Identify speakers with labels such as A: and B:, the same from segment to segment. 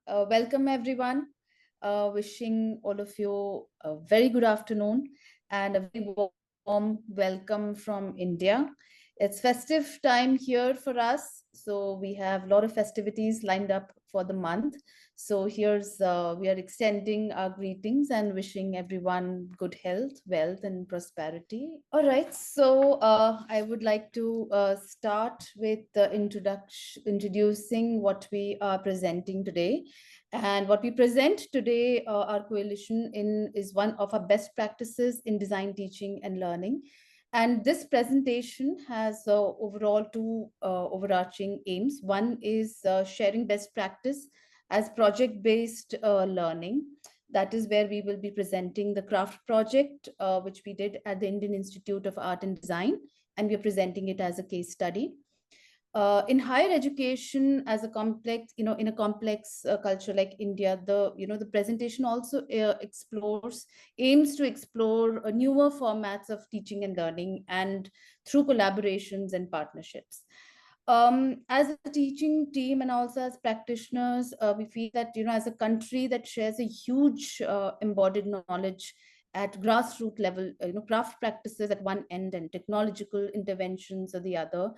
A: Welcome everyone. Wishing all of you a very good afternoon and a very warm welcome from India. It's festive time here for us, so we have a lot of festivities lined up for the month. So here's we are extending our greetings and wishing everyone good health, wealth, and prosperity. All right, so I would like to start with the introducing what we are presenting today. And what we present today, our coalition in is one of our best practices in design teaching and learning. And this presentation has overall two overarching aims. One is sharing best practice as project-based learning. That is where we will be presenting the craft project, which we did at the Indian Institute of Art and Design, and we are presenting it as a case study. In higher education, as a complex, in a complex culture like India, the presentation also aims to explore newer formats of teaching and learning, and through collaborations and partnerships. As a teaching team and also as practitioners, we feel that, as a country that shares a huge embodied knowledge at grassroots level, craft practices at one end and technological interventions at the other,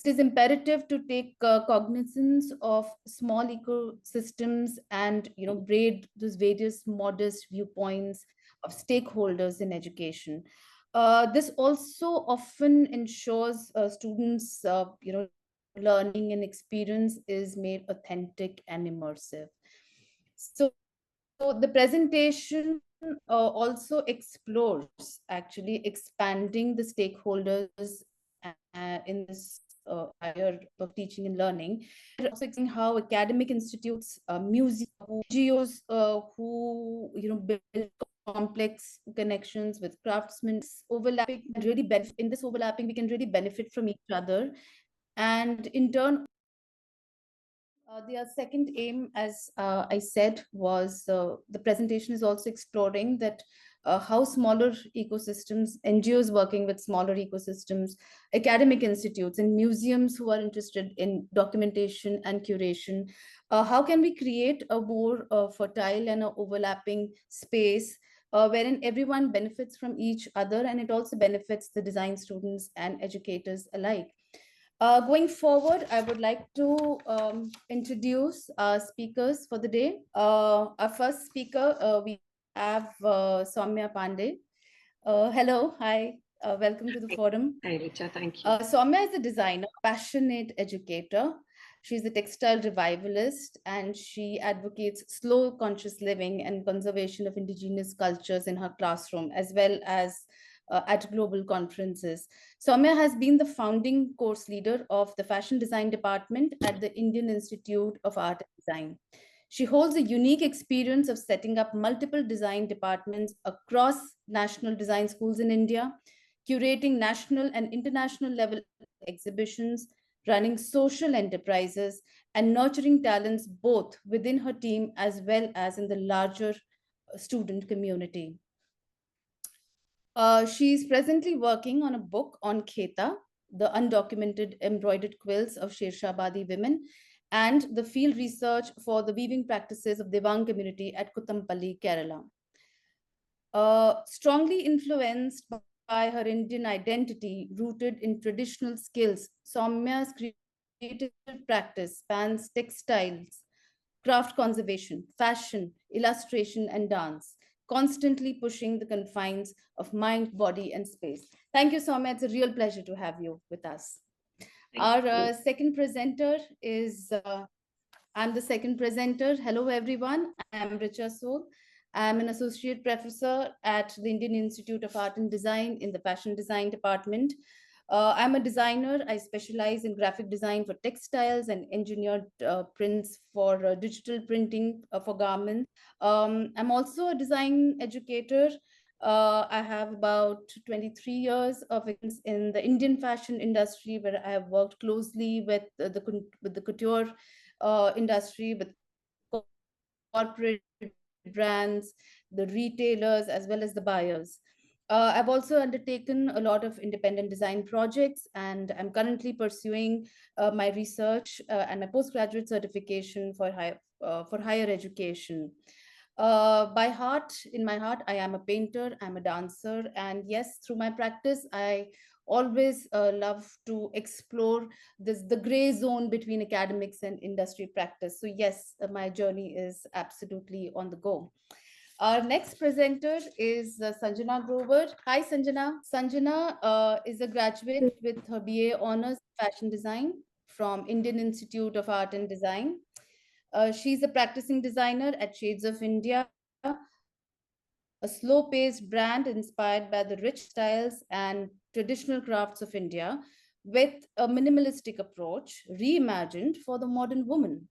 A: it is imperative to take cognizance of small ecosystems and, braid those various modest viewpoints of stakeholders in education. This also often ensures students, learning and experience is made authentic and immersive. So the presentation also explores actually expanding the stakeholders in this area of teaching and learning. Also explaining how academic institutes, museums, NGOs who build complex connections with craftsmen, overlapping and really benefit in this overlapping, we can really benefit from each other, and in turn the second aim, as I said, was the presentation is also exploring that how smaller ecosystems, NGOs working with smaller ecosystems, academic institutes and museums who are interested in documentation and curation, how can we create a more fertile and overlapping space wherein everyone benefits from each other, and it also benefits the design students and educators alike. Going forward, I would like to introduce our speakers for the day. Our first speaker, we have Soumya Pandey. Hello, hi, welcome to the forum.
B: Hi, Richa, thank you.
A: Soumya is a designer, passionate educator. She's a textile revivalist, and she advocates slow, conscious living and conservation of indigenous cultures in her classroom, as well as at global conferences. Soumya has been the founding course leader of the fashion design department at the Indian Institute of Art and Design. She holds a unique experience of setting up multiple design departments across national design schools in India, curating national and international level exhibitions, running social enterprises, and nurturing talents both within her team as well as in the larger student community. She's presently working on a book on Kheta, the undocumented embroidered quilts of Shershabadi women, and the field research for the weaving practices of Devang community at Kuttampally, Kerala. Strongly influenced by her Indian identity rooted in traditional skills, Soumya's creative practice spans textiles, craft conservation, fashion, illustration, and dance, constantly pushing the confines of mind, body, and space. Thank you, Soumya. It's a real pleasure to have you with us. Our second presenter is, I'm the second presenter. Hello, everyone. I'm Richa Soul. I'm an associate professor at the Indian Institute of Art and Design in the Fashion Design Department. I'm a designer. I specialize in graphic design for textiles and engineered prints for digital printing for garments. I'm also a design educator. I have about 23 years of experience in the Indian fashion industry, where I have worked closely with the couture industry, with corporate brands, the retailers, as well as the buyers. I've also undertaken a lot of independent design projects, and I'm currently pursuing my research and my postgraduate certification for higher education. By heart, in my heart, I am a painter, I'm a dancer, and yes, through my practice, I always love to explore the gray zone between academics and industry practice. So yes, my journey is absolutely on the go. Our next presenter is Sanjana Grover. Hi, Sanjana. Sanjana is a graduate with her BA Honors in Fashion Design from Indian Institute of Art and Design. She's a practicing designer at Shades of India, a slow-paced brand inspired by the rich textiles and traditional crafts of India, with a minimalistic approach reimagined for the modern woman.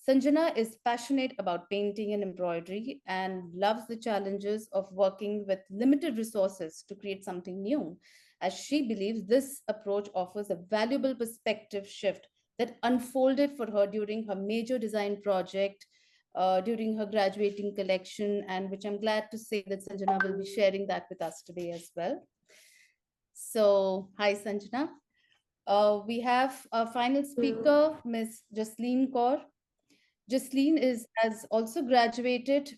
A: Sanjana is passionate about painting and embroidery and loves the challenges of working with limited resources to create something new, as she believes this approach offers a valuable perspective shift that unfolded for her during her major design project, during her graduating collection, and which I'm glad to say that Sanjana will be sharing that with us today as well. So, hi, Sanjana. We have our final speaker, Ms. Jasleen Kaur. Jasleen has also graduated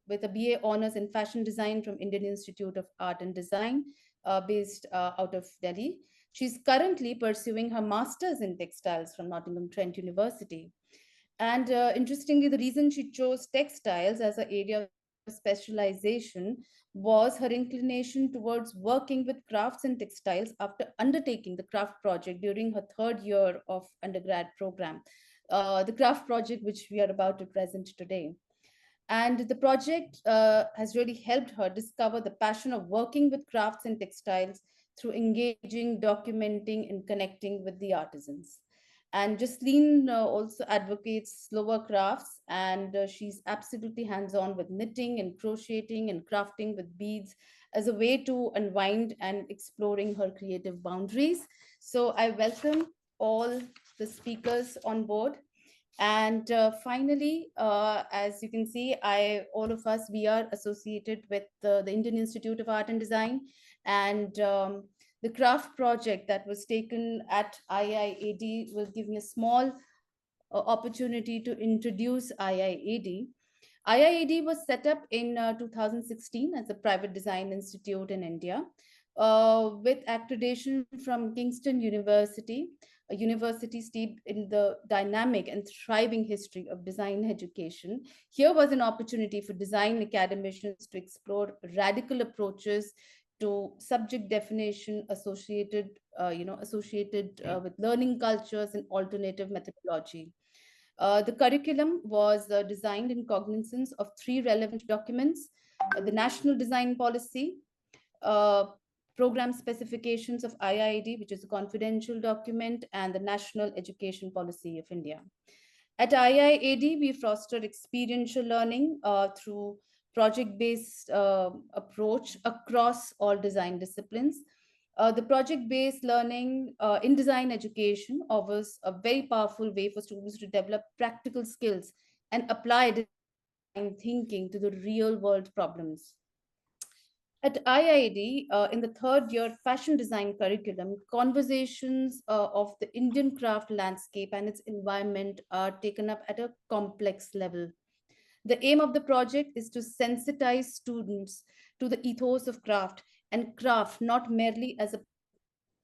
A: with a BA honors in fashion design from Indian Institute of Art and Design, based out of Delhi. She's currently pursuing her master's in textiles from Nottingham Trent University. And interestingly, the reason she chose textiles as an area of specialization was her inclination towards working with crafts and textiles after undertaking the craft project during her third year of undergrad program, the craft project which we are about to present today. And the project has really helped her discover the passion of working with crafts and textiles through engaging, documenting, and connecting with the artisans. And Jasleen also advocates slower crafts, and she's absolutely hands on with knitting and crocheting and crafting with beads as a way to unwind and exploring her creative boundaries. So I welcome all the speakers on board. And finally, as you can see, all of us, we are associated with the Indian Institute of Art and Design, and the craft project that was taken at IIAD will give me a small opportunity to introduce IIAD. IIAD was set up in 2016 as a private design institute in India, with accreditation from Kingston University, a university steeped in the dynamic and thriving history of design education. Here was an opportunity for design academicians to explore radical approaches to subject definition associated with learning cultures and alternative methodology. The curriculum was designed in cognizance of three relevant documents: the National Design Policy, uh, program specifications of IID, which is a confidential document, and the National Education Policy of India. At IIAD, we foster experiential learning through project-based approach across all design disciplines. The project-based learning in design education offers a very powerful way for students to develop practical skills and apply design thinking to the real-world problems. At IID, in the third year fashion design curriculum, conversations of the Indian craft landscape and its environment are taken up at a complex level. The aim of the project is to sensitize students to the ethos of craft, and craft not merely as a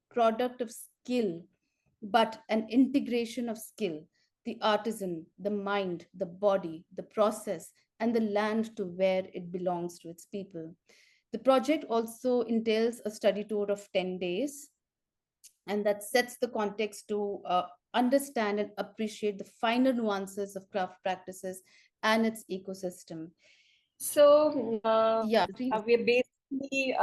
A: product of skill, but an integration of skill: the artisan, the mind, the body, the process, and the land to where it belongs to its people. The project also entails a study tour of 10 days, and that sets the context to understand and appreciate the finer nuances of craft practices and its ecosystem.
B: So
A: Yeah, please.
B: we're basically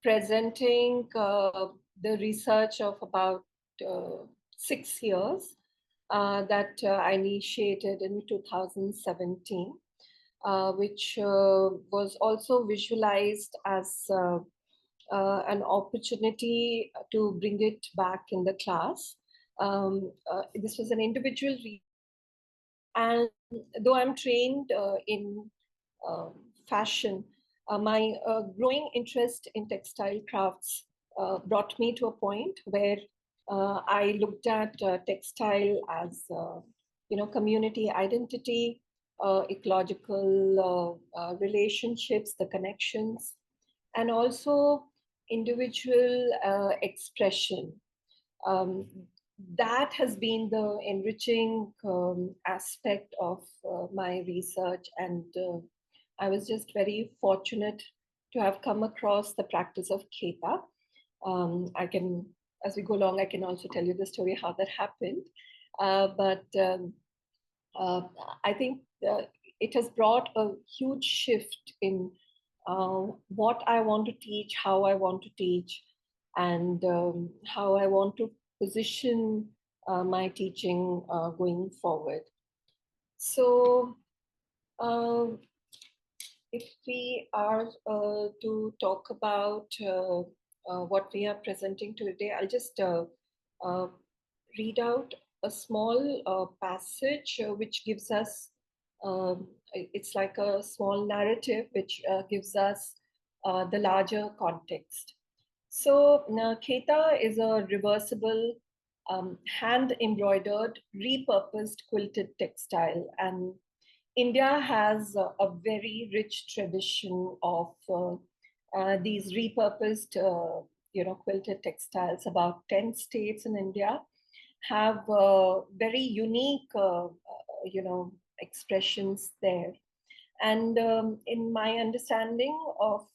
B: presenting the research of about 6 years that I initiated in 2017, which was also visualized as an opportunity to bring it back in the class. This was an individual and though I'm trained in fashion, My growing interest in textile crafts brought me to a point where I looked at textile as, community identity, ecological relationships, the connections, and also individual expression. Um, that has been the enriching aspect of my research, and I was just very fortunate to have come across the practice of Keta. I can, as we go along, I can also tell you the story how that happened. But uh, I think it has brought a huge shift in what I want to teach, how I want to teach, and how I want to position my teaching going forward. So, if we are to talk about what we are presenting today, I'll just uh, read out a small passage which gives us, it's like a small narrative which gives us the larger context. So, Kheta is a reversible, hand embroidered, repurposed quilted textile, and India has a very rich tradition of these repurposed, quilted textiles. About 10 states in India have very unique, expressions there. And in my understanding of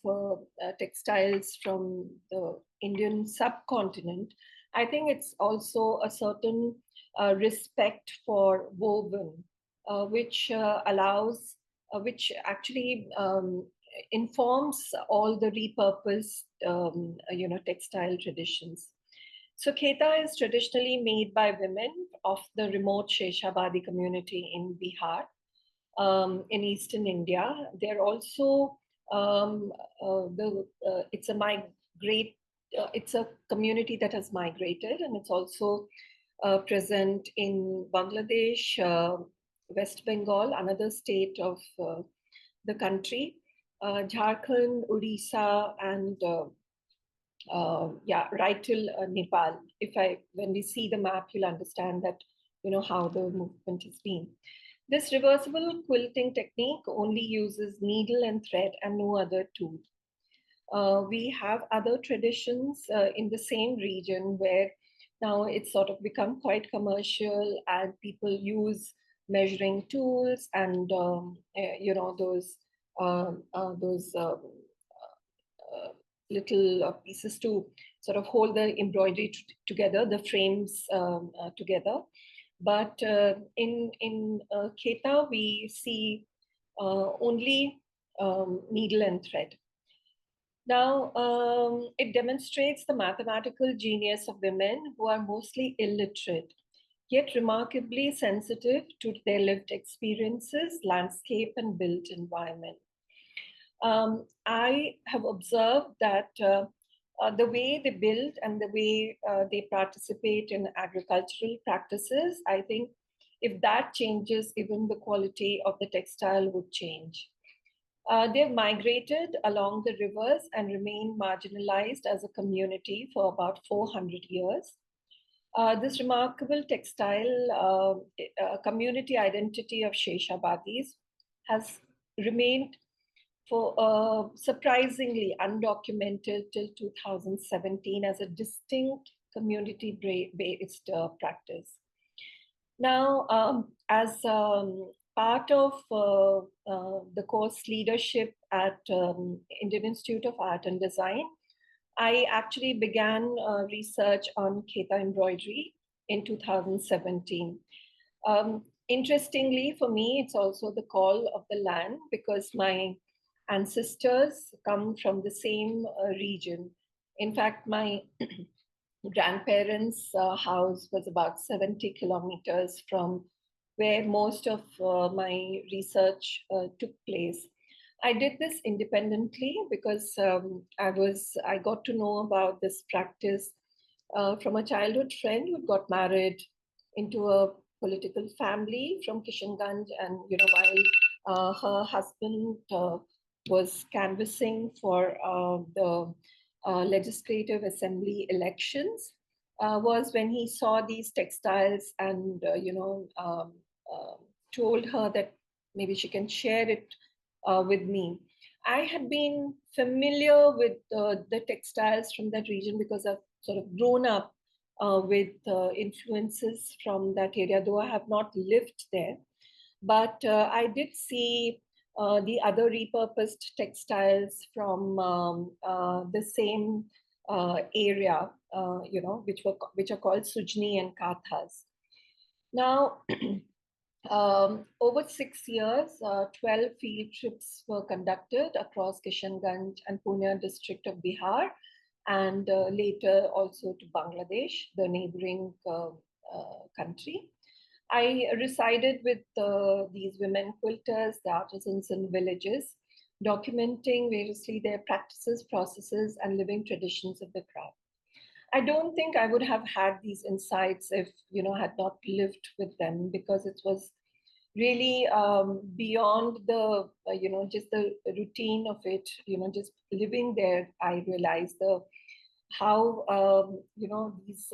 B: textiles from the Indian subcontinent, I think it's also a certain respect for woven, which actually informs all the repurposed, textile traditions. So Kheta is traditionally made by women of the remote Sheshabadi community in Bihar, in eastern India. They're also it's a it's a community that has migrated, and it's also present in Bangladesh, West Bengal, another state of the country, Jharkhand, Odisha, and right till Nepal. When we see the map, you'll understand that how the movement has been. This reversible quilting technique only uses needle and thread and no other tool. We have other traditions in the same region where now it's sort of become quite commercial and people use measuring tools and those little pieces to sort of hold the embroidery together, the frames together. But in Kheta, we see only needle and thread. Now, it demonstrates the mathematical genius of women who are mostly illiterate, yet remarkably sensitive to their lived experiences, landscape, and built environment. I have observed that the way they build and the way they participate in agricultural practices, I think if that changes, even the quality of the textile would change. They've migrated along the rivers and remained marginalized as a community for about 400 years. This remarkable textile community identity of Sheshabadis has remained for surprisingly undocumented till 2017 as a distinct community-based practice. Now, as part of the course leadership at Indian Institute of Art and Design, I actually began research on Kheta embroidery in 2017. Interestingly, for me, it's also the call of the land because my ancestors come from the same region. In fact, my grandparents' house was about 70 kilometers from where most of my research took place. I did this independently because I got to know about this practice from a childhood friend who got married into a political family from Kishanganj, and while her husband was canvassing for the legislative assembly elections was when he saw these textiles and told her that maybe she can share it with me. I had been familiar with the textiles from that region because I've sort of grown up with influences from that area, though I have not lived there. But I did see the other repurposed textiles from the same area, which are called Sujni and Kathas. Now, over 6 years, 12 field trips were conducted across Kishanganj and Pune district of Bihar, and later also to Bangladesh, the neighboring country. I resided with these women quilters, the artisans in villages, documenting variously their practices, processes, and living traditions of the craft. I don't think I would have had these insights if had not lived with them, because it was really beyond the just the routine of it. Just living there, I realized how these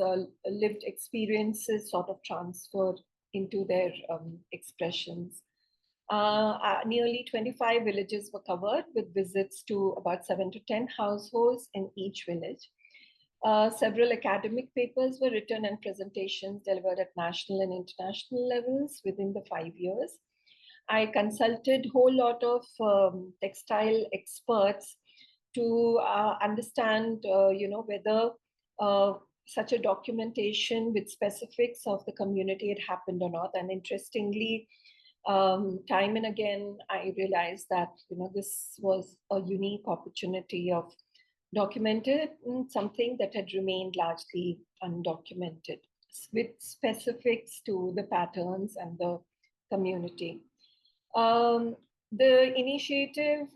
B: lived experiences sort of transfer into their expressions. Nearly 25 villages were covered, with visits to about 7 to 10 households in each village. Several academic papers were written and presentations delivered at national and international levels within the 5 years. I consulted a whole lot of textile experts to understand, whether such a documentation with specifics of the community had happened or not. And interestingly, time and again, I realized that this was a unique opportunity of documented something that had remained largely undocumented, with specifics to the patterns and the community. The initiative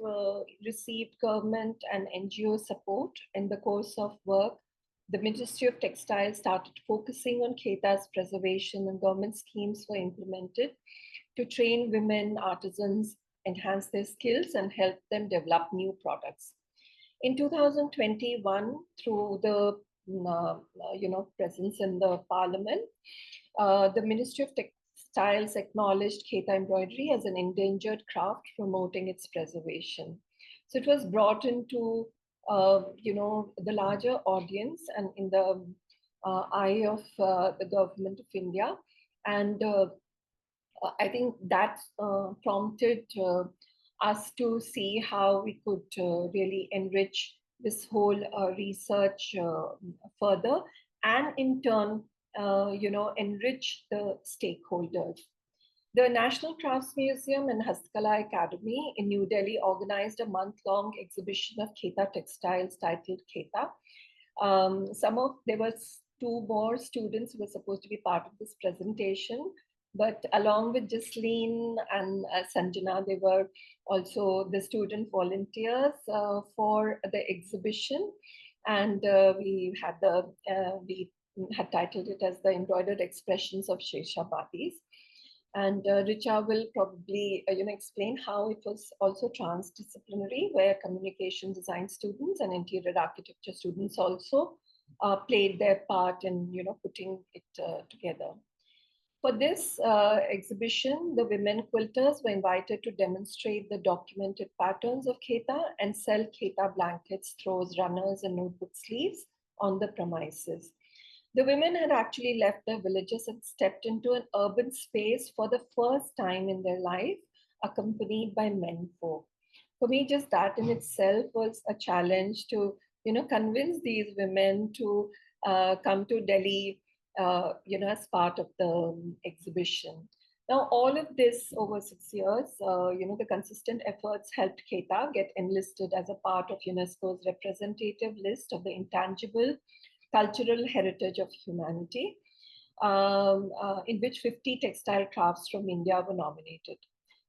B: received government and NGO support. In the course of work, the Ministry of Textiles started focusing on Kheta's preservation, and government schemes were implemented to train women artisans, enhance their skills, and help them develop new products. In 2021, through the presence in the parliament, the Ministry of Textiles acknowledged Kheta embroidery as an endangered craft, promoting its preservation. So it was brought into the larger audience and in the eye of the government of India, and I think that prompted us to see how we could really enrich this whole research further, and in turn, enrich the stakeholders. The National Crafts Museum and Hastkala Academy in New Delhi organized a month-long exhibition of Kheta textiles titled Kheta. There was two more students who were supposed to be part of this presentation, but along with Jasleen and Sanjana, they were also the student volunteers for the exhibition. And we had titled it as the Embroidered Expressions of Sheshabadis. And Richa will probably explain how it was also transdisciplinary, where communication design students and interior architecture students also played their part in putting it together. For this exhibition, the women quilters were invited to demonstrate the documented patterns of Kheta and sell Kheta blankets, throws, runners, and notebook sleeves on the premises. The women had actually left their villages and stepped into an urban space for the first time in their life, accompanied by menfolk. For me, just that in itself was a challenge to, convince these women to come to Delhi, as part of the exhibition. Now, all of this over 6 years, the consistent efforts helped Kheta get enlisted as a part of UNESCO's representative list of the intangible cultural heritage of humanity, in which 50 textile crafts from India were nominated.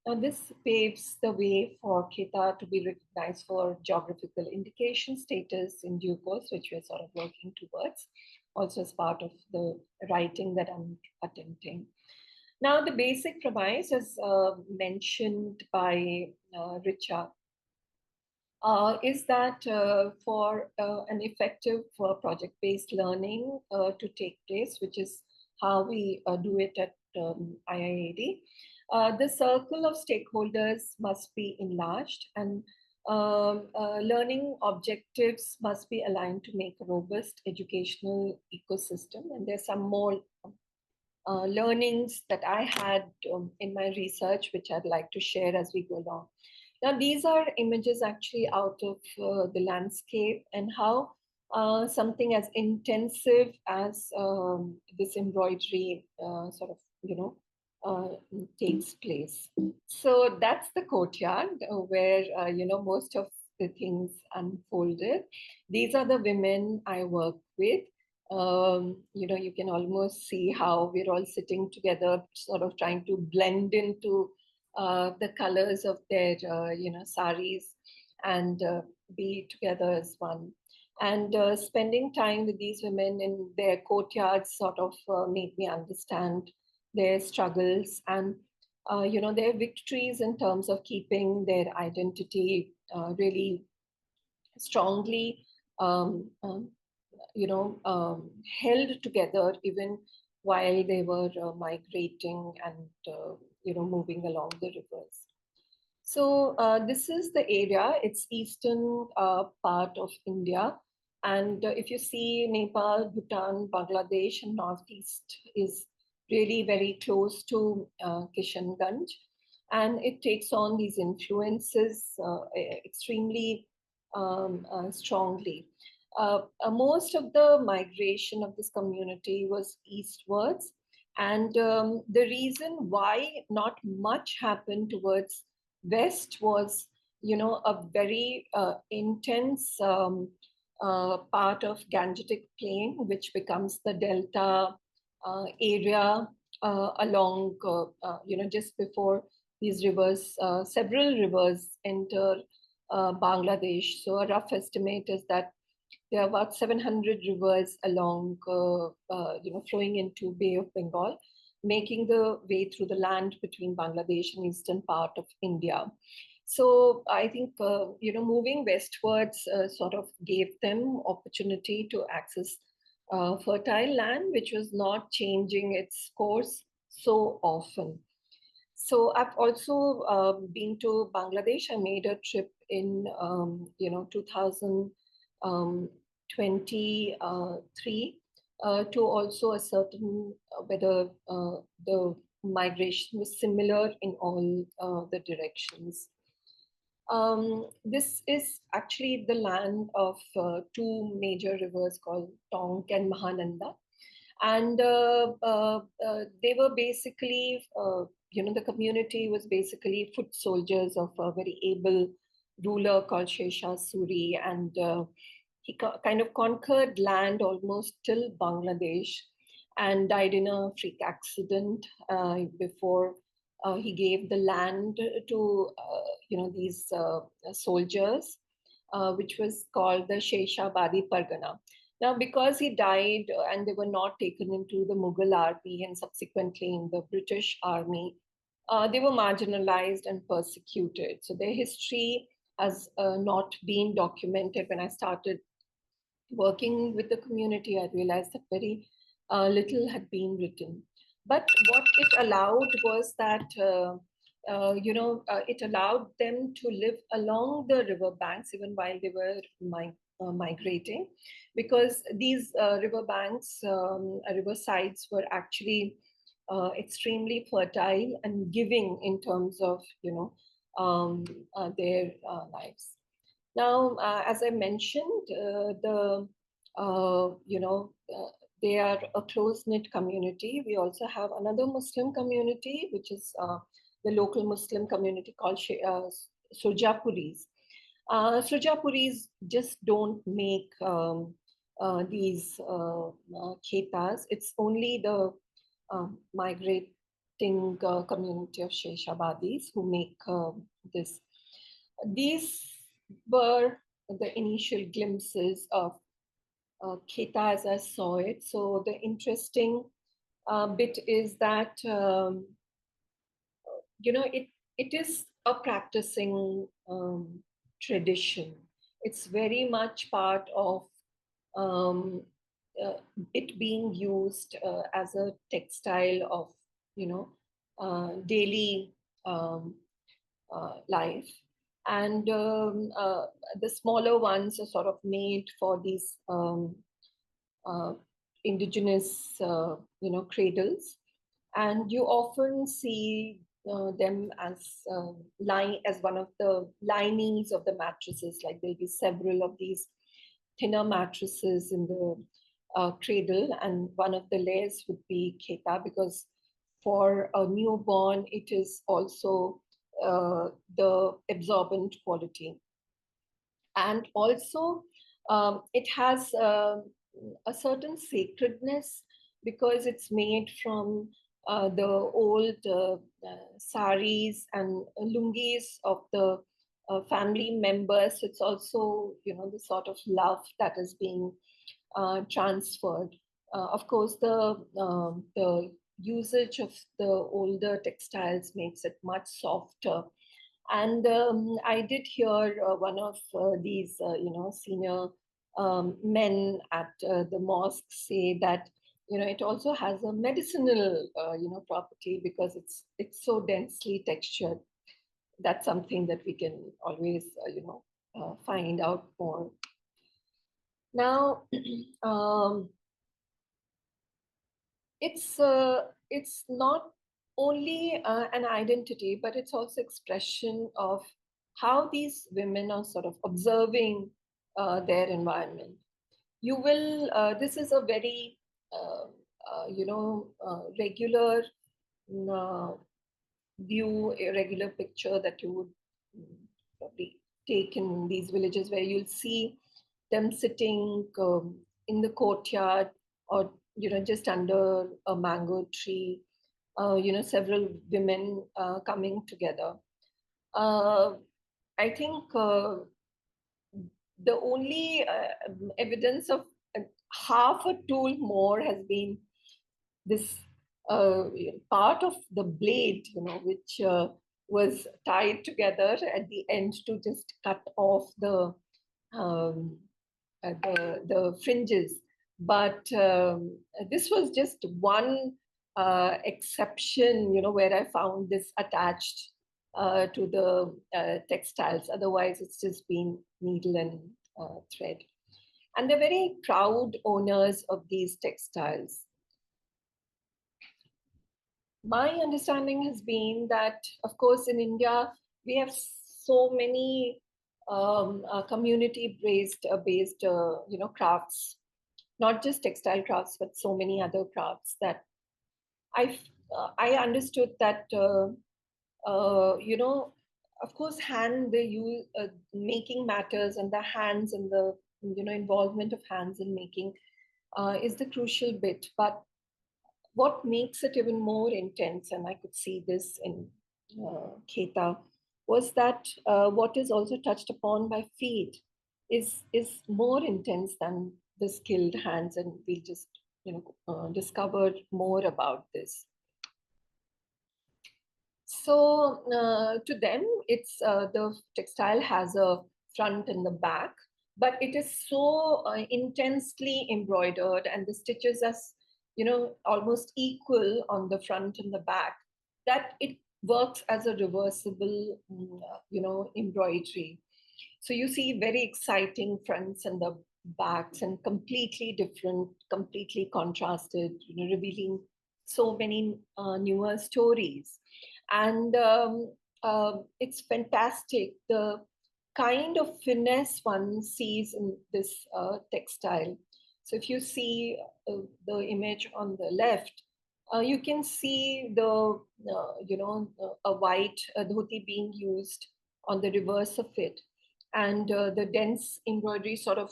B: Now, this paves the way for Kheta to be recognized for geographical indication status in due course, which we're sort of working towards, also as part of the writing that I'm attempting. Now, the basic premise, as mentioned by Richa, is that for an effective project-based learning to take place, which is how we do it at IIAD, the circle of stakeholders must be enlarged, and learning objectives must be aligned to make a robust educational ecosystem. And there's some more learnings that I had in my research, which I'd like to share as we go along. Now, these are images actually out of the landscape, and how something as intensive as this embroidery sort of, takes place. So that's the courtyard where, most of the things unfolded. These are the women I work with. You can almost see how we're all sitting together, sort of trying to blend into the colors of their, saris, and be together as one. And spending time with these women in their courtyards sort of made me understand their struggles and, their victories in terms of keeping their identity really strongly held together even while they were migrating and moving along the rivers. So this is the area. It's eastern part of India, and if you see Nepal, Bhutan, Bangladesh, and northeast is really very close to Kishanganj, and it takes on these influences extremely strongly. Most of the migration of this community was eastwards, and the reason why not much happened towards west was, a very intense part of Gangetic Plain, which becomes the delta area along, just before these rivers, several rivers enter Bangladesh. So a rough estimate is that there are about 700 rivers along, flowing into Bay of Bengal, making the way through the land between Bangladesh and eastern part of India. So I think, moving westwards sort of gave them opportunity to access fertile land, which was not changing its course so often. So I've also been to Bangladesh. I made a trip in 2023 to also ascertain whether the migration was similar in all the directions. This is actually the land of two major rivers called Tonk and Mahananda. And they were basically, the community was basically foot soldiers of a very able ruler called Shesha Suri. And he kind of conquered land almost till Bangladesh and died in a freak accident before he gave the land to these soldiers, which was called the Sheshabadi Pargana. Now, because he died and they were not taken into the Mughal army and subsequently in the British army, they were marginalized and persecuted. So their history has not been documented. When I started working with the community, I realized that very little had been written. But what it allowed was that, it allowed them to live along the river banks even while they were migrating, because these river banks, river sides were actually extremely fertile and giving in terms of, their lives. Now, as I mentioned, they are a close-knit community. We also have another Muslim community, which is the local Muslim community called Surjapuris. Surjapuris just don't make these khetas. It's only the migrating community of Sheshabadis who make this. These were the initial glimpses of Kheta as I saw it. So the interesting bit is that, it is a practicing tradition. It's very much part of um, uh, it being used as a textile of, you know, daily um, life. And the smaller ones are sort of made for these uh, indigenous, cradles. And you often see them as as one of the linings of the mattresses. Like there'll be several of these thinner mattresses in the cradle, and one of the layers would be kheta, because for a newborn it is also the absorbent quality. And also it has a certain sacredness, because it's made from the old saris and lungis of the family members. It's also, the sort of love that is being transferred. Of course, the usage of the older textiles makes it much softer. And I did hear one of these, senior men at the mosque say that, it also has a medicinal, property, because it's so densely textured. That's something that we can always, find out more. Now, it's not only an identity, but it's also expression of how these women are sort of observing their environment. You will. This is a very regular uh, view, a regular picture that you would probably take in these villages, where you'll see them sitting in the courtyard, or just under a mango tree. Several women coming together. Uh, I think the only evidence of half a tool more has been this part of the blade, which was tied together at the end to just cut off um, the fringes. But this was just one exception, where I found this attached to the textiles. Otherwise, it's just been needle and thread. And they're very proud owners of these textiles. My understanding has been that, of course, in India, we have so many community based crafts, not just textile crafts, but so many other crafts that I understood that of course, making matters, and the hands and the involvement of hands in making is the crucial bit. But what makes it even more intense, and I could see this in Kheta, was that what is also touched upon by feet is more intense than the skilled hands, and we just discovered more about this. So to them, it's the textile has a front and the back, but it is so intensely embroidered, and the stitches are, almost equal on the front and the back, that it works as a reversible, embroidery. So you see very exciting fronts and the backs, and completely different, completely contrasted, revealing so many newer stories. And it's fantastic, the kind of finesse one sees in this textile. So if you see the image on the left, you can see a white dhoti being used on the reverse of it, and the dense embroidery sort of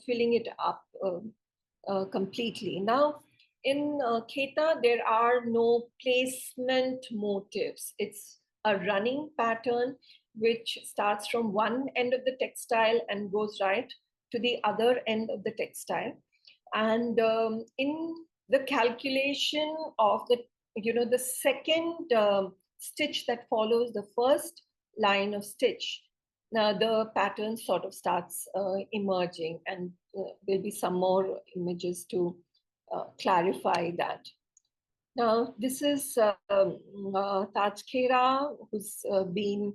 B: filling it up completely. Now, in Kheta, there are no placement motifs. It's a running pattern which starts from one end of the textile and goes right to the other end of the textile. And in the calculation of the second stitch that follows the first line of stitch, the pattern sort of starts emerging, and there'll be some more images to clarify that. Now, this is Taj Khera, who's been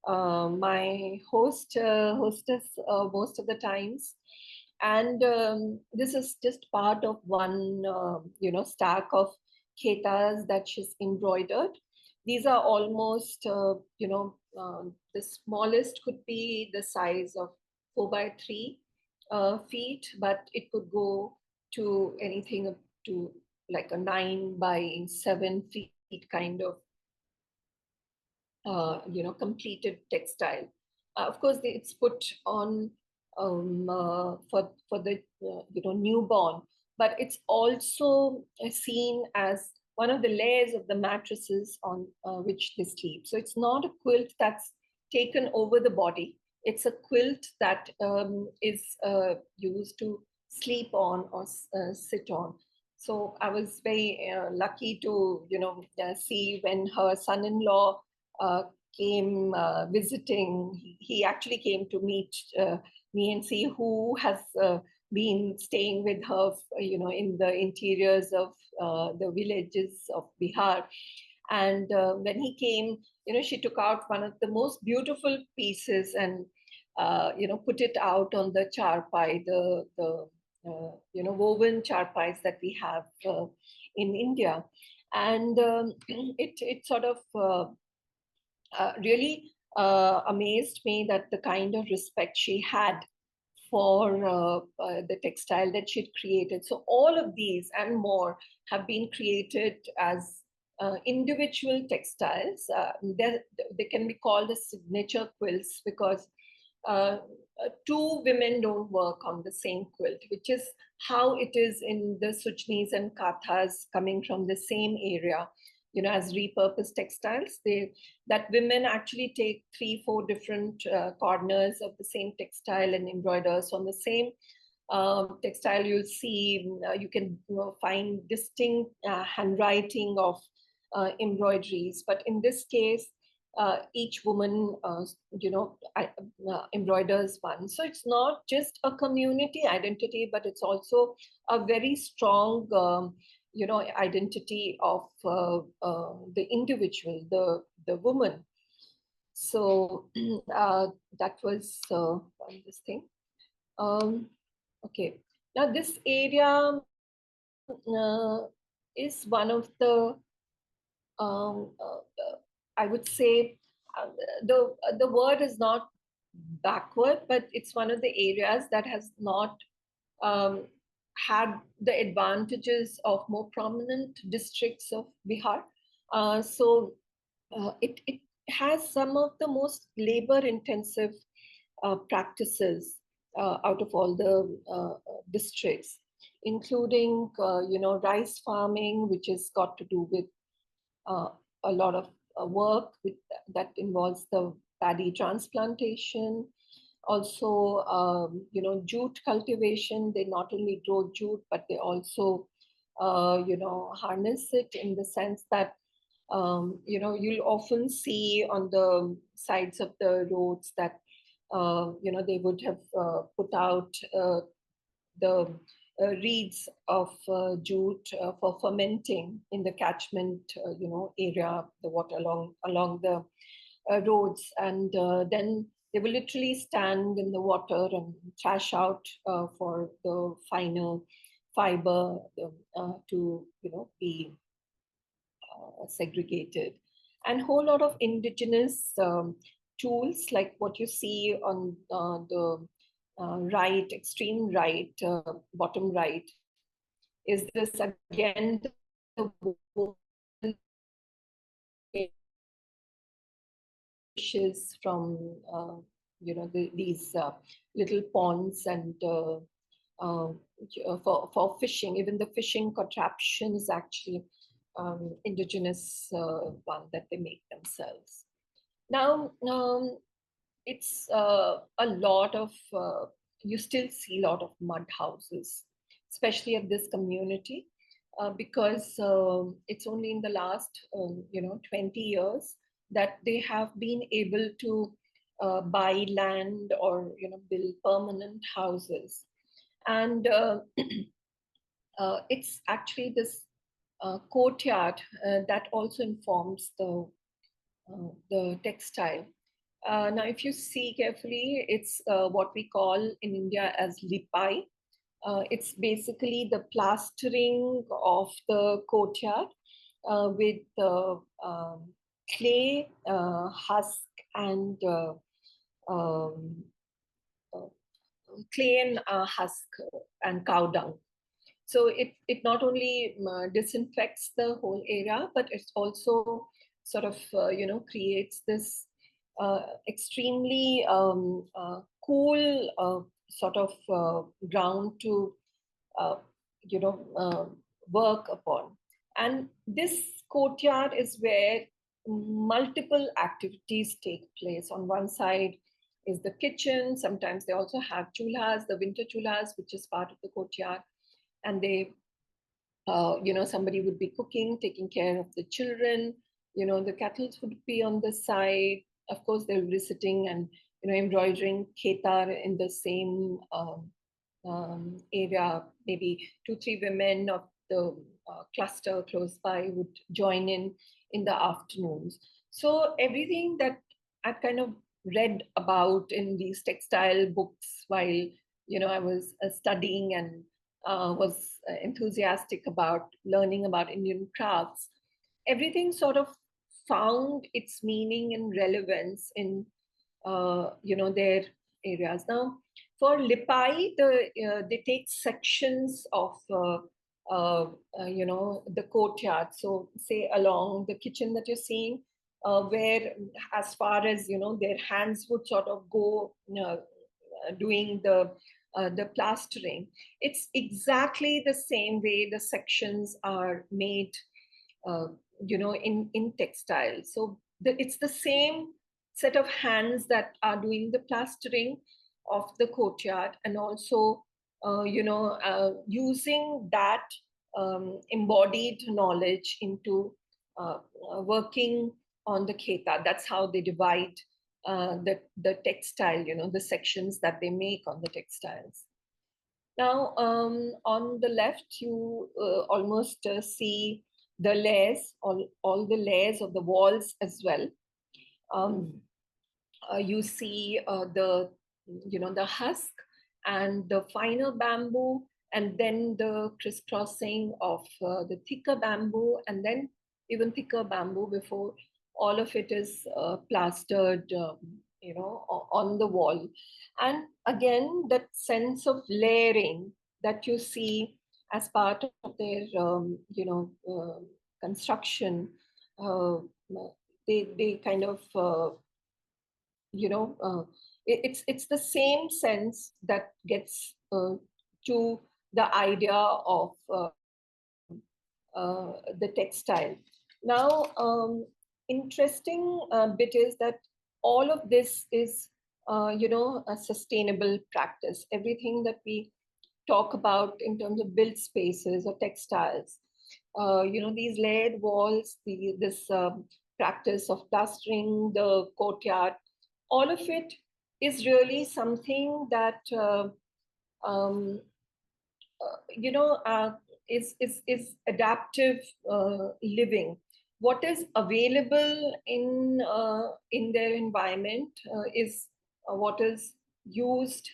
B: my hostess most of the times. And this is just part of one, stack of khetas that she's embroidered. These are almost, the smallest could be the size of 4 by 3 feet, but it could go to anything up to like a 9 by 7 feet kind of completed textile. Of course, it's put on for the newborn, but it's also seen as one of the layers of the mattresses on which they sleep. So it's not a quilt that's taken over the body. It's a quilt that is used to sleep on or sit on. So I was very lucky to see when her son-in-law came visiting. He actually came to meet me and see who has been staying with her, in the interiors of the villages of Bihar. And when he came, she took out one of the most beautiful pieces and put it out on the charpai, the woven charpais that we have in India. And it sort of really amazed me that the kind of respect she had for the textile that she'd created. So all of these and more have been created as individual textiles. They can be called as signature quilts because two women don't work on the same quilt, which is how it is in the Suchnis and Kathas coming from the same area, as repurposed textiles. That women actually take 3-4 different corners of the same textile and embroiders on the same textile. You'll see, you can find distinct handwriting of embroideries, but in this case, each woman, embroiders one. So it's not just a community identity, but it's also a very strong, identity of the individual, the woman. So that was this thing. Okay. Now this area is one of the I would say the word is not backward, but it's one of the areas that has not had the advantages of more prominent districts of Bihar. So it has some of the most labor-intensive practices out of all the districts, including rice farming, which has got to do with a lot of work that involves the paddy transplantation. Also, jute cultivation. They not only grow jute, but they also, harness it in the sense that, you'll often see on the sides of the roads that, they would have put out the reeds of jute for fermenting in the catchment, area, the water along the roads, and then they will literally stand in the water and trash out for the finer fiber to be segregated, and whole lot of indigenous tools like what you see on the right, extreme right, bottom right, is this again the fishes from these little ponds, and for fishing. Even the fishing contraption is actually indigenous one that they make themselves. Now, it's a lot of, you still see a lot of mud houses, especially at this community, because it's only in the last, 20 years that they have been able to buy land or build permanent houses. And it's actually this courtyard that also informs the textile. Now, if you see carefully, it's what we call in India as lipai. It's basically the plastering of the courtyard with clay, husk, and um, uh, clay and husk and cow dung. So it not only disinfects the whole area, but it also sort of creates this extremely cool sort of ground to uh, you know work upon. And this courtyard is where multiple activities take place. On one side is the kitchen. Sometimes they also have chulhas, the winter chulhas, which is part of the courtyard, and they somebody would be cooking, taking care of the children. The cattle would be on the side. Of course, they'll be sitting and embroidering ketar in the same area. Maybe 2-3 women of the cluster close by would join in the afternoons. So everything that I've kind of read about in these textile books while I was studying and was enthusiastic about learning about Indian crafts, everything sort of found its meaning and relevance in their areas. Now, for lipai, they take sections of the courtyard. So, say along the kitchen that you're seeing, where as far as their hands would sort of go doing the plastering. It's exactly the same way the sections are made, in textile. So it's the same set of hands that are doing the plastering of the courtyard, and also, using that embodied knowledge into working on the kheta. That's how they divide the textile, the sections that they make on the textiles. Now, on the left, you almost see the layers, all the layers of the walls as well. You see the husk and the finer bamboo, and then the crisscrossing of the thicker bamboo, and then even thicker bamboo before all of it is plastered, on the wall. And again, that sense of layering that you see as part of their, construction, they kind of, it's the same sense that gets to the idea of the textile. Now, interesting bit is that all of this is, a sustainable practice. Everything that we talk about in terms of built spaces or textiles, these layered walls, this practice of plastering the courtyard, all of it is really something that um, is adaptive living. What is available in their environment is what is used,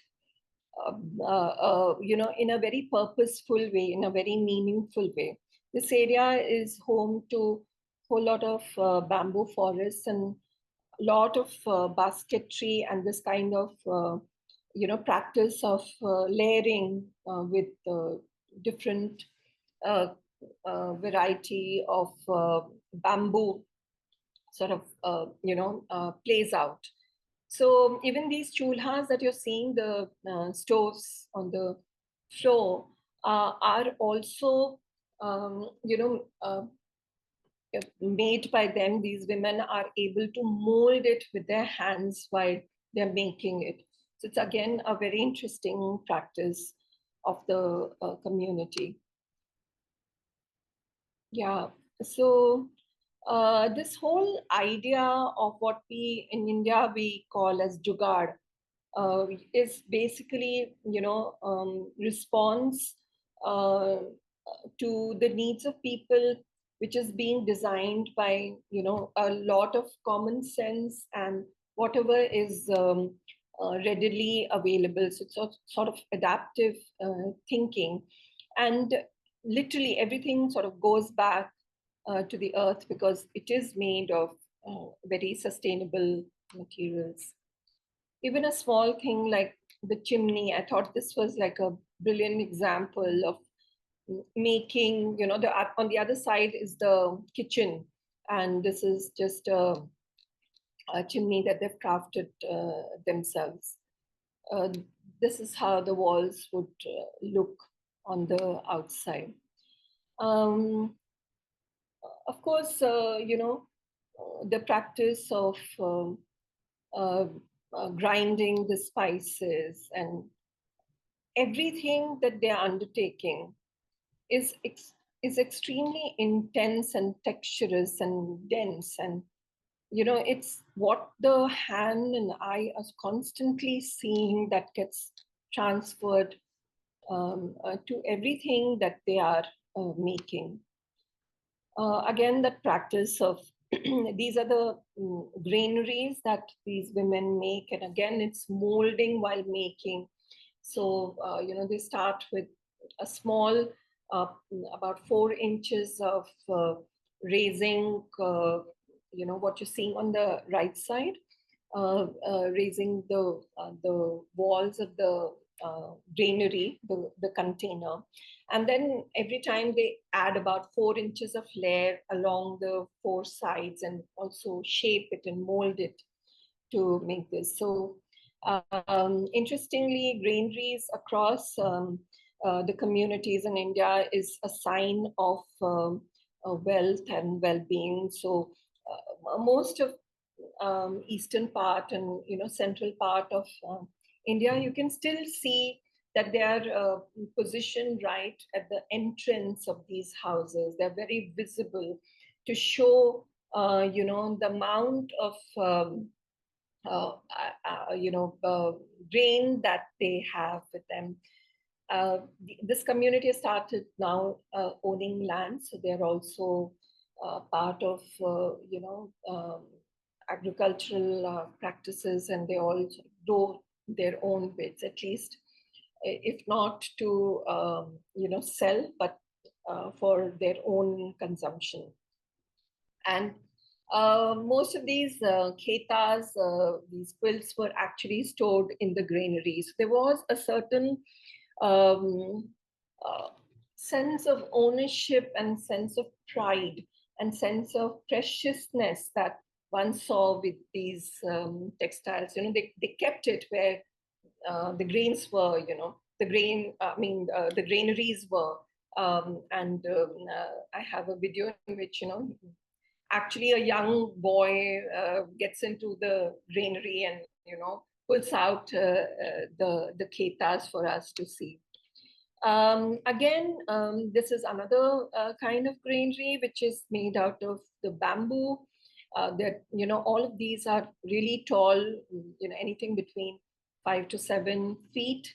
B: in a very purposeful way, in a very meaningful way. This area is home to a whole lot of bamboo forests and a lot of basketry and this kind of practice of layering with different variety of bamboo sort of plays out. So even these chulhas that you're seeing, the stoves on the floor, are also made by them. These women are able to mold it with their hands while they're making it. So it's again a very interesting practice of the community. Yeah. So This whole idea of what we in India we call as jugaad is basically, response uh, to the needs of people, which is being designed by, a lot of common sense and whatever is readily available. So it's sort of adaptive thinking. And literally everything sort of goes back to the earth because it is made of very sustainable materials. Even a small thing like the chimney, I thought this was like a brilliant example of making, on the other side is the kitchen, and this is just a chimney that they've crafted themselves. Uh, this is how the walls would look on the outside. Um, of course, the practice of uh, grinding the spices and everything that they are undertaking is is extremely intense and texturous and dense, and it's what the hand and eye are constantly seeing that gets transferred to everything that they are making. Again, that practice of these are the granaries that these women make, and again, it's molding while making. So, they start with a small, uh, about 4 inches of raising, what you're seeing on the right side, raising the walls of the granary, the container. And then every time they add about 4 inches of layer along the 4 sides and also shape it and mold it to make this. So interestingly, granaries across the communities in India is a sign of wealth and well-being. So most of eastern part and central part of India, you can still see that they are positioned right at the entrance of these houses. They're very visible to show the amount of uh, grain that they have with them. This community has started now owning land, so they're also part of agricultural practices, and they all grow their own bits, at least, if not to sell, but for their own consumption. And most of these ketas, these quilts, were actually stored in the granaries. There was a certain um, uh, sense of ownership and sense of pride and sense of preciousness that one saw with these textiles. They kept it where the grains were, the granaries were. And I have a video in which, actually a young boy gets into the granary and pulls out the ketas for us to see. Again, this is another kind of granary which is made out of the bamboo. That all of these are really tall, anything between 5 to 7 feet.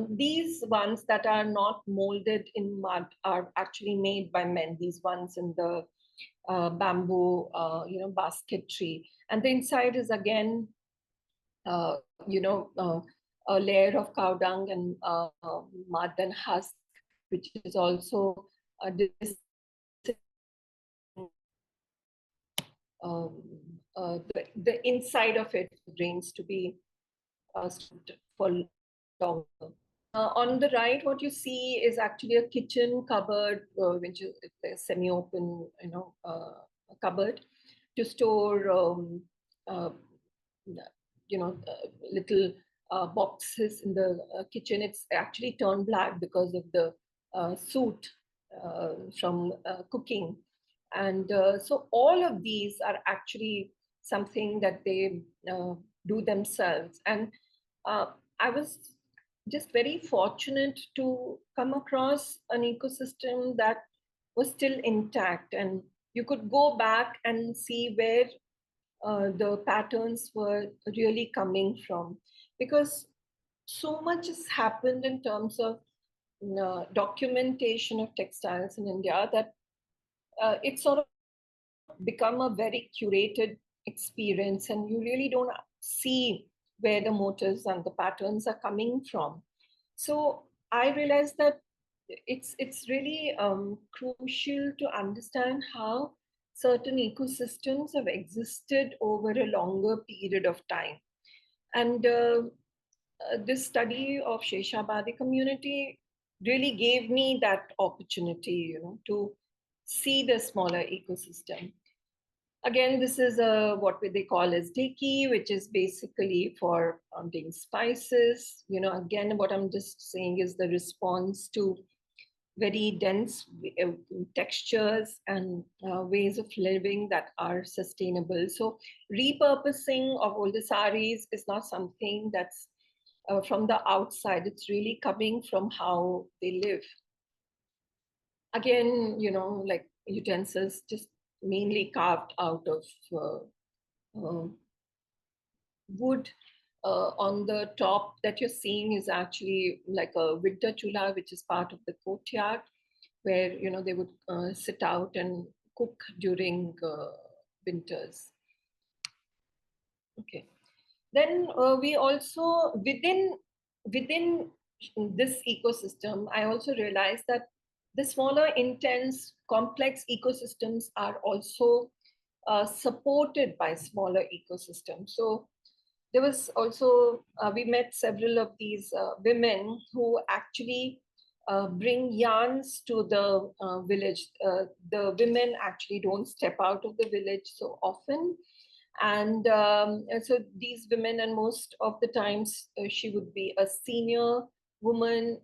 B: These ones that are not molded in mud are actually made by men. These ones in the bamboo, basketry, and the inside is again, uh, you know, uh, a layer of cow dung and mud and husk, which is also the inside of it grains to be stored for longer. On the right, what you see is actually a kitchen cupboard, which is a semi-open, cupboard to store, uh, little boxes in the kitchen. It's actually turned black because of the soot from cooking. And so all of these are actually something that they do themselves. And I was just very fortunate to come across an ecosystem that was still intact. And you could go back and see where the patterns were really coming from, because so much has happened in terms of documentation of textiles in India that it's sort of become a very curated experience, and you really don't see where the motives and the patterns are coming from. So I realized that it's really crucial to understand how certain ecosystems have existed over a longer period of time. And this study of Sheshabadi community really gave me that opportunity, to see the smaller ecosystem. Again, this is what they call as deki, which is basically for counting spices. Again, what I'm just saying is the response to very dense textures and ways of living that are sustainable. So repurposing of older saris is not something that's from the outside. It's really coming from how they live. Again, like utensils just mainly carved out of wood. On the top that you're seeing is actually like a winter chula, which is part of the courtyard, where they would sit out and cook during winters. Okay. Then we also within this ecosystem, I also realized that the smaller, intense, complex ecosystems are also supported by smaller ecosystems. So there was also, we met several of these women who actually bring yarns to the village. The women actually don't step out of the village so often. And so these women, and most of the times she would be a senior woman,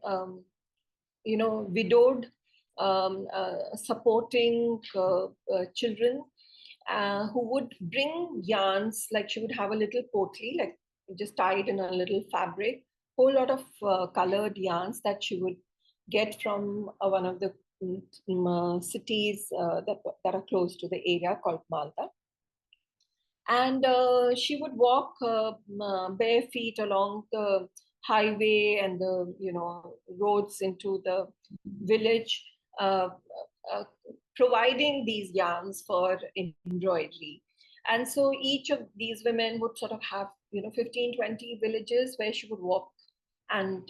B: widowed, supporting children, who would bring yarns. Like she would have a little potli, like just tied in a little fabric, whole lot of colored yarns that she would get from one of the cities that are close to the area called Malta. And she would walk bare feet along the highway and the roads into the village, uh, uh, providing these yarns for embroidery. And so each of these women would sort of have 15-20 villages where she would walk and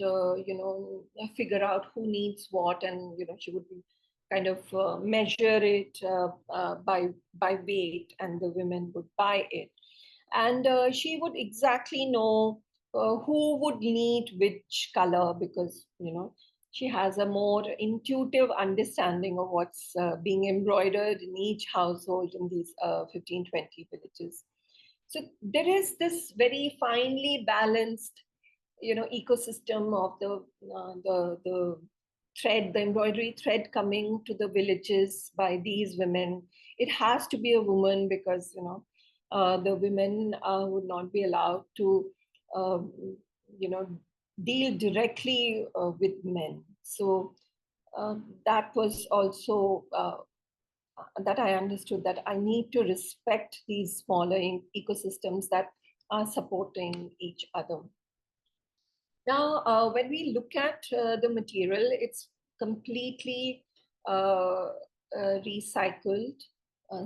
B: figure out who needs what, and she would kind of measure it by weight, and the women would buy it. And she would exactly know who would need which color, because she has a more intuitive understanding of what's being embroidered in each household in these 15-20 villages. So there is this very finely balanced ecosystem of the thread, the embroidery thread coming to the villages by these women. It has to be a woman, because the women would not be allowed to um, deal directly with men. So that was also that I understood, that I need to respect these smaller ecosystems that are supporting each other. Now, when we look at the material, it's completely recycled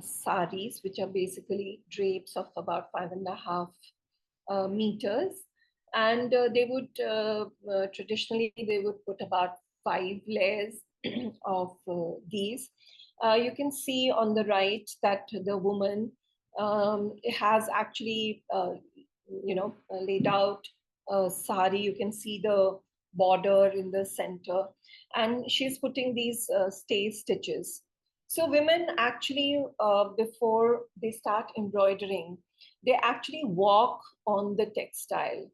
B: saris, which are basically drapes of about 5.5 meters. And they would, traditionally, they would put about 5 layers of these. You can see on the right that the woman has actually, laid out sari. You can see the border in the center, and she's putting these stay stitches. So women actually, before they start embroidering, they actually walk on the textile.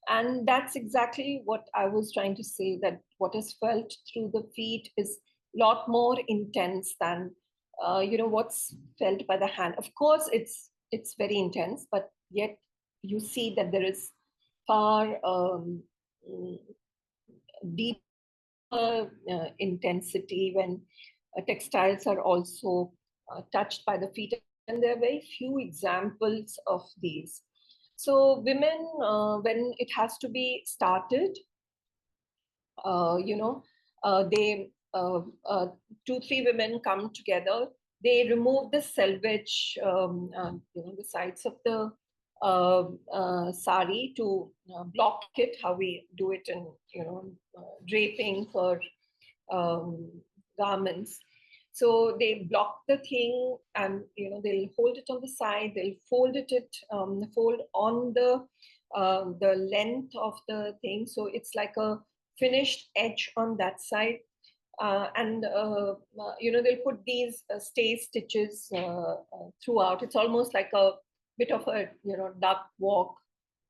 B: And that's exactly what I was trying to say, that what is felt through the feet is a lot more intense than what's felt by the hand. Of course, it's very intense, but yet you see that there is far deeper intensity when textiles are also touched by the feet. And there are very few examples of these. So women, when it has to be started, they 2-3 women come together. They remove the selvage, the sides of the sari to block it. How we do it in draping for um, garments. So they block the thing, and they'll hold it on the side. They'll fold fold on the length of the thing. So it's like a finished edge on that side. They'll put these stay stitches throughout. It's almost like a bit of a duck walk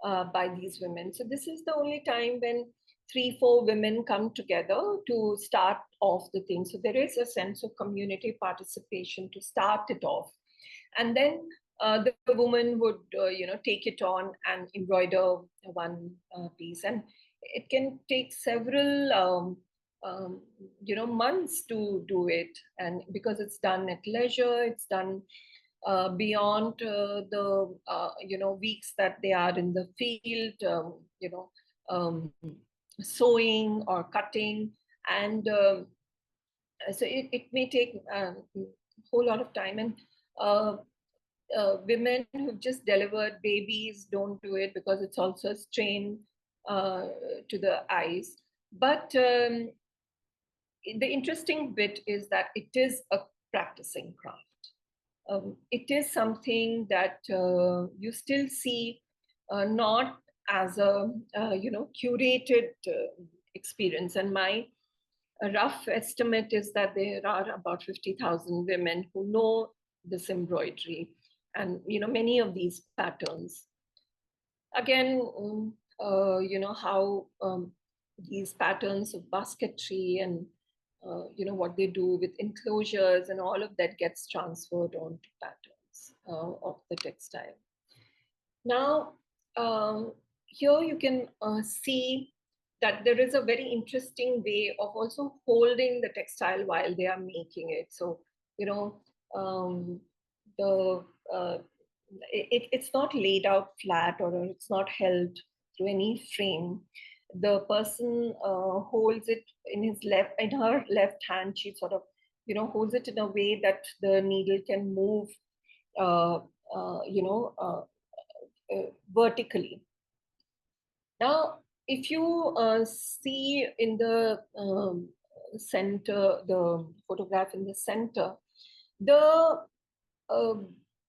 B: by these women. So this is the only time when 3-4 women come together to start off the thing. So there is a sense of community participation to start it off, and then the woman would take it on and embroider one piece, and it can take several months to do it. And because it's done at leisure, it's done beyond the weeks that they are in the field, um, sewing or cutting. And so it may take a whole lot of time. And women who've just delivered babies don't do it because it's also a strain to the eyes. But the interesting bit is that it is a practicing craft. It is something that you still see not as a curated experience. And my rough estimate is that there are about 50,000 women who know this embroidery and many of these patterns. Again, how these patterns of basketry and what they do with enclosures and all of that gets transferred onto patterns of the textile. Now, here you can see that there is a very interesting way of also holding the textile while they are making it. So, it's not laid out flat, or it's not held through any frame. The person holds it in her left hand. She sort of holds it in a way that the needle can move vertically. Now, if you see in the center, the photograph in the center, the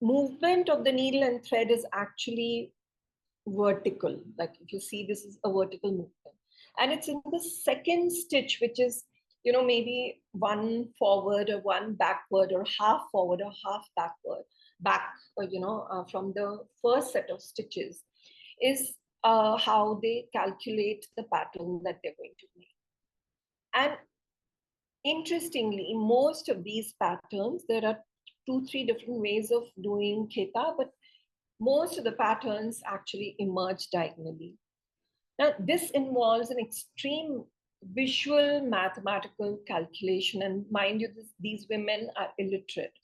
B: movement of the needle and thread is actually vertical. Like if you see, this is a vertical movement, and it's in the second stitch, which is maybe one forward or one backward, or half forward or half backward, from the first set of stitches, is how they calculate the pattern that they're going to make. And interestingly, most of these patterns, there are 2-3 different ways of doing kheta, but most of the patterns actually emerge diagonally. Now, this involves an extreme visual mathematical calculation, and mind you, these women are illiterate.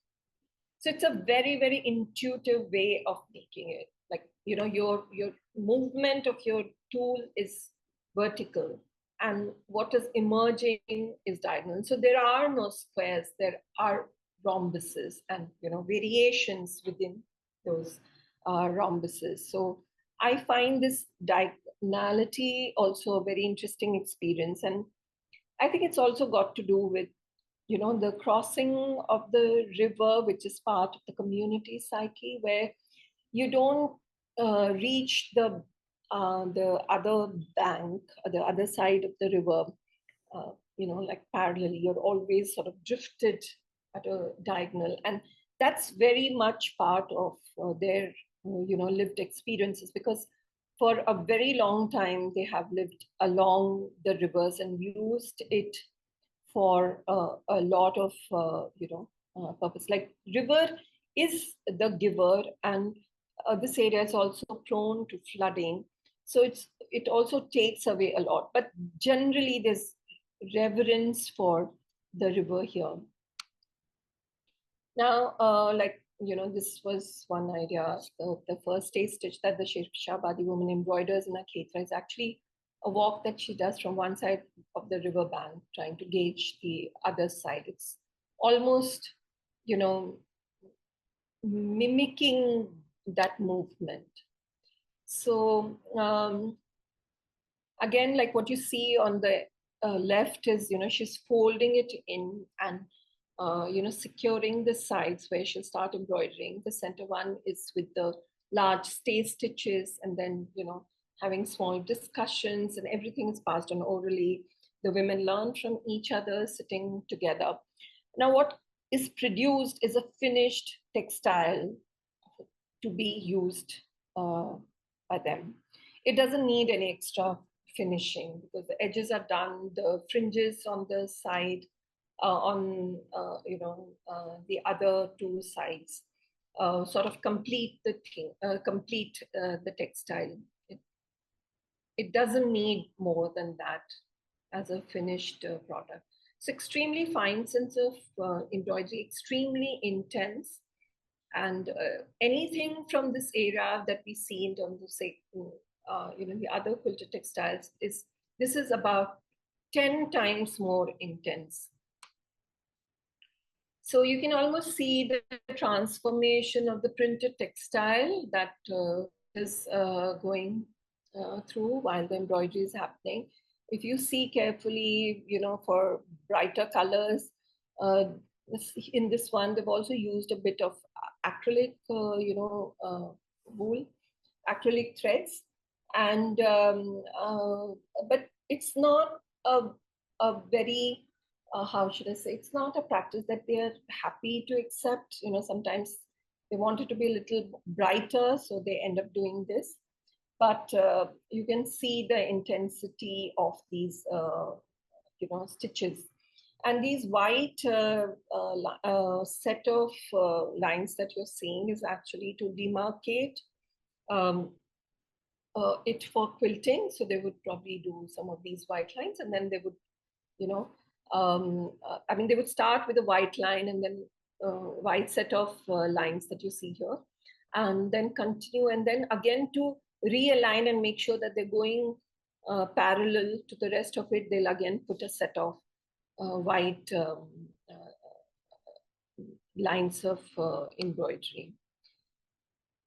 B: So it's a very, very intuitive way of making it. Like, your movement of your tool is vertical, and what is emerging is diagonal. So there are no squares, there are rhombuses and variations within those rhombuses. So I find this diagonality also a very interesting experience. And I think it's also got to do with the crossing of the river, which is part of the community psyche, where you don't reach the other bank, the other side of the river, like parallelly. You're always sort of drifted at a diagonal, and that's very much part of their lived experiences, because for a very long time they have lived along the rivers and used it for a lot of purpose. Like, river is the giver, and this area is also prone to flooding, so it also takes away a lot, but generally there's reverence for the river here. Now, this was one idea. The first day stitch that the Shirshabadi woman embroiders in her khetla is actually a walk that she does from one side of the river bank, trying to gauge the other side. It's almost, mimicking that movement. So again, like what you see on the left is, she's folding it in and securing the sides where she'll start embroidering. The center one is with the large stay stitches, and then, having small discussions, and everything is passed on orally. The women learn from each other sitting together. Now, what is produced is a finished textile to be used by them. It doesn't need any extra finishing because the edges are done, the fringes on the side, the other two sides, sort of complete the thing, complete the textile. It doesn't need more than that as a finished product. It's extremely fine sense of embroidery, extremely intense, and anything from this era that we see in terms of, say, the other quilted textiles this is about 10 times more intense. So you can almost see the transformation of the printed textile that is going through while the embroidery is happening. If you see carefully, for brighter colors, in this one, they've also used a bit of acrylic, wool, acrylic threads, and but it's not a very how should I say? It's not a practice that they are happy to accept. Sometimes they want it to be a little brighter, so they end up doing this. But you can see the intensity of these, stitches. And these white set of lines that you're seeing is actually to demarcate it for quilting. So they would probably do some of these white lines, and then they would, they would start with a white line and then white set of lines that you see here, and then continue, and then again to realign and make sure that they're going parallel to the rest of it, they'll again put a set of white lines of embroidery.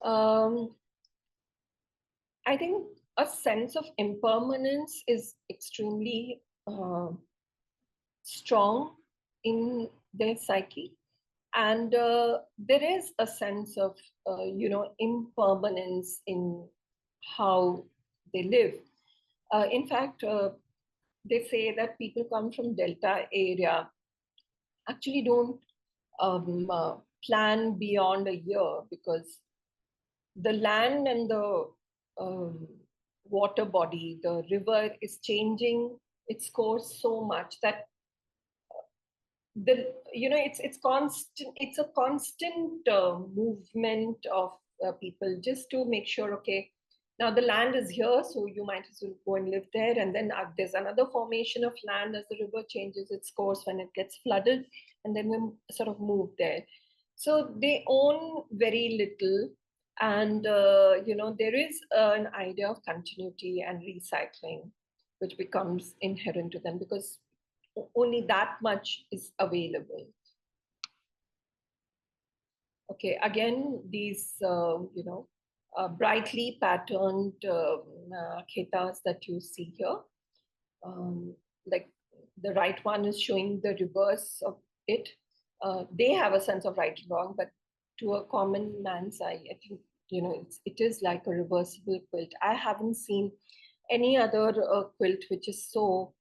B: I think a sense of impermanence is extremely strong in their psyche, and there is a sense of impermanence in how they live. In fact, they say that people come from Delta area actually don't plan beyond a year, because the land and the water body, the river, is changing its course so much that it's constant. It's a constant movement of people just to make sure, okay, now the land is here, so you might as well go and live there. And then there's another formation of land as the river changes its course when it gets flooded, and then we sort of move there. So they own very little, and there is an idea of continuity and recycling, which becomes inherent to them because only that much is available. Okay, again, these brightly patterned khetas that you see here, like the right one is showing the reverse of it. They have a sense of right and wrong, but to a common man's eye, I think it is like a reversible quilt. I haven't seen any other quilt which is so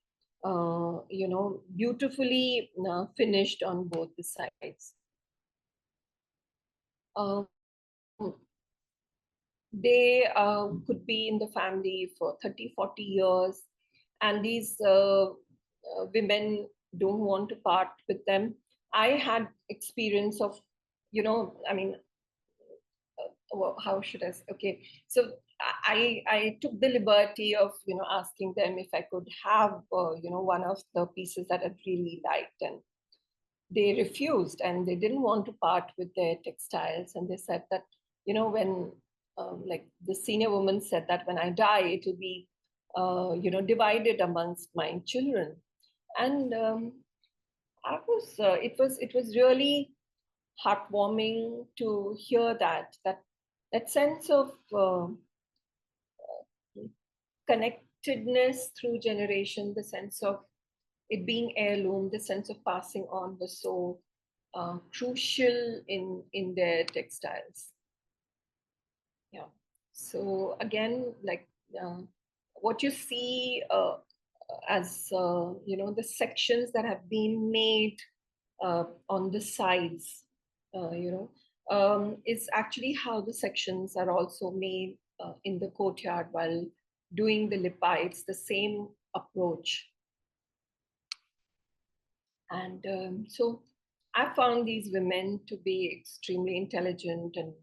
B: beautifully finished on both the sides. They could be in the family for 30, 40 years, and these women don't want to part with them. I had experience of, how should I say? Okay, so I took the liberty of asking them if I could have one of the pieces that I really liked, and they refused and they didn't want to part with their textiles. And they said that, when like the senior woman said that when I die, it will be, divided amongst my children. And it was really heartwarming to hear that sense of connectedness through generation, the sense of it being heirloom, the sense of passing on was so crucial in their textiles. Yeah. So again, like what you see as the sections that have been made on the sides, is actually how the sections are also made in the courtyard while doing the lipai. It's the same approach. And so I found these women to be extremely intelligent, and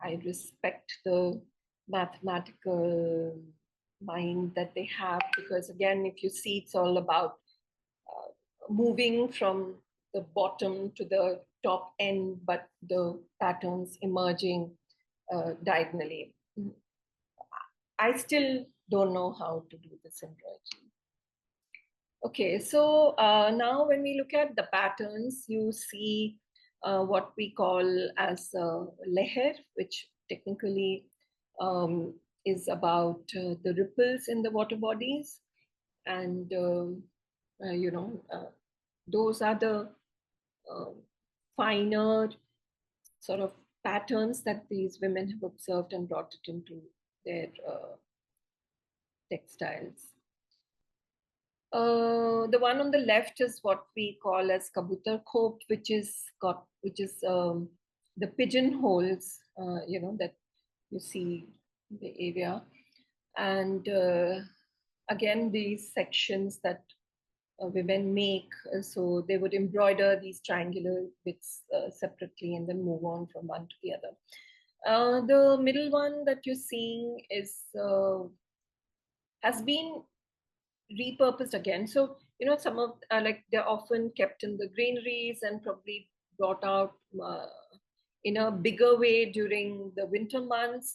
B: I respect the mathematical mind that they have, because again, if you see, it's all about moving from the bottom to the top end, but the patterns emerging diagonally. I still don't know how to do this embroidery. Okay, so now when we look at the patterns, you see what we call as leher, which technically is about the ripples in the water bodies. And, those are the finer sort of patterns that these women have observed and brought it into their textiles. The one on the left is what we call as kabutar khop, which is the pigeonholes, that you see in the area. And again, these sections that women make, so they would embroider these triangular bits separately and then move on from one to the other. The middle one that you're seeing has been repurposed again. So, some of like they're often kept in the granaries and probably brought out in a bigger way during the winter months.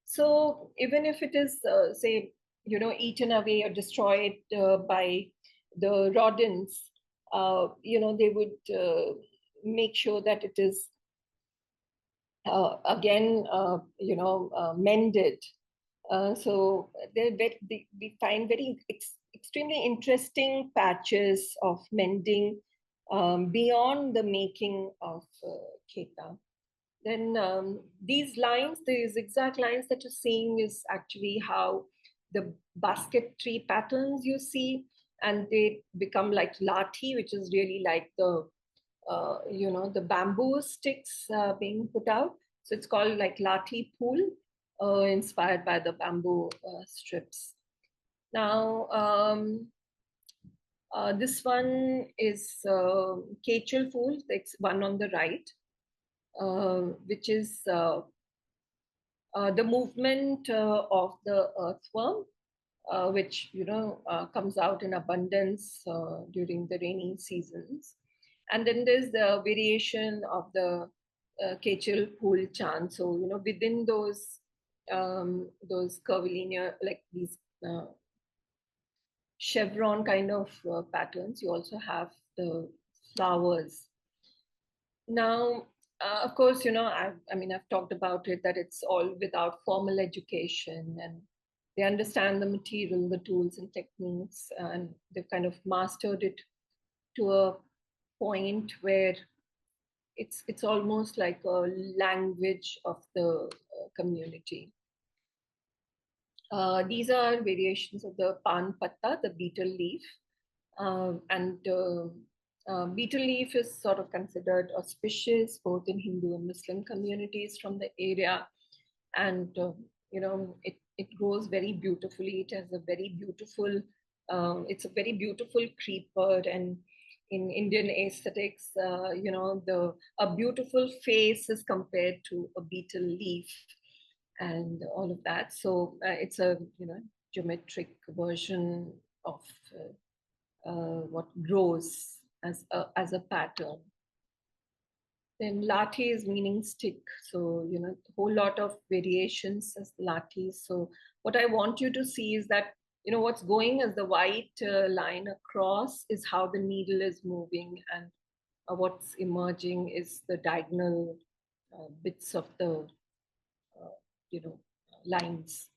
B: So even if it is, say, eaten away or destroyed by the rodents, they would make sure that it is again, mended. So we find extremely interesting patches of mending beyond the making of kheta. Then these lines, the zigzag lines that you're seeing, is actually how the basketry patterns you see, and they become like lathi, which is really like the the bamboo sticks being put out. So it's called like lathi pool, inspired by the bamboo strips. Now, this one is Kechal pool, that's one on the right, which is the movement of the earthworm, which comes out in abundance during the rainy seasons. And then there's the variation of the Kechal pool chant. So within those curvilinear, like these chevron kind of patterns, you also have the flowers. Now, of course, I've talked about it, that it's all without formal education, and they understand the material, the tools and techniques, and they've kind of mastered it to a point where it's almost like a language of the community. These are variations of the pan patta, the betel leaf, and betel leaf is sort of considered auspicious both in Hindu and Muslim communities from the area, and it grows very beautifully. It has a very beautiful, it's a very beautiful creeper, and in Indian aesthetics, a beautiful face is compared to a betel leaf, and all of that. So it's a geometric version of what grows as a pattern. Then latte is meaning stick. So, you know, a whole lot of variations as latte. So what I want you to see is that, you know, what's going as the white line across is how the needle is moving, and what's emerging is the diagonal bits of the, you know, lines.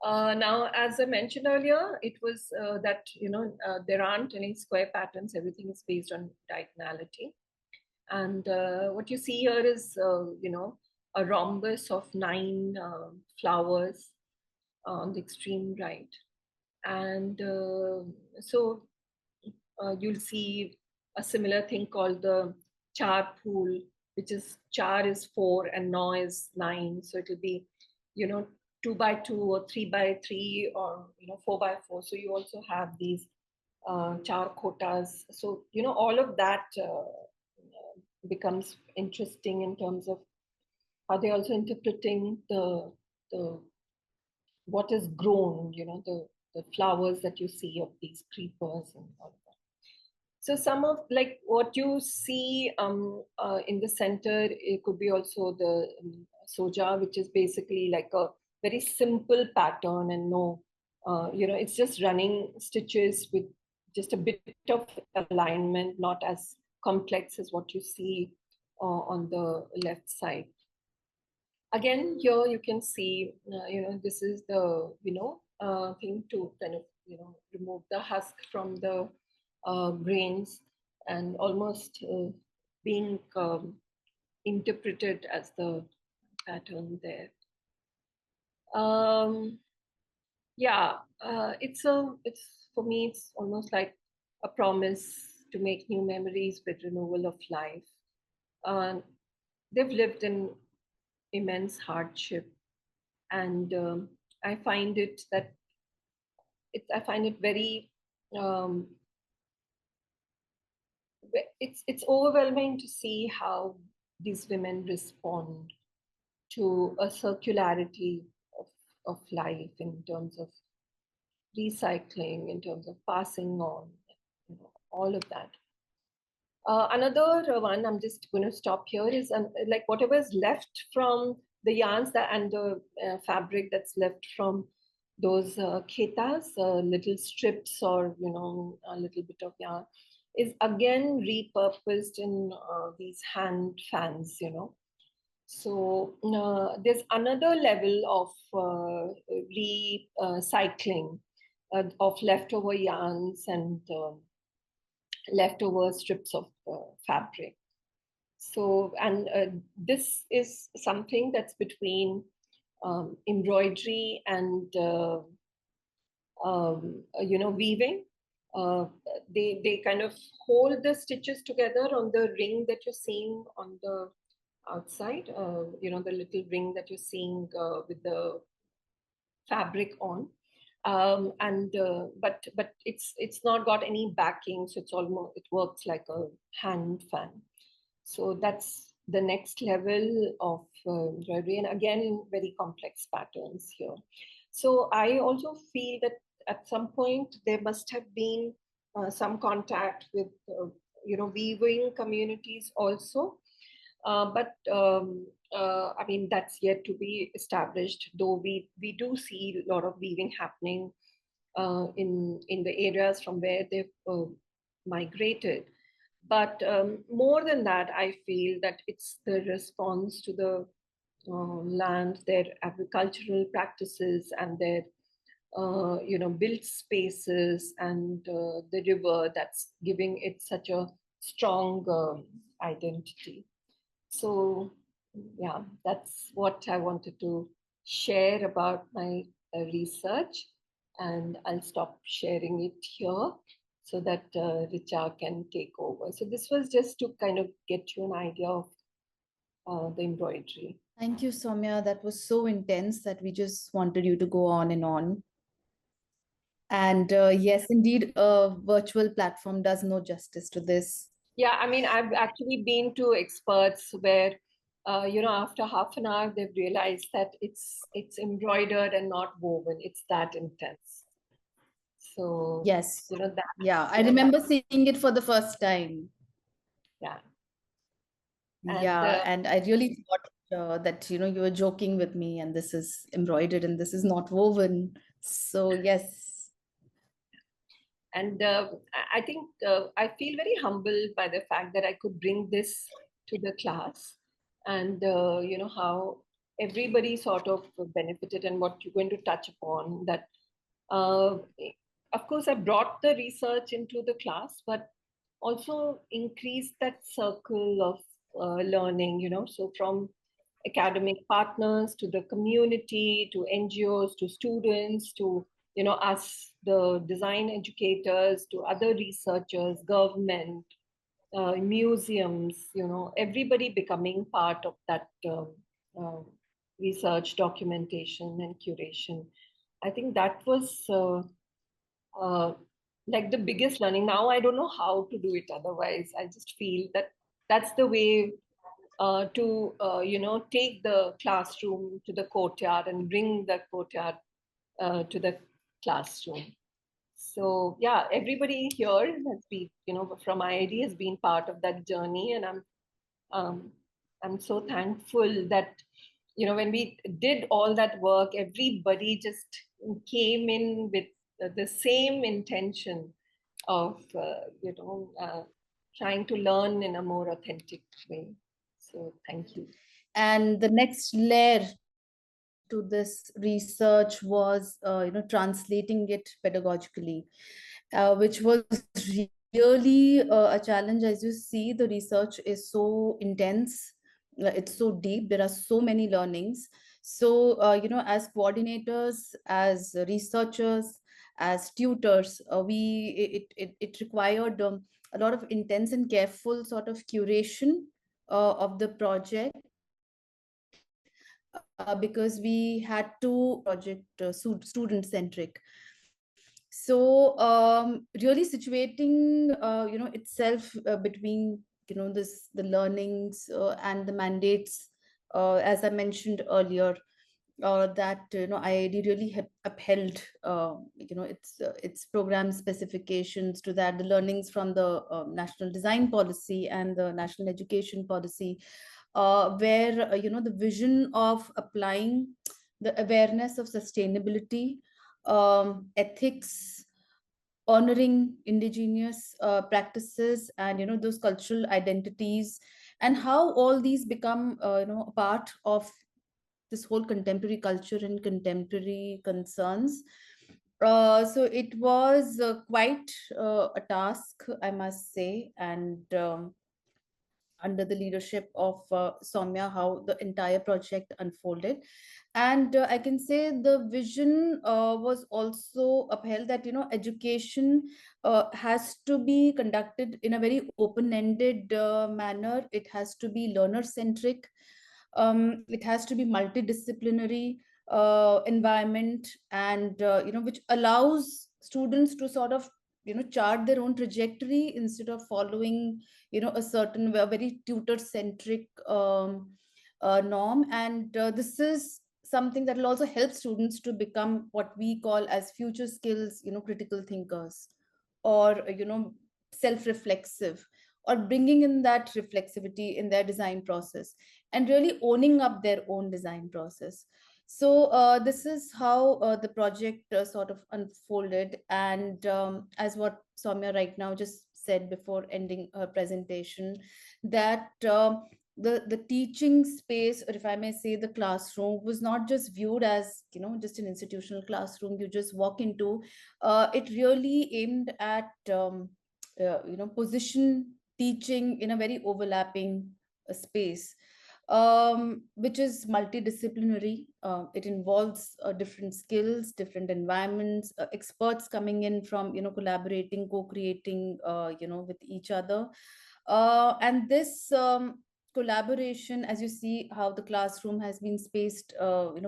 B: Now, as I mentioned earlier, it was that, you know, there aren't any square patterns. Everything is based on diagonality. And what you see here is, you know, a rhombus of 9 flowers on the extreme right. And so you'll see a similar thing called the char pool, which is char is 4 and no is 9. So it'll be, you know, 2 by 2 or 3 by 3 or, you know, 4 by 4. So you also have these char kotas. So, you know, all of that becomes interesting in terms of how they're also interpreting the what is grown, you know, the flowers that you see of these creepers and all of that. So some of like what you see in the center, it could be also the soja, which is basically like a very simple pattern and no, you know, it's just running stitches with just a bit of alignment, not as complex as what you see on the left side. Again, here you can see, you know, this is the, you know, thing to kind of, you know, remove the husk from the grains and almost being interpreted as the pattern there. Yeah, it's for me, it's almost like a promise to make new memories with renewal of life. They've lived in immense hardship, and I find it that I find it very it's overwhelming to see how these women respond to a circularity of life in terms of recycling, in terms of passing on, you know, all of that. Another one, I'm just going to stop here, is like whatever is left from the yarns that and the fabric that's left from those khetas, little strips or, you know, a little bit of yarn, is again repurposed in these hand fans, you know. So there's another level of recycling of leftover yarns and leftover strips of fabric. So, and this is something that's between embroidery and you know, weaving. They kind of hold the stitches together on the ring that you're seeing on the outside. You know, the little ring that you're seeing with the fabric on. But it's not got any backing, so it works like a hand fan. So that's the next level of embroidery, and again in very complex patterns here. So I also feel that at some point there must have been some contact with you know, weaving communities also, I mean, that's yet to be established, though we do see a lot of weaving happening in the areas from where they've migrated. But more than that, I feel that it's the response to the land, their agricultural practices, and their you know, built spaces, and the river that's giving it such a strong identity. So yeah, that's what I wanted to share about my research, and I'll stop sharing it here so that Richa can take over. So this was just to kind of get you an idea of the embroidery.
A: Thank you, Soumya. That was so intense that we just wanted you to go on and on. And yes, indeed, a virtual platform does no justice to this.
B: Yeah, I mean, I've actually been to experts where, you know, after half an hour, they've realized that it's embroidered and not woven. It's that intense. So,
A: Yes.
B: that,
A: Yeah, I remember seeing it for the first time.
B: yeah. And
A: Yeah, and I really thought that you were joking with me, and this is embroidered and this is not woven. So yes.
B: and I think I feel very humbled by the fact that I could bring this to the class, and how everybody sort of benefited, and what you're going to touch upon that. Uh, of course, I brought the research into the class, but also increased that circle of learning. So from academic partners to the community to NGOs to students to us, the design educators, to other researchers, government, museums, everybody becoming part of that uh, research, documentation, and curation. I think that was uh, like the biggest learning. Now I don't know how to do it otherwise. I just feel that that's the way to take the classroom to the courtyard and bring the courtyard to the classroom. So yeah, everybody here has been, from IID has been part of that journey, and um, I'm so thankful that when we did all that work, everybody just came in with the same intention of trying to learn in a more authentic way. So thank you.
A: And the next layer to this research was translating it pedagogically, which was really a challenge. As you see, the research is so intense, it's so deep, there are so many learnings. So as coordinators, as researchers, as tutors, it required a lot of intense and careful sort of curation of the project, because we had to project student centric. So really situating itself between this the learnings and the mandates, as I mentioned earlier, that IID really upheld its program specifications, to that the learnings from the national design policy and the national education policy, where the vision of applying the awareness of sustainability, ethics, honoring indigenous practices, and those cultural identities, and how all these become a part of this whole contemporary culture and contemporary concerns. So it was quite a task, I must say, and under the leadership of Soumya, how the entire project unfolded. And I can say the vision was also upheld, that education has to be conducted in a very open-ended manner. It has to be learner-centric. It has to be multidisciplinary environment, and which allows students to sort of chart their own trajectory instead of following a certain very tutor centric norm. And this is something that will also help students to become what we call as future skills critical thinkers, or self reflexive, or bringing in that reflexivity in their design process, and really owning up their own design process. So this is how the project sort of unfolded. And as what Soumya right now just said before ending her presentation, that the teaching space, or if I may say the classroom, was not just viewed as just an institutional classroom you just walk into. It really aimed at position teaching in a very overlapping space, which is multidisciplinary. It involves different skills, different environments, experts coming in from collaborating, co-creating with each other. And this collaboration, as you see how the classroom has been spaced,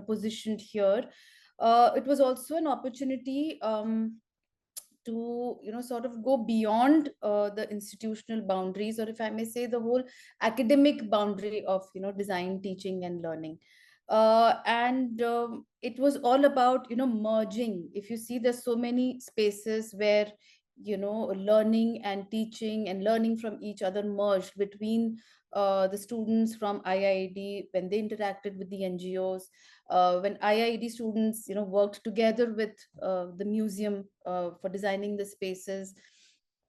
A: positioned here, it was also an opportunity to sort of go beyond the institutional boundaries, or if I may say the whole academic boundary of design teaching and learning. And it was all about, merging. If you see, there's so many spaces where, learning and teaching and learning from each other merged between the students from IIED when they interacted with the NGOs, when IIED students, worked together with the museum for designing the spaces,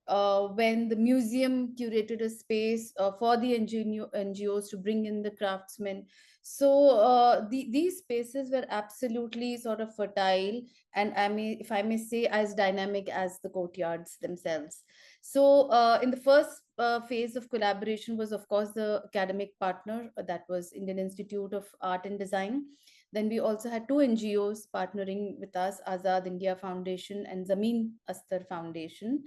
A: when the museum curated a space for the NGOs to bring in the craftsmen. So these spaces were absolutely sort of fertile, and if I may say, as dynamic as the courtyards themselves. So in the first phase of collaboration was, of course, the academic partner, that was Indian Institute of Art and Design. Then we also had two NGOs partnering with us, Azad India Foundation and Zameen Astar Foundation,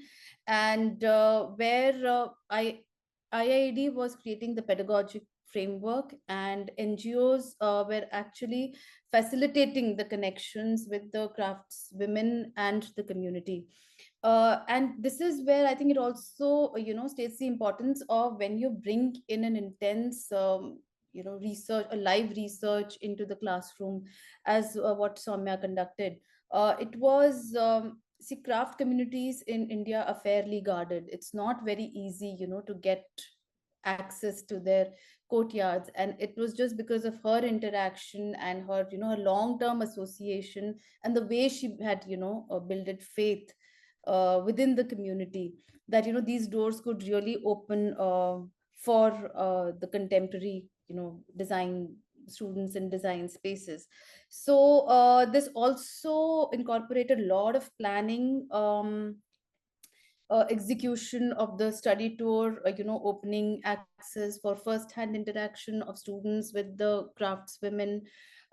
A: and where IIED was creating the pedagogic framework, and NGOs were actually facilitating the connections with the craftswomen and the community. And this is where I think it also, states the importance of when you bring in an intense, research, a live research into the classroom, as what Soumya conducted. It was see, craft communities in India are fairly guarded. It's not very easy, to get access to their courtyards, and it was just because of her interaction and her, her long term association, and the way she had, builded faith within the community, that, these doors could really open for the contemporary, design students in design spaces. So this also incorporated a lot of planning, execution of the study tour, opening access for first-hand interaction of students with the craftswomen,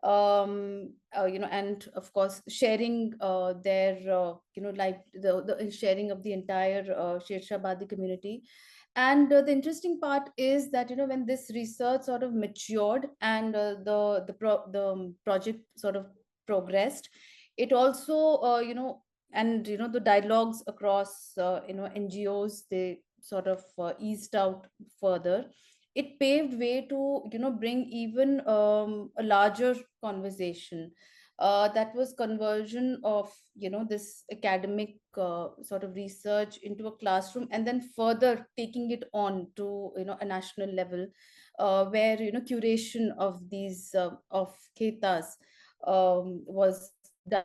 A: and of course sharing their, life, the sharing of the entire Shershabadi community. And the interesting part is that, when this research sort of matured, and the project sort of progressed, it also, and the dialogues across, NGOs, they sort of eased out further. It paved way to, bring even a larger conversation, that was conversion of, this academic sort of research into a classroom, and then further taking it on to, a national level, where, curation of these of ketas was done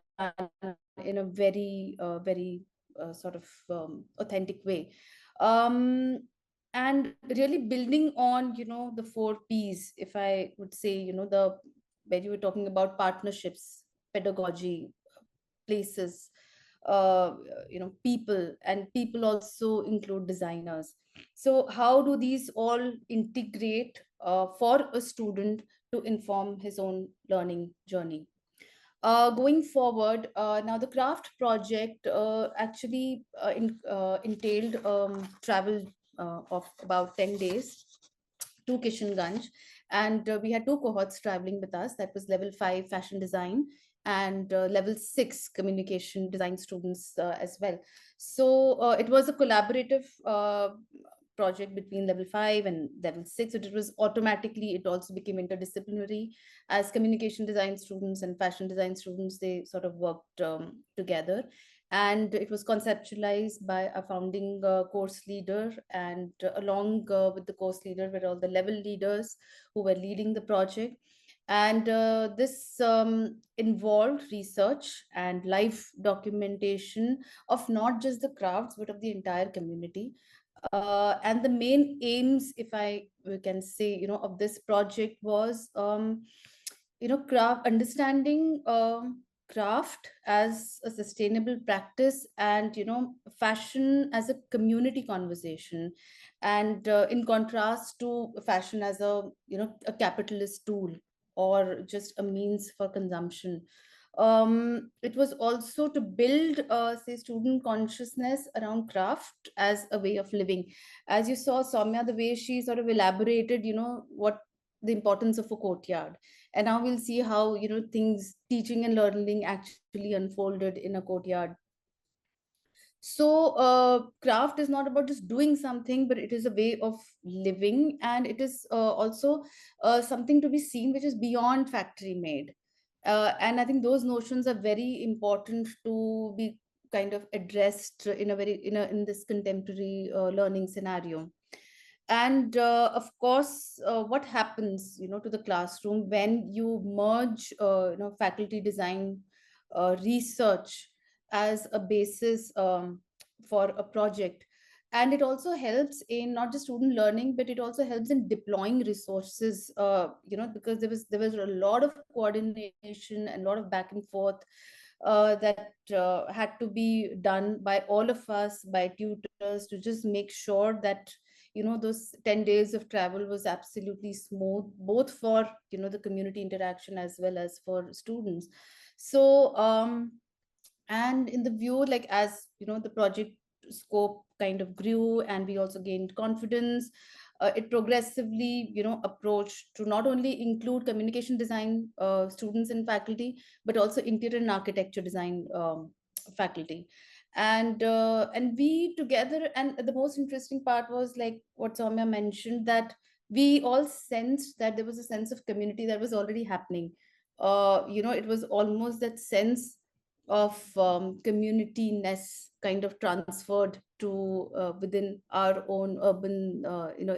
A: in a very sort of authentic way, um, and really building on, the four P's, if I would say, the where you were talking about partnerships, pedagogy, places, uh, people, and people also include designers. So how do these all integrate for a student to inform his own learning journey? Going forward, now the craft project actually entailed travel of about 10 days to Kishanganj. And we had two cohorts traveling with us. That was level 5 fashion design, and level 6 communication design students as well. So it was a collaborative project between level 5 and level 6. So it was automatically, it also became interdisciplinary, as communication design students and fashion design students, they sort of worked together. And it was conceptualized by a founding course leader, and along with the course leader were all the level leaders who were leading the project. And this involved research and live documentation of not just the crafts but of the entire community. And the main aims, if I we can say, of this project was, craft understanding, craft as a sustainable practice, and, fashion as a community conversation, and in contrast to fashion as a, a capitalist tool or just a means for consumption. It was also to build, say, student consciousness around craft as a way of living. As you saw, Soumya, the way she sort of elaborated, what the importance of a courtyard. And now we'll see how, things, teaching and learning actually unfolded in a courtyard. So craft is not about just doing something, but it is a way of living, and it is also something to be seen which is beyond factory made. And I think those notions are very important to be kind of addressed in a very in this contemporary learning scenario. And of course, what happens, to the classroom when you merge faculty design research as a basis for a project. And it also helps in not just student learning, but it also helps in deploying resources, because there was a lot of coordination and a lot of back and forth that had to be done by all of us, by tutors, to just make sure that those 10 days of travel was absolutely smooth, both for the community interaction as well as for students. So and in the view, like, as the project scope kind of grew and we also gained confidence, it progressively approached to not only include communication design students and faculty, but also interior and architecture design faculty. And we together, and the most interesting part was like what Soumya mentioned, that we all sensed that there was a sense of community that was already happening. It was almost that sense of community-ness kind of transferred to within our own urban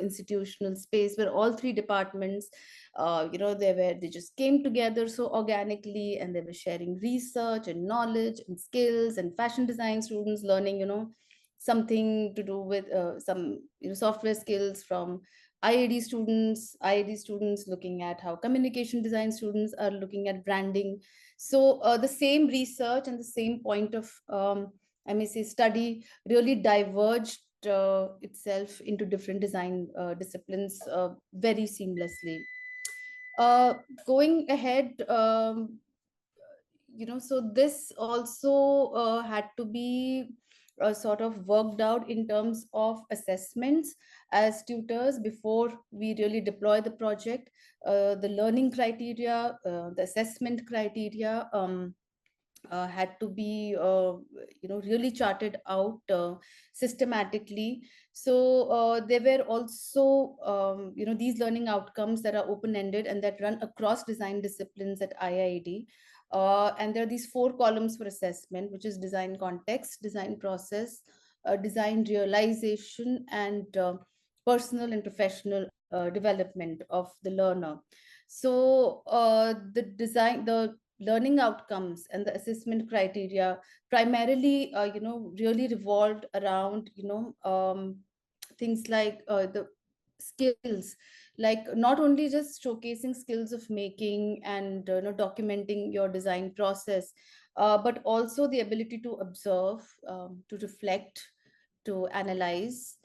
A: institutional space, where all three departments they just came together so organically, and they were sharing research and knowledge and skills, and fashion design students learning something to do with some software skills from IAD students looking at how communication design students are looking at branding. So the same research and the same point of, I may say, study really diverged itself into different design disciplines very seamlessly. Uh, Going ahead, so this also had to be sort of worked out in terms of assessments as tutors before we really deploy the project. The learning criteria, the assessment criteria, had to be really charted out systematically. So there were also these learning outcomes that are open ended and that run across design disciplines at IIED. And there are these four columns for assessment, which is design context, design process, design realization, and personal and professional development of the learner. So the learning outcomes and the assessment criteria primarily really revolved around things like the skills, like not only just showcasing skills of making and documenting your design process, but also the ability to observe, to reflect, to analyze,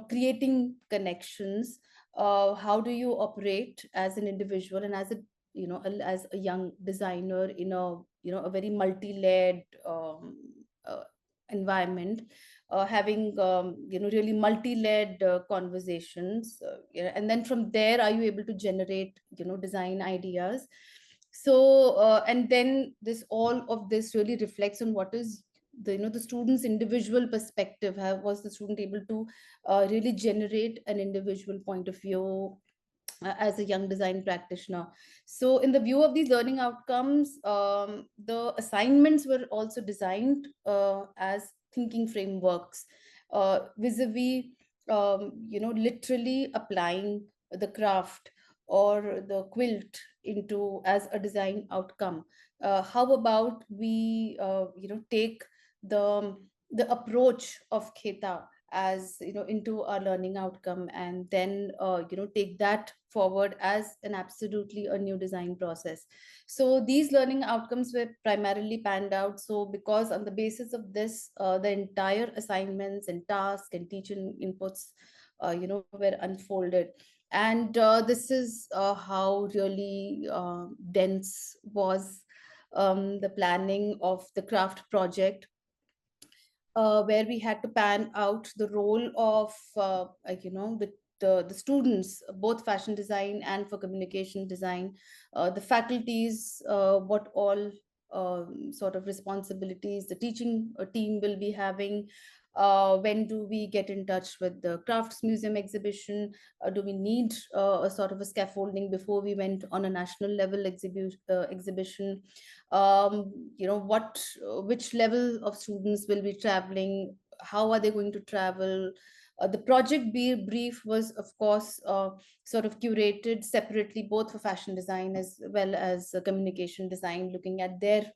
A: creating connections. How do you operate as an individual and as a as a young designer in a a very multi-layered uh, environment, having really multi-layered conversations, and then from there are you able to generate design ideas. So and then this all of this really reflects on what is the student's individual perspective. How was the student able to really generate an individual point of view as a young design practitioner? So in the view of these learning outcomes, the assignments were also designed as thinking frameworks, vis-a-vis literally applying the craft or the quilt into as a design outcome. How about we take the the approach of kheta as into our learning outcome, and then take that forward as an absolutely a new design process. So these learning outcomes were primarily panned out. So because on the basis of this, the entire assignments and tasks and teaching inputs were unfolded. And this is how really dense was the planning of the craft project, where we had to pan out the role of the students, both fashion design and for communication design, the faculties, what all sort of responsibilities the teaching team will be having. When do we get in touch with the crafts museum exhibition? Do we need a sort of a scaffolding before we went on a national level exhibition? What which level of students will be traveling? How are they going to travel? The project brief was, of course, sort of curated separately, both for fashion design as well as communication design, looking at their,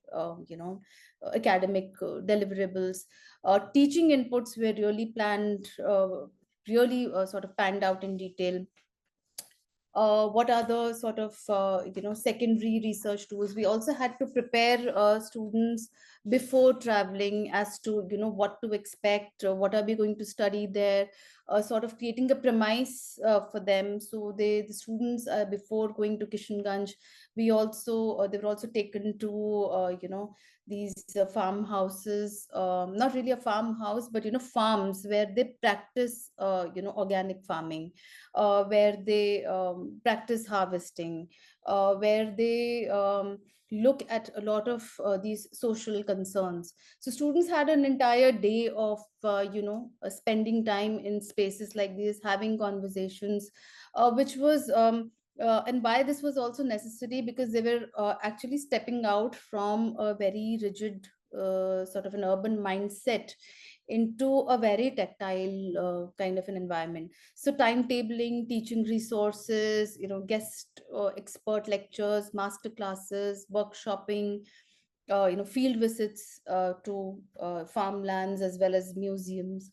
A: academic deliverables. Teaching inputs were really planned, really sort of panned out in detail. What are the sort of secondary research tools? We also had to prepare students before traveling as to what to expect, what are we going to study there, sort of creating a premise for them. So the students, before going to Kishanganj, we also they were also taken to these farmhouses, not really a farmhouse, but farms where they practice organic farming, where they practice harvesting, where they look at a lot of these social concerns. So students had an entire day of spending time in spaces like these, having conversations, which was and why this was also necessary, because they were actually stepping out from a very rigid sort of an urban mindset into a very tactile kind of an environment. So timetabling, teaching resources, guest expert lectures, master classes, workshopping, field visits to farmlands as well as museums,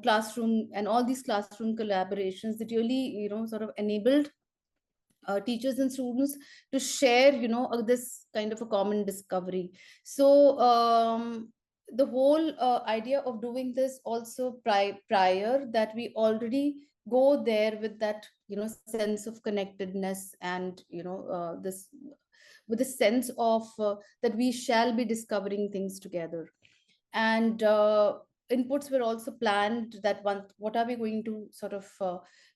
A: classroom, and all these classroom collaborations that really sort of enabled teachers and students to share this kind of a common discovery. So the whole idea of doing this also prior that we already go there with that sense of connectedness, and this with a sense of that we shall be discovering things together. And inputs were also planned, that one, what are we going to sort of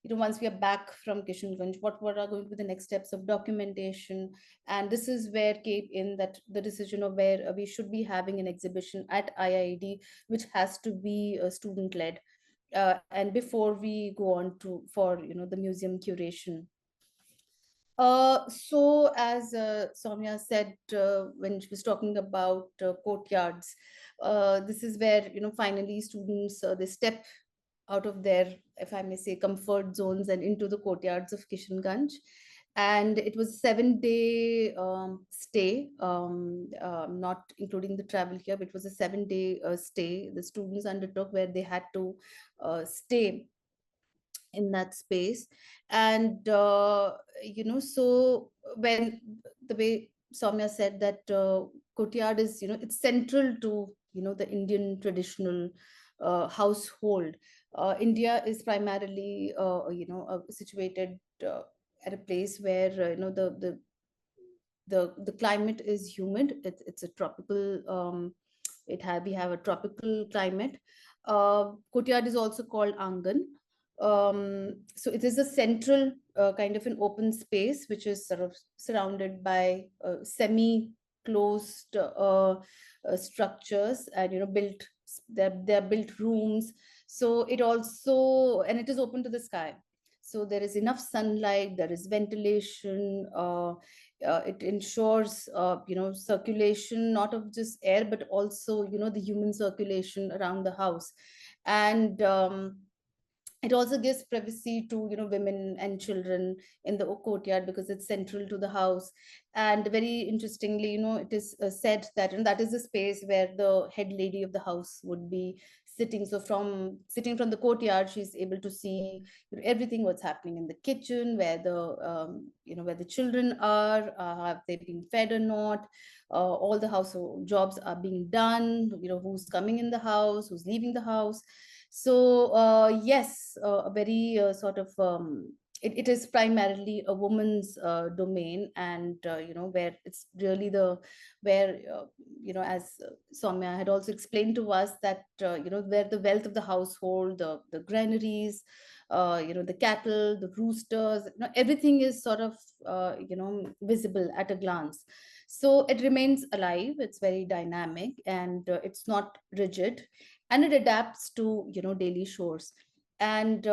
A: once we are back from Kishanganj, what are going to be the next steps of documentation. And this is where came in that the decision of where we should be having an exhibition at IIED, which has to be student led, and before we go on to for the museum curation. So as Soumya said when she was talking about courtyards, this is where finally students they step out of their, if I may say, comfort zones and into the courtyards of Kishanganj. And it was a 7-day stay, not including the travel here, but it was a 7-day stay the students undertook, where they had to stay in that space. And so when the way Soumya said that courtyard is it's central to the Indian traditional household. India is primarily situated at a place where the climate is humid. It's a tropical we have a tropical climate. Courtyard is also called angan. So it is a central kind of an open space which is sort of surrounded by semi closed structures, and built, they're built rooms. So it also, and it is open to the sky, so there is enough sunlight, there is ventilation. It ensures circulation, not of just air, but also the human circulation around the house. And it also gives privacy to women and children in the courtyard, because it's central to the house. And very interestingly, it is said that, and that is the space where the head lady of the house would be sitting. So from sitting from the courtyard, she's able to see everything what's happening in the kitchen, where the where the children are, have they been fed or not, all the household jobs are being done, who's coming in the house, who's leaving the house. So yes, a very sort of it is primarily a woman's domain, and where it's really the where as Soumya had also explained to us, that where the wealth of the household, the granaries, the cattle, the roosters, everything is sort of visible at a glance. So it remains alive, it's very dynamic, and it's not rigid, and it adapts to daily chores. And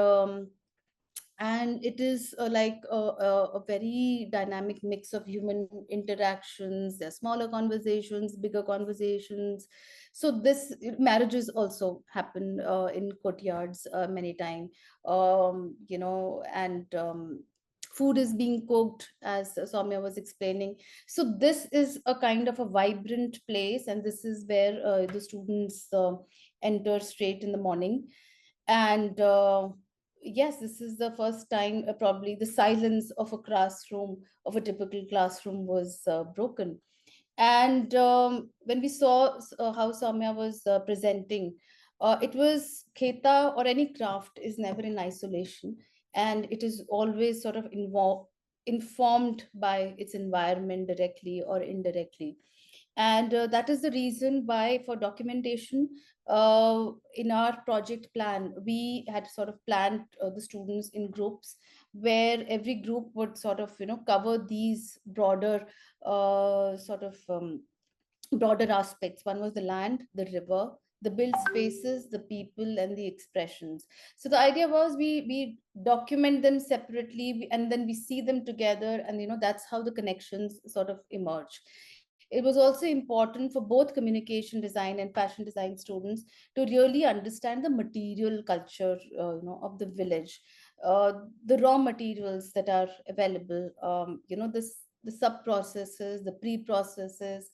A: it is like a very dynamic mix of human interactions. There are smaller conversations, bigger conversations. So this marriages also happen in courtyards many times. And food is being cooked, as Soumya was explaining. So this is a kind of a vibrant place, and this is where the students enter straight in the morning. And yes, this is the first time probably the silence of a classroom, of a typical classroom, was broken. And when we saw how Soumya was presenting, it was kheta or any craft is never in isolation, and it is always sort of informed by its environment directly or indirectly. And that is the reason why, for documentation, in our project plan, we had sort of planned the students in groups, where every group would sort of cover these broader aspects. One was the land, the river, the built spaces, the people, and the expressions. So the idea was, we document them separately, and then we see them together, and that's how the connections sort of emerge. It was also important for both communication design and fashion design students to really understand the material culture of the village, uh, the raw materials that are available, the sub processes, the pre processes,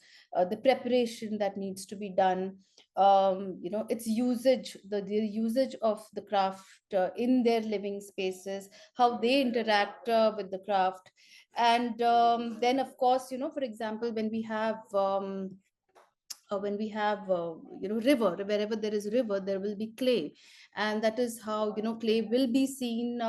A: the preparation that needs to be done, its usage, the usage of the craft in their living spaces, how they interact with the craft. And then, of course, for example, when we have river, wherever there is river, there will be clay. And that is how clay will be seen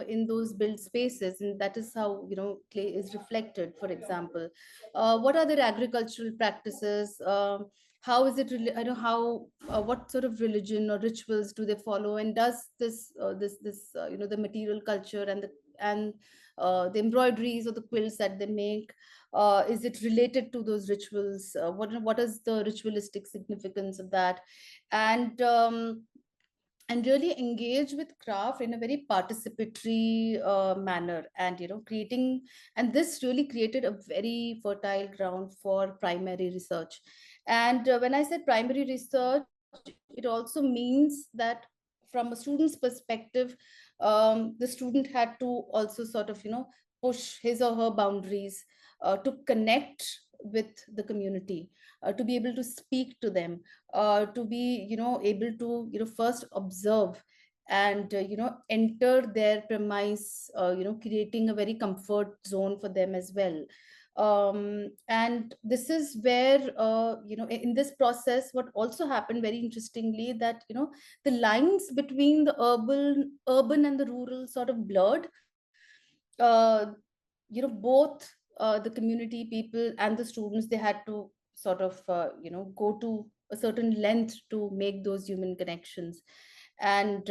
A: in those built spaces, and that is how clay is reflected. For example, what are their agricultural practices, how is it how what sort of religion or rituals do they follow, and does this the material culture and the embroideries or the quilts that they make, is it related to those rituals? What is the ritualistic significance of that? And and really engage with craft in a very participatory manner, and creating, and this really created a very fertile ground for primary research. And when I said primary research, it also means that from a student's perspective, the student had to also sort of push his or her boundaries to connect with the community, to be able to speak to them, to be able to first observe, and enter their premise, creating a very comfort zone for them as well. And this is where in this process, what also happened very interestingly, that the lines between the urban and the rural sort of blurred. uh, Both the community people and the students, they had to sort of go to a certain length to make those human connections. And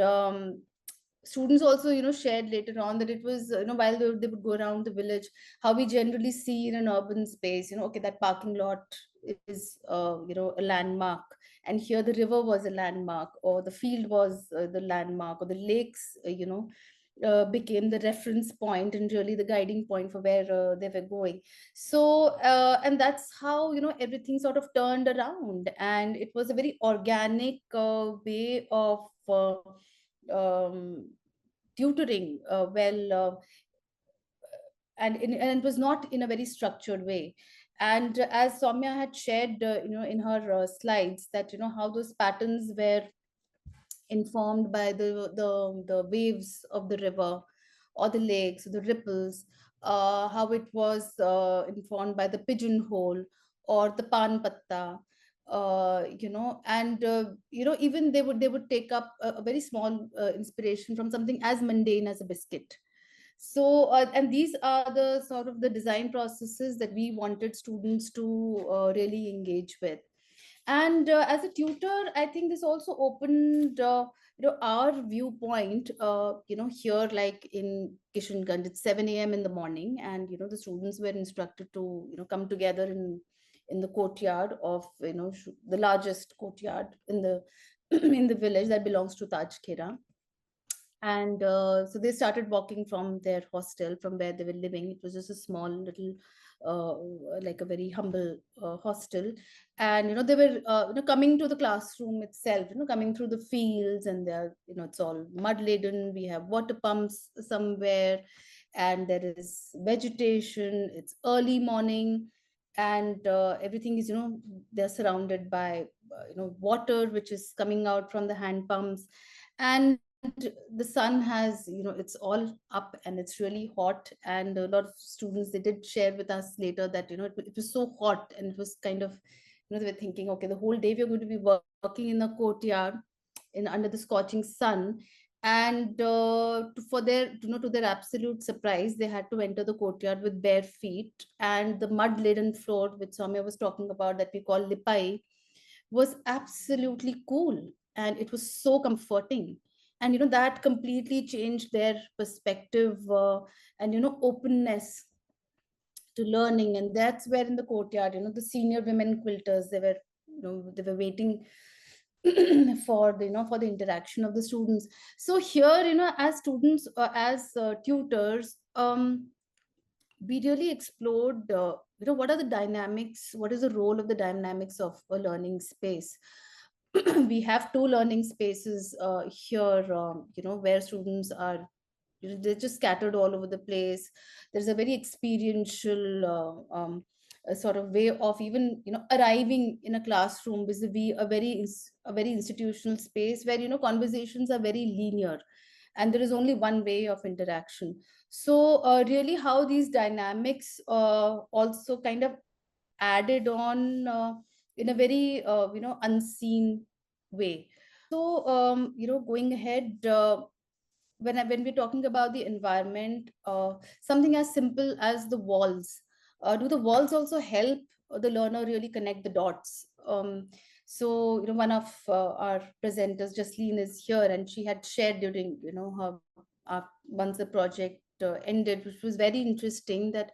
A: students also shared later on that it was while they would go around the village, how we generally see in an urban space, okay, that parking lot is a landmark, and here the river was a landmark, or the field was the landmark, or the lakes became the reference point and really the guiding point for where they were going. So and that's how everything sort of turned around, and it was a very organic way of um, tutoring, and it was not in a very structured way. And as Soumya had shared in her slides, that how those patterns were informed by the waves of the river, or the lakes, or the ripples, how it was informed by the pigeonhole or the pan patta, and even they would take up a very small inspiration from something as mundane as a biscuit. So, and these are the sort of the design processes that we wanted students to really engage with. And as a tutor, I think this also opened our viewpoint, here, like in Kishanganj, it's 7 a.m. in the morning, and the students were instructed to come together in the courtyard of the largest courtyard in the in the village that belongs to Taj Khera. And so they started walking from their hostel, from where they were living. It was just a small little uh, like a very humble hostel. And they were coming to the classroom itself, coming through the fields, and they're it's all mud laden. We have water pumps somewhere, and there is vegetation. It's early morning, and everything is they're surrounded by water which is coming out from the hand pumps. And the sun has it's all up, and it's really hot. And a lot of students, they did share with us later that it was so hot, and it was kind of they were thinking, okay, the whole day we're going to be working in the courtyard in under the scorching sun. And for their to their absolute surprise, they had to enter the courtyard with bare feet, and the mud laden floor which Soumya was talking about, that we call lipai, was absolutely cool, and it was so comforting. And that completely changed their perspective, and openness to learning. And that's where in the courtyard, the senior women quilters, they were they were waiting for the for the interaction of the students. So here, as students, as tutors, we really explored what are the dynamics, what is the role of the dynamics of a learning space. We have two learning spaces here, where students are they're just scattered all over the place. There's a very experiential a sort of way of even arriving in a classroom vis-a-vis a very institutional space where conversations are very linear, and there is only one way of interaction. So really how these dynamics also kind of added on in a very unseen way. So going ahead, when we're talking about the environment, something as simple as the walls. Do the walls also help the learner really connect the dots? So one of our presenters, Jasleen, is here, and she had shared during her once the project ended, which was very interesting, that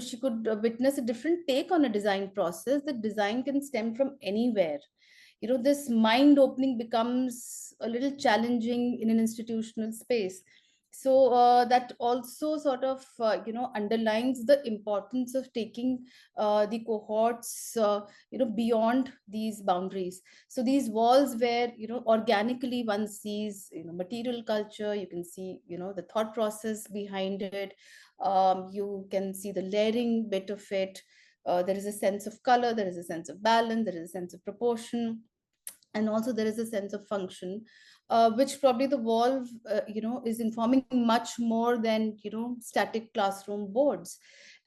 A: she could witness a different take on a design process. That design can stem from anywhere. This mind opening becomes a little challenging in an institutional space. So that also sort of underlines the importance of taking the cohorts beyond these boundaries. So these walls where organically one sees material culture, you can see the thought process behind it, you can see the layering bit of it. There is a sense of color, there is a sense of balance, there is a sense of proportion, and also there is a sense of function, which probably the wall is informing much more than static classroom boards.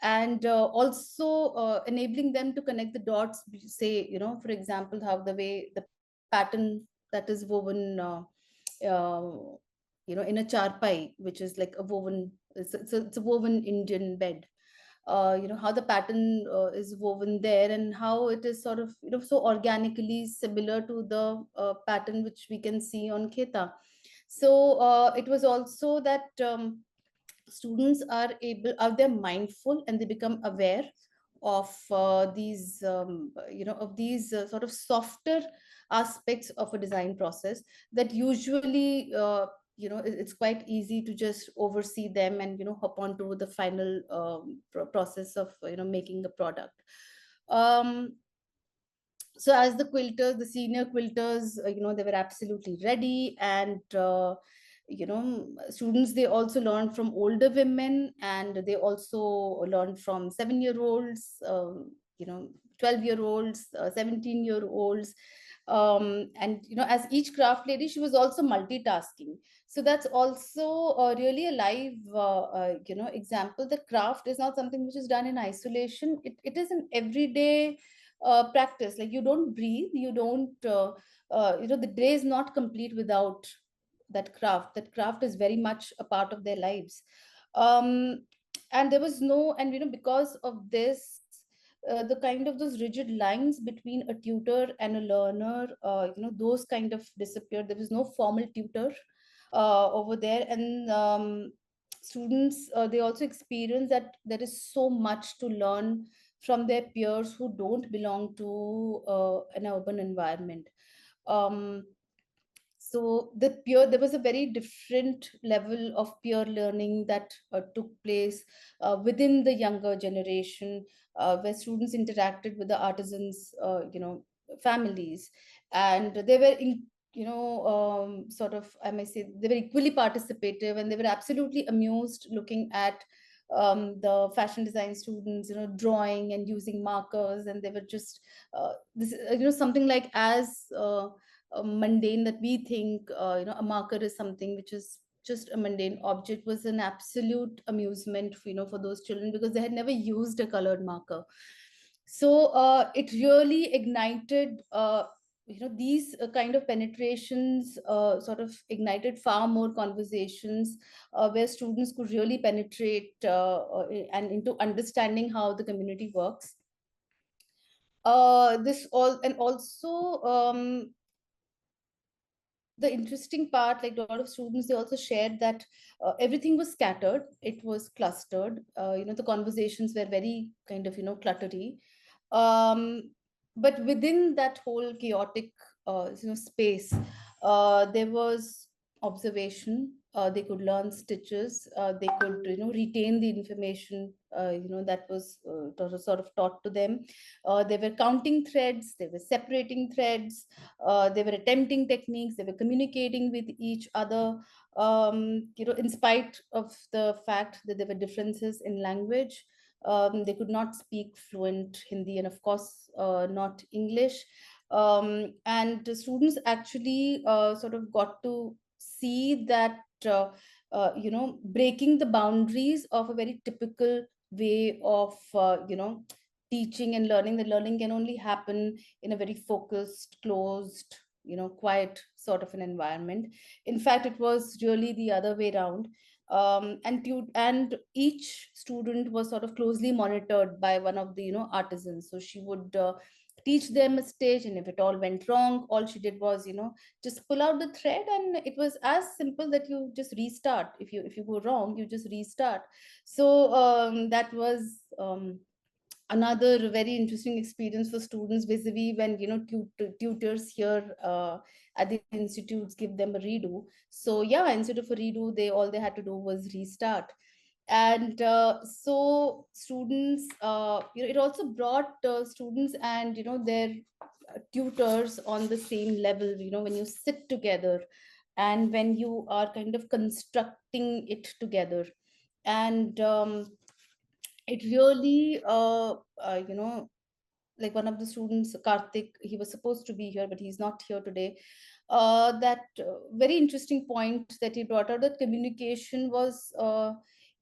A: And also enabling them to connect the dots, say for example, how the way the pattern that is woven uh, in a charpai, which is like a woven, it's a woven Indian bed. How the pattern is woven there, and how it is sort of so organically similar to the pattern which we can see on kheta. So it was also that students are they mindful, and they become aware of these of these sort of softer aspects of a design process, that usually it's quite easy to just oversee them and hop onto the final process of making a product. um, so as the quilters, the senior quilters, they were absolutely ready. And students, they also learned from older women, and they also learned from 7-year olds, 12-year olds, 17-year olds. And as each craft lady, she was also multitasking. So that's also really a live example that craft is not something which is done in isolation. It is an everyday practice. Like, you don't breathe, you don't the day is not complete without that craft. That craft is very much a part of their lives. And there was no, and because of this, the kind of those rigid lines between a tutor and a learner, those kind of disappeared. There was no formal tutor over there. And students, they also experience that there is so much to learn from their peers who don't belong to an urban environment. um, so there was a very different level of peer learning that took place within the younger generation, where students interacted with the artisans, families, and they were in, sort of, I may say, they were equally participative, and they were absolutely amused looking at the fashion design students, drawing and using markers. And they were just this something like as mundane that we think, a marker is something which is just a mundane object, was an absolute amusement for, for those children, because they had never used a colored marker. So it really ignited, these kind of penetrations sort of ignited far more conversations, where students could really penetrate and into understanding how the community works. This all, and also the interesting part, like a lot of students, they also shared that everything was scattered, it was clustered, the conversations were very kind of, cluttery. um, but within that whole chaotic space, there was observation. They could learn stitches, they could, retain the information, that was sort of taught to them. They were counting threads, they were separating threads, they were attempting techniques, they were communicating with each other, in spite of the fact that there were differences in language. They could not speak fluent Hindi, and of course, not English. And the students actually sort of got to see that, breaking the boundaries of a very typical way of, teaching and learning. The learning can only happen in a very focused, closed, quiet sort of an environment. In fact, it was really the other way around. And each student was sort of closely monitored by one of the, artisans. So she would teach them a stage, and if it all went wrong, all she did was, just pull out the thread, and it was as simple that you just restart. If you go wrong, you just restart. So that was another very interesting experience for students, vis-a-vis when, tutors here at the institutes give them a redo. So yeah, instead of a redo, they had to do was restart. And so students, it also brought students and, their tutors on the same level. When you sit together and when you are kind of constructing it together, and it really like one of the students, Karthik, he was supposed to be here, but he's not here today. That very interesting point that he brought out, that communication was,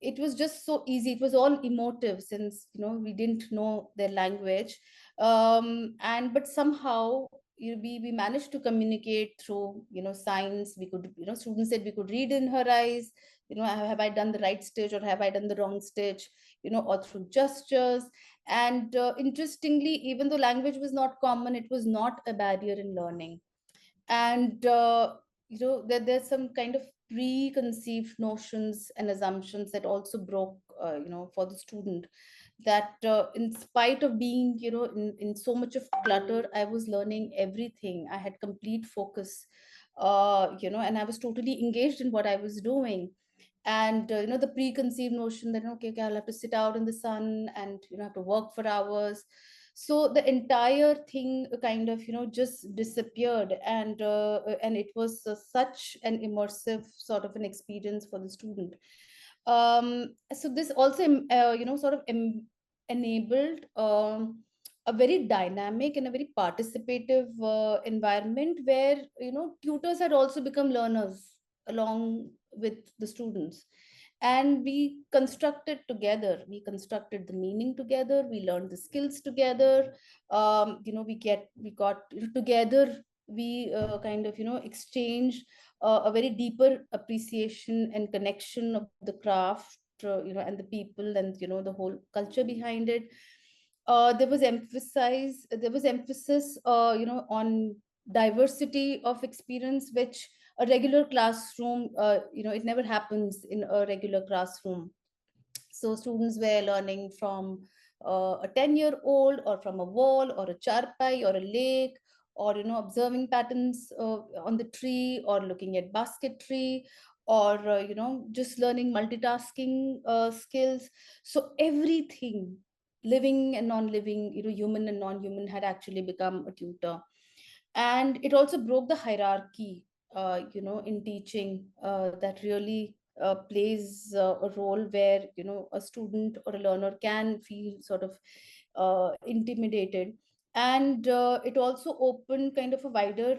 A: it was just so easy. It was all emotive, since, we didn't know their language. And but somehow, we managed to communicate through, signs. We could, students said we could read in her eyes, have I done the right stitch or have I done the wrong stitch, or through gestures. And interestingly, even though language was not common, it was not a barrier in learning. And there's some kind of preconceived notions and assumptions that also broke, for the student, that in spite of being, in so much of clutter, I was learning everything. I had complete focus, and I was totally engaged in what I was doing. And the preconceived notion that, okay, okay, I'll have to sit out in the sun and, have to work for hours. So the entire thing kind of, just disappeared. And it was such an immersive sort of an experience for the student. So this also sort of enabled a very dynamic and a very participative environment, where, tutors had also become learners along with the students. And we constructed the meaning together, we learned the skills together. We got, together, we kind of, exchange a very deeper appreciation and connection of the craft, and the people, and the whole culture behind it. There was emphasis on diversity of experience, which a regular classroom, it never happens in a regular classroom. So students were learning from a 10-year-old, or from a wall, or a charpai, or a lake, or observing patterns on the tree, or looking at basketry, or just learning multitasking skills. So everything, living and non-living, human and non-human, had actually become a tutor. And it also broke the hierarchy in teaching, that really plays a role where a student or a learner can feel sort of intimidated. And it also opened kind of a wider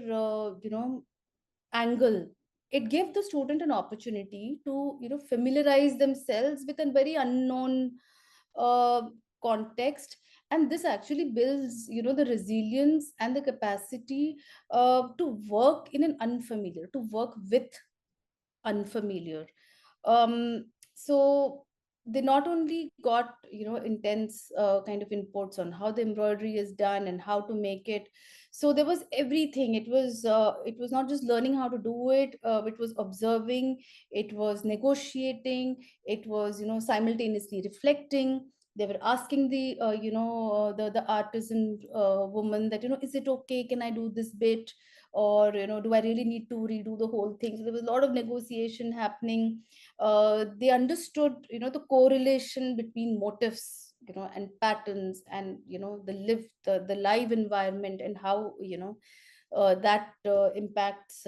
A: angle. It gave the student an opportunity to familiarize themselves with a very unknown uh, context. And this actually builds the resilience and the capacity to work in an unfamiliar, to work with unfamiliar. So they not only got intense kind of inputs on how the embroidery is done and how to make it. So there was everything. It was not just learning how to do it, it was observing, it was negotiating, it was simultaneously reflecting. They were asking the artisan woman that is it okay, can I do this bit, or do I really need to redo the whole thing? So there was a lot of negotiation happening. They understood the correlation between motifs, and patterns, and the live environment, and how that impacts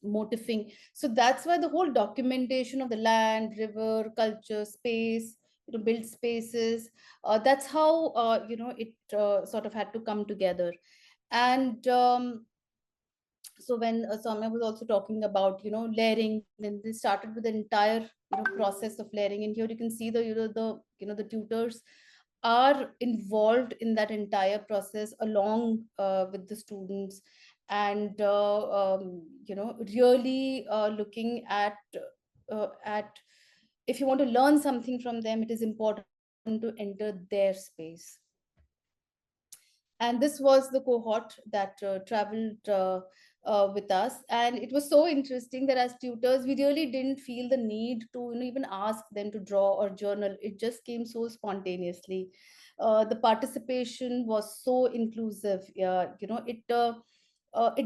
A: motifing. So that's why the whole documentation of the land, river, culture, space, built spaces, that's how it sort of had to come together. And so when Soumya was also talking about layering, then they started with the entire process of layering. And here you can see the tutors are involved in that entire process along with the students. And really looking at, if you want to learn something from them, it is important to enter their space. And this was the cohort that traveled with us. And it was so interesting that as tutors, we really didn't feel the need to even ask them to draw or journal. It just came so spontaneously. The participation was so inclusive. It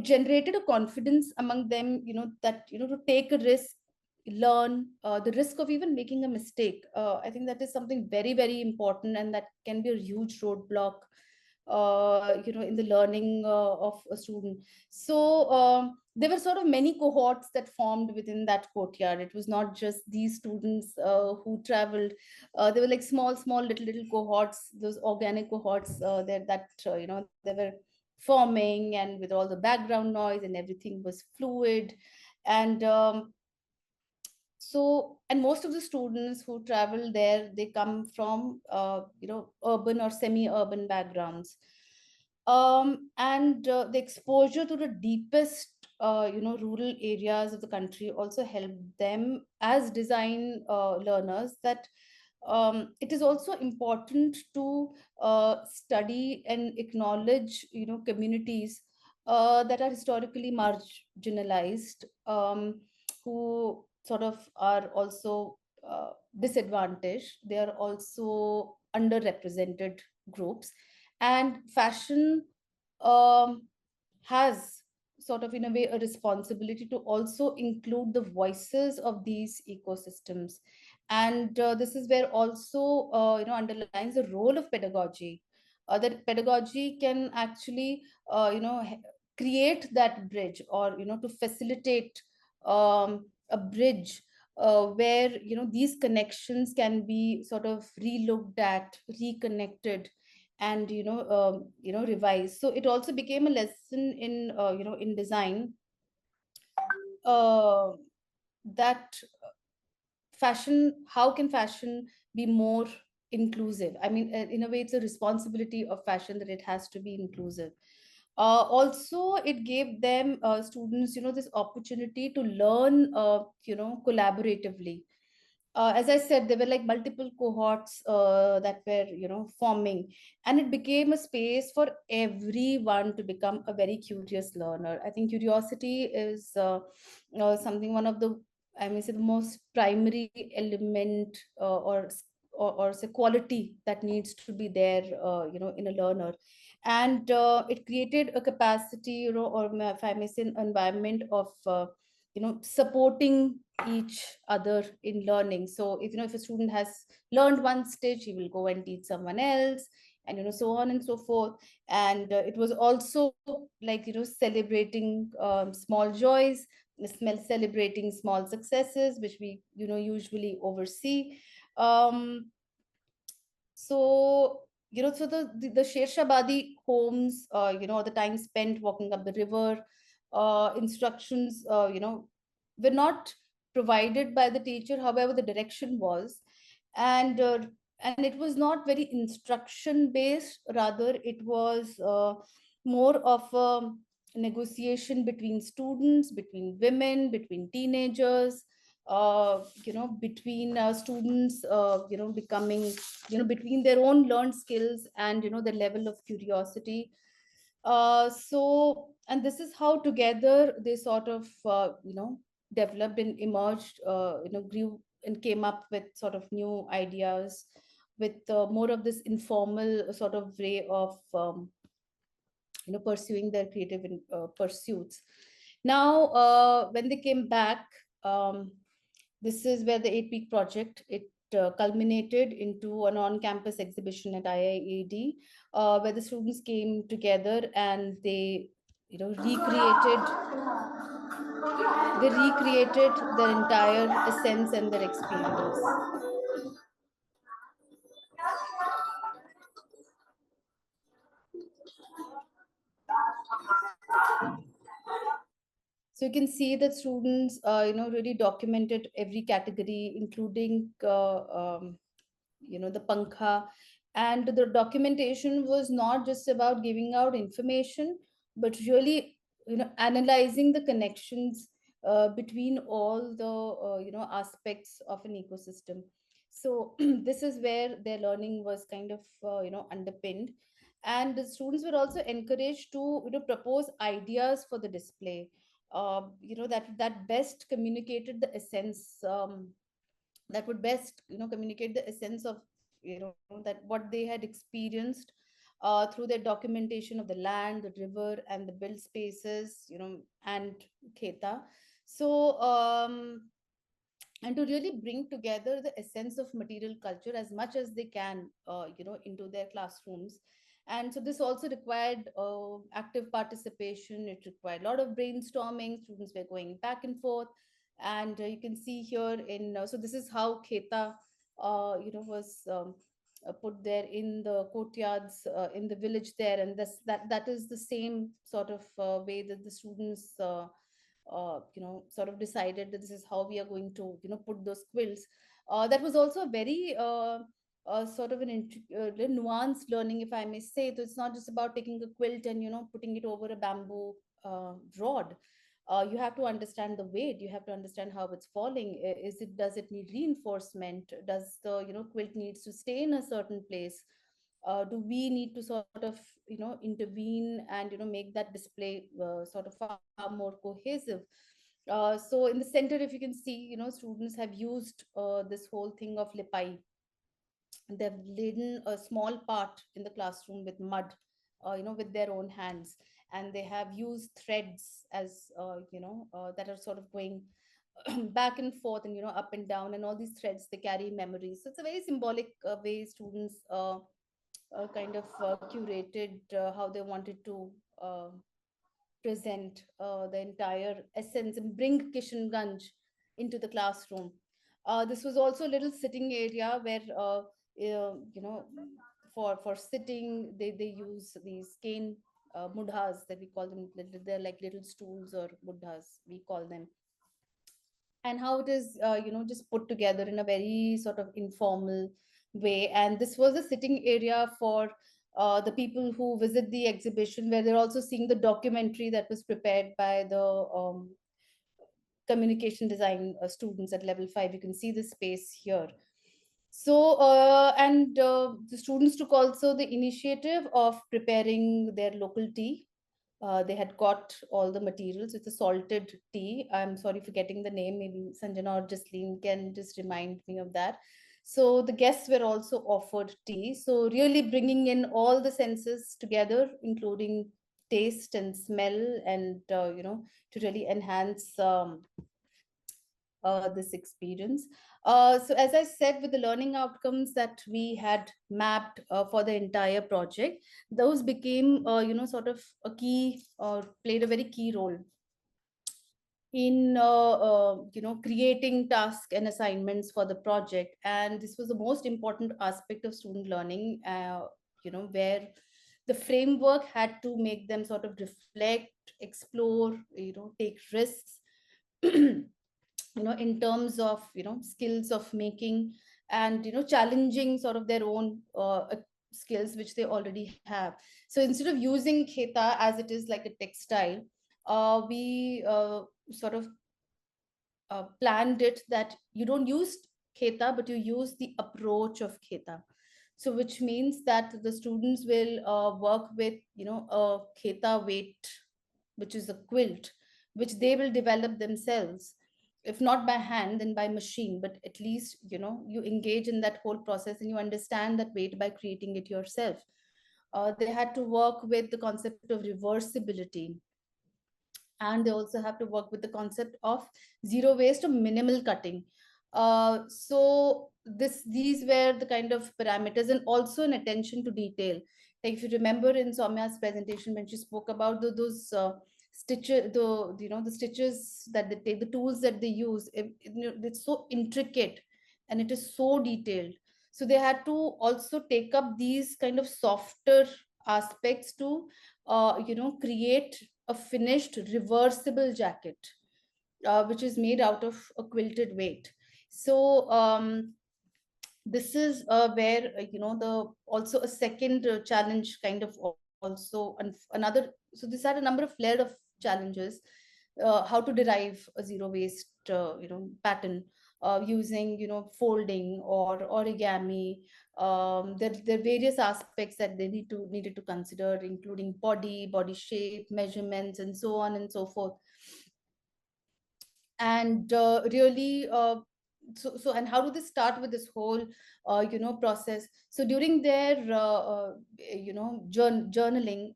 A: generated a confidence among them, that to take a risk, learn, the risk of even making a mistake. I think that is something very, very important, and that can be a huge roadblock in the learning of a student. So there were sort of many cohorts that formed within that courtyard. It was not just these students who traveled. There were like small little cohorts, those organic cohorts there, that they were forming, and with all the background noise, and everything was fluid. And and most of the students who travel there, they come from urban or semi-urban backgrounds. And the exposure to the deepest rural areas of the country also helped them as design learners, that it is also important to study and acknowledge communities that are historically marginalized, who sort of are also disadvantaged. They are also underrepresented groups. And fashion um, has sort of in a way a responsibility to also include the voices of these ecosystems. And this is where also underlines the role of pedagogy, that pedagogy can actually create that bridge, or to facilitate a bridge where these connections can be sort of relooked at, reconnected, and revised. So it also became a lesson in design, uh, that fashion, how can fashion be more inclusive? I mean, in a way, it's a responsibility of fashion that it has to be inclusive. Also, it gave them students this opportunity to learn collaboratively. as I said, there were like multiple cohorts that were, forming, and it became a space for everyone to become a very curious learner. I think curiosity is something, one of the, I mean, say the most primary element, or say quality that needs to be there, in a learner, and it created a capacity, or if I may say, an environment of supporting each other in learning. So if a student has learned one stitch, he will go and teach someone else, and so on and so forth. And it was also like celebrating small joys, celebrating small successes, which we usually oversee. um, so so the Shershabadi homes, the time spent walking up the river, instructions, were not provided by the teacher. However, the direction was, and and it was not very instruction based. Rather, it was more of a negotiation between students, between women, between teenagers, between students, becoming, between their own learned skills and the level of curiosity. So, and this is how together they sort of developed and emerged, grew and came up with sort of new ideas, with more of this informal sort of way of pursuing their creative pursuits. Now, when they came back, um, this is where the 8 week project, it culminated into an on-campus exhibition at IIED, where the students came together and they recreated their entire essence and their experience. So you can see that students, really documented every category, including, the pankha. And the documentation was not just about giving out information, but really, analyzing the connections between all the, aspects of an ecosystem. So this is where their learning was kind of, underpinned. And the students were also encouraged to, propose ideas for the display, that best communicated the essence, that would best communicate the essence of that what they had experienced through their documentation of the land, the river, and the built spaces, and kheta. So and to really bring together the essence of material culture as much as they can, into their classrooms. And so this also required active participation. It required a lot of brainstorming. Students were going back and forth. And you can see here in, so this is how kheta was put there in the courtyards in the village there. And that is the same sort of way that the students sort of decided that this is how we are going to put those quilts. That was also a very sort of an nuanced learning, if I may say. So it's not just about taking a quilt and putting it over a bamboo rod. You have to understand the weight. You have to understand how it's falling. Does it need reinforcement? Does the quilt needs to stay in a certain place? Do we need to sort of intervene and make that display sort of far more cohesive? So in the center, if you can see, students have used this whole thing of lipai. They've laden a small part in the classroom with mud, with their own hands, and they have used threads as that are sort of going back and forth and up and down, and all these threads, they carry memories. So it's a very symbolic way students kind of curated how they wanted to present the entire essence and bring Kishanganj into the classroom. This was also a little sitting area where, for sitting, they use these cane mudhas that we call them. They're like little stools or mudhas, we call them. And how it is, just put together in a very sort of informal way. And this was a sitting area for the people who visit the exhibition, where they're also seeing the documentary that was prepared by the communication design students at level 5. You can see the space here. So, and the students took also the initiative of preparing their local tea. They had got all the materials. It's a salted tea. I'm sorry for getting the name. Maybe Sanjana or Jasleen can just remind me of that. So the guests were also offered tea. So really bringing in all the senses together, including taste and smell, and to really enhance this experience. So as I said, with the learning outcomes that we had mapped for the entire project, those became, sort of a key, or played a very key role in creating tasks and assignments for the project. And this was the most important aspect of student learning, where the framework had to make them sort of reflect, explore, take risks, in terms of skills of making, and challenging sort of their own skills which they already have. So instead of using kheta as it is like a textile, we sort of planned it that you don't use kheta, but you use the approach of kheta. So which means that the students will work with a kheta weight, which is a quilt, which they will develop themselves, if not by hand then by machine, but at least you engage in that whole process and you understand that weight by creating it yourself. They had to work with the concept of reversibility, and they also have to work with the concept of zero waste or minimal cutting. So these were the kind of parameters, and also an attention to detail. Like if you remember in Soumya's presentation when she spoke about those stitches, the stitches that they take, the tools that they use, it's so intricate and it is so detailed. So they had to also take up these kind of softer aspects to create a finished reversible jacket, which is made out of a quilted weight. So this is where the also a second challenge kind of also, another. So this had a number of layered of challenges. How to derive a zero waste pattern using folding or origami. There are various aspects that they needed to consider, including body shape, measurements, and so on and so forth. And really and how do they start with this whole process? So during their journaling,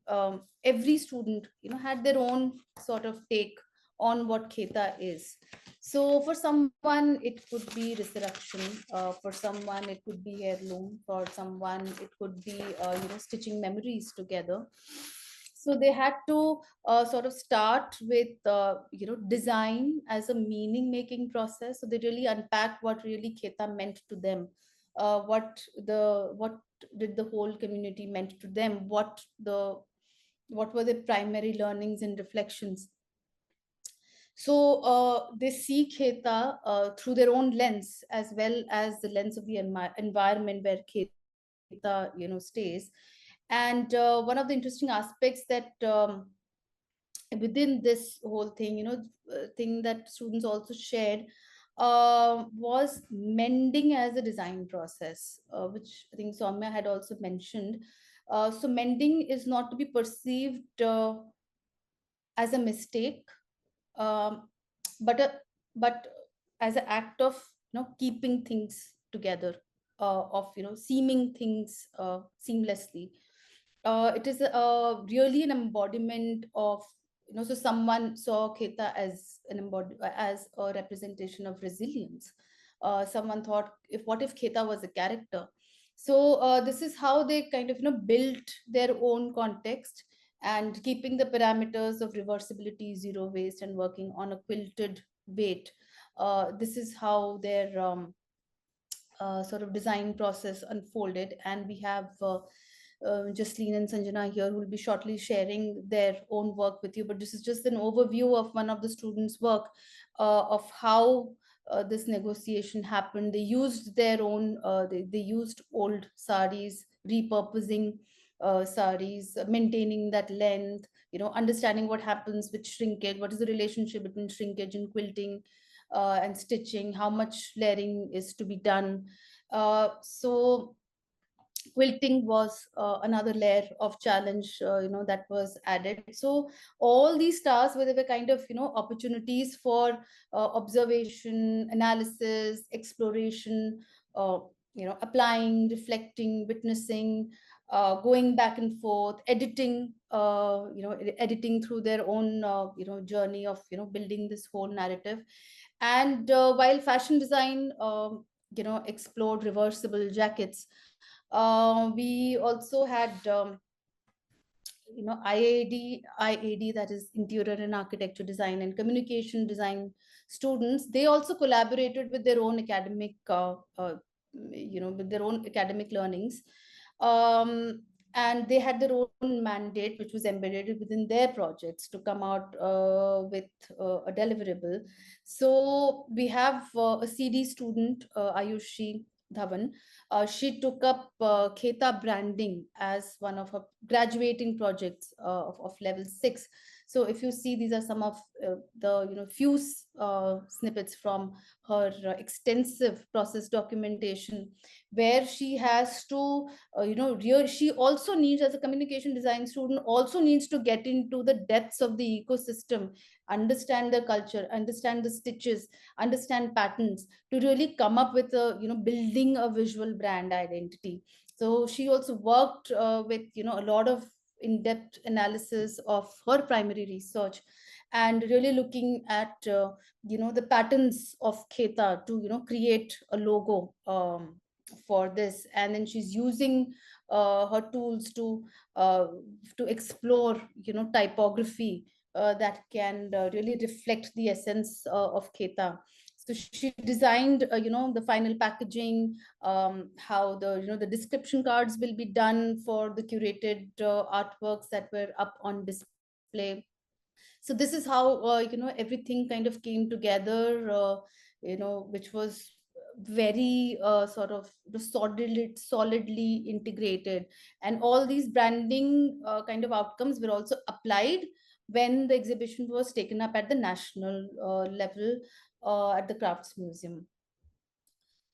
A: every student had their own sort of take on what kheta is. So for someone it could be resurrection, for someone it could be heirloom, for someone it could be stitching memories together. So they had to sort of start with design as a meaning making process. So they really unpacked what really kheta meant to them, what did the whole community meant to them, what were the primary learnings and reflections. So they see kheta through their own lens, as well as the lens of the environment where kheta stays. And one of the interesting aspects that within this whole thing, thing that students also shared, was mending as a design process, which I think Soumya had also mentioned. So mending is not to be perceived as a mistake, um, but but as an act of keeping things together, of seaming things seamlessly. It is really an embodiment of so someone saw kheta as as a representation of resilience. Someone thought, if what if kheta was a character? So this is how they kind of built their own context, and keeping the parameters of reversibility, zero waste, and working on a quilted weight. This is how their sort of design process unfolded. And we have Jasleen and Sanjana here, who will be shortly sharing their own work with you. But this is just an overview of one of the students' work, of how this negotiation happened. They used their own, they used old saris, repurposing saris, maintaining that length, understanding what happens with shrinkage, what is the relationship between shrinkage and quilting, and stitching, how much layering is to be done. So quilting was another layer of challenge, that was added. So all these tasks were, they were kind of, opportunities for observation, analysis, exploration, uh, applying, reflecting, witnessing, going back and forth, editing, editing through their own, journey of, building this whole narrative. And while fashion design, explored reversible jackets, we also had, IAD, that is Interior and Architecture Design and Communication Design students. They also collaborated with their own academic, with their own academic learnings. And they had their own mandate, which was embedded within their projects to come out with a deliverable. So we have a CD student, Ayushi Dhawan. She took up Kheta branding as one of her graduating projects of level 6. So if you see, these are some of the few snippets from her extensive process documentation, where she has to she also needs, as a communication design student, also needs to get into the depths of the ecosystem, understand the culture, understand the stitches, understand patterns, to really come up with a, building a visual brand identity. So she also worked with, a lot of in-depth analysis of her primary research, and really looking at the patterns of Kheta to create a logo for this. And then she's using her tools uh, to explore typography that can really reflect the essence of Kheta. So she designed the final packaging, how the description cards will be done for the curated artworks that were up on display. So this is how everything kind of came together, which was very sort of solidly integrated. And all these branding kind of outcomes were also applied when the exhibition was taken up at the national level at the Crafts Museum.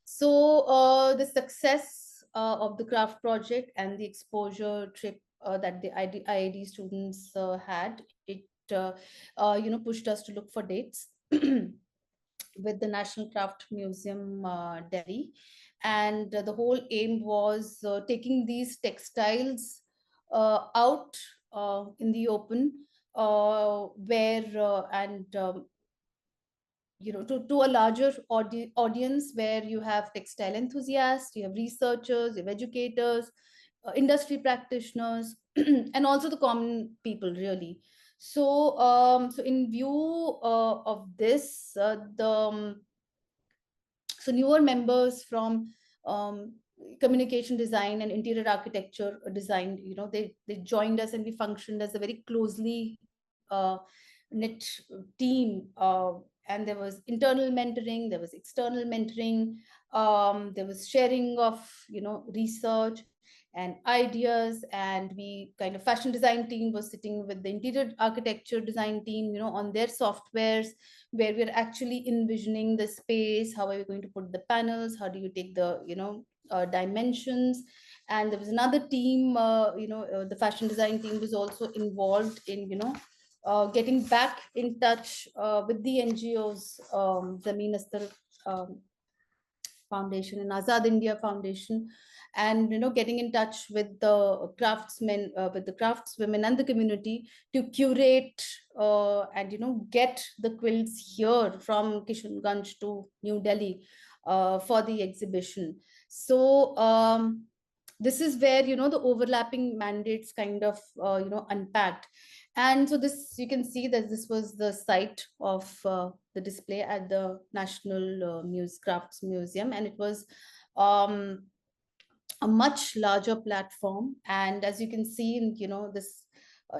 A: So the success of the craft project and the exposure trip that the IID students had, it pushed us to look for dates with the National Craft Museum, Delhi. And the whole aim was taking these textiles out in the open, where and to a larger audience, where you have textile enthusiasts, you have researchers, you have educators, industry practitioners, and also the common people, really. So so in view of this, so newer members from communication design and interior architecture design, they joined us, and we functioned as a very closely knit team. And there was internal mentoring, there was external mentoring, there was sharing of research and ideas. And we kind of, fashion design team was sitting with the interior architecture design team, on their softwares, where we're actually envisioning the space. How are we going to put the panels? How do you take the dimensions? And there was another team, the fashion design team was also involved in getting back in touch with the NGOs, Zameen Astar um, Foundation and Azad India Foundation, and getting in touch with the craftsmen, with the craftswomen and the community, to curate and get the quilts here from Kishanganj to New Delhi for the exhibition. So this is where the overlapping mandates kind of unpacked. And so this, you can see that this was the site of the display at the National Crafts Museum, and it was um, a much larger platform. And as you can see in this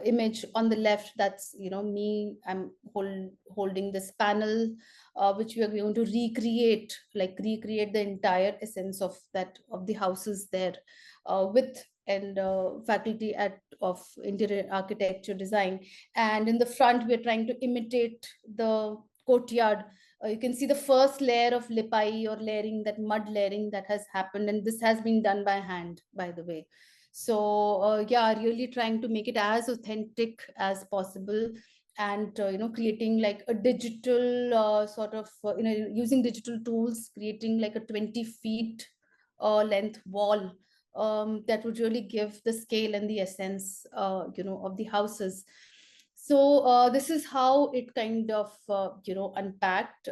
A: image on the left, that's me, I'm holding this panel, which we are going to recreate the entire essence of that, of the houses there, with and faculty of interior architecture design. And in the front, we're trying to imitate the courtyard. You can see the first layer of lipai or layering, that mud layering that has happened. And this has been done by hand, by the way. So yeah, really trying to make it as authentic as possible, and creating like a digital using digital tools, creating like a 20 feet length wall that would really give the scale and the essence of the houses. So this is how it kind of unpacked.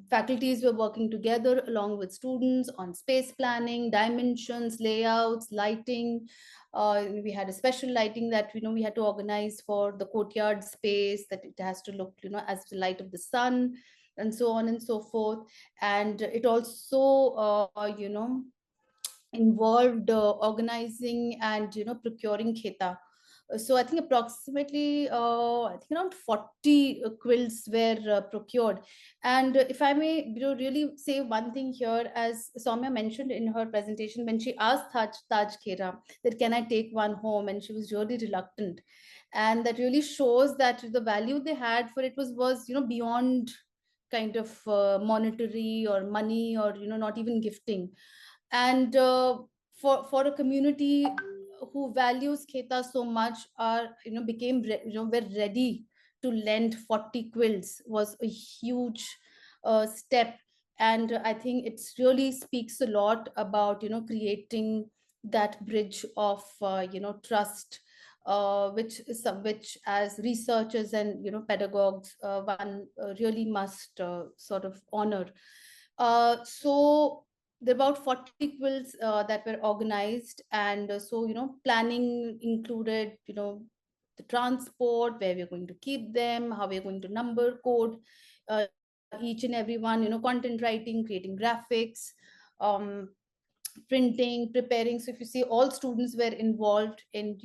A: Faculties were working together along with students on space planning, dimensions, layouts, lighting. We had a special lighting that we had to organize for the courtyard space, that it has to look as the light of the sun, and so on and so forth. And it also involved organizing and procuring kheta. So I think approximately I think around 40 quilts were procured. And if I may really say one thing here, as Soumya mentioned in her presentation, when she asked Taj Khera that can I take one home, and she was really reluctant. And that really shows that the value they had for it was beyond kind of monetary or money, or not even gifting. And for a community who values kheta so much, are became were ready to lend 40 quilts, was a huge step. And I think it really speaks a lot about creating that bridge of trust, which as researchers and pedagogues, one really must sort of honor. So there were about 40 quilts that were organized. And so planning included the transport, where we're going to keep them, how we're going to number code each and every one, content writing, creating graphics, um, printing, preparing. So if you see, all students were involved in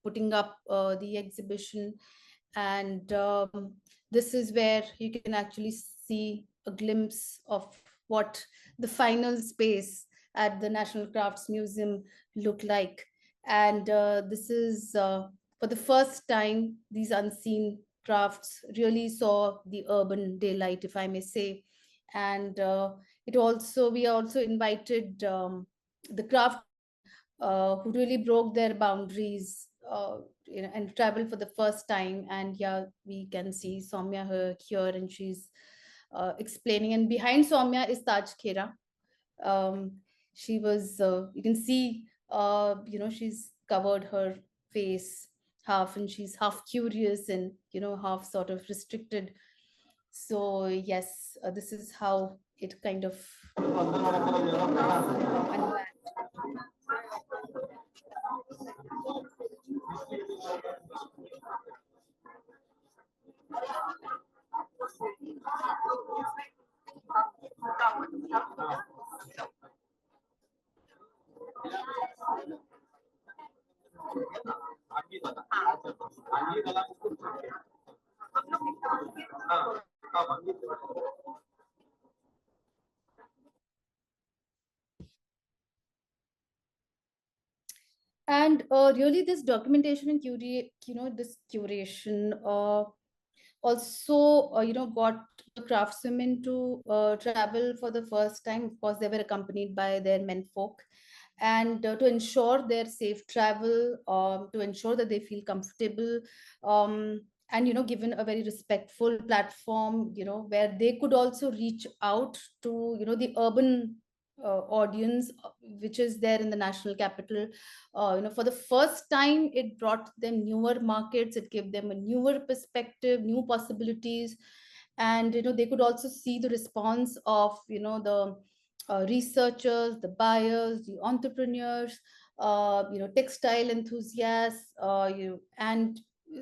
A: putting up the exhibition. And this is where you can actually see a glimpse of what the final space at the National Crafts Museum looked like. And this is for the first time, these unseen crafts really saw the urban daylight, if I may say. And we also invited the craftsmen who really broke their boundaries, and traveled for the first time. And yeah, we can see Soumya here, and she's explaining. And behind Soumya is Taj Khera. Um, she was, you can see, she's covered her face half, and she's half curious and half sort of restricted. So yes, this is how it kind of unpacked. And really, this documentation and this curation also got the craftswomen to travel for the first time. Of course, they were accompanied by their menfolk, and to ensure their safe travel, to ensure that they feel comfortable, and given a very respectful platform, where they could also reach out to the urban audience, which is there in the national capital. For the first time, it brought them newer markets, it gave them a newer perspective, new possibilities. And they could also see the response of the researchers, the buyers, the entrepreneurs, textile enthusiasts, and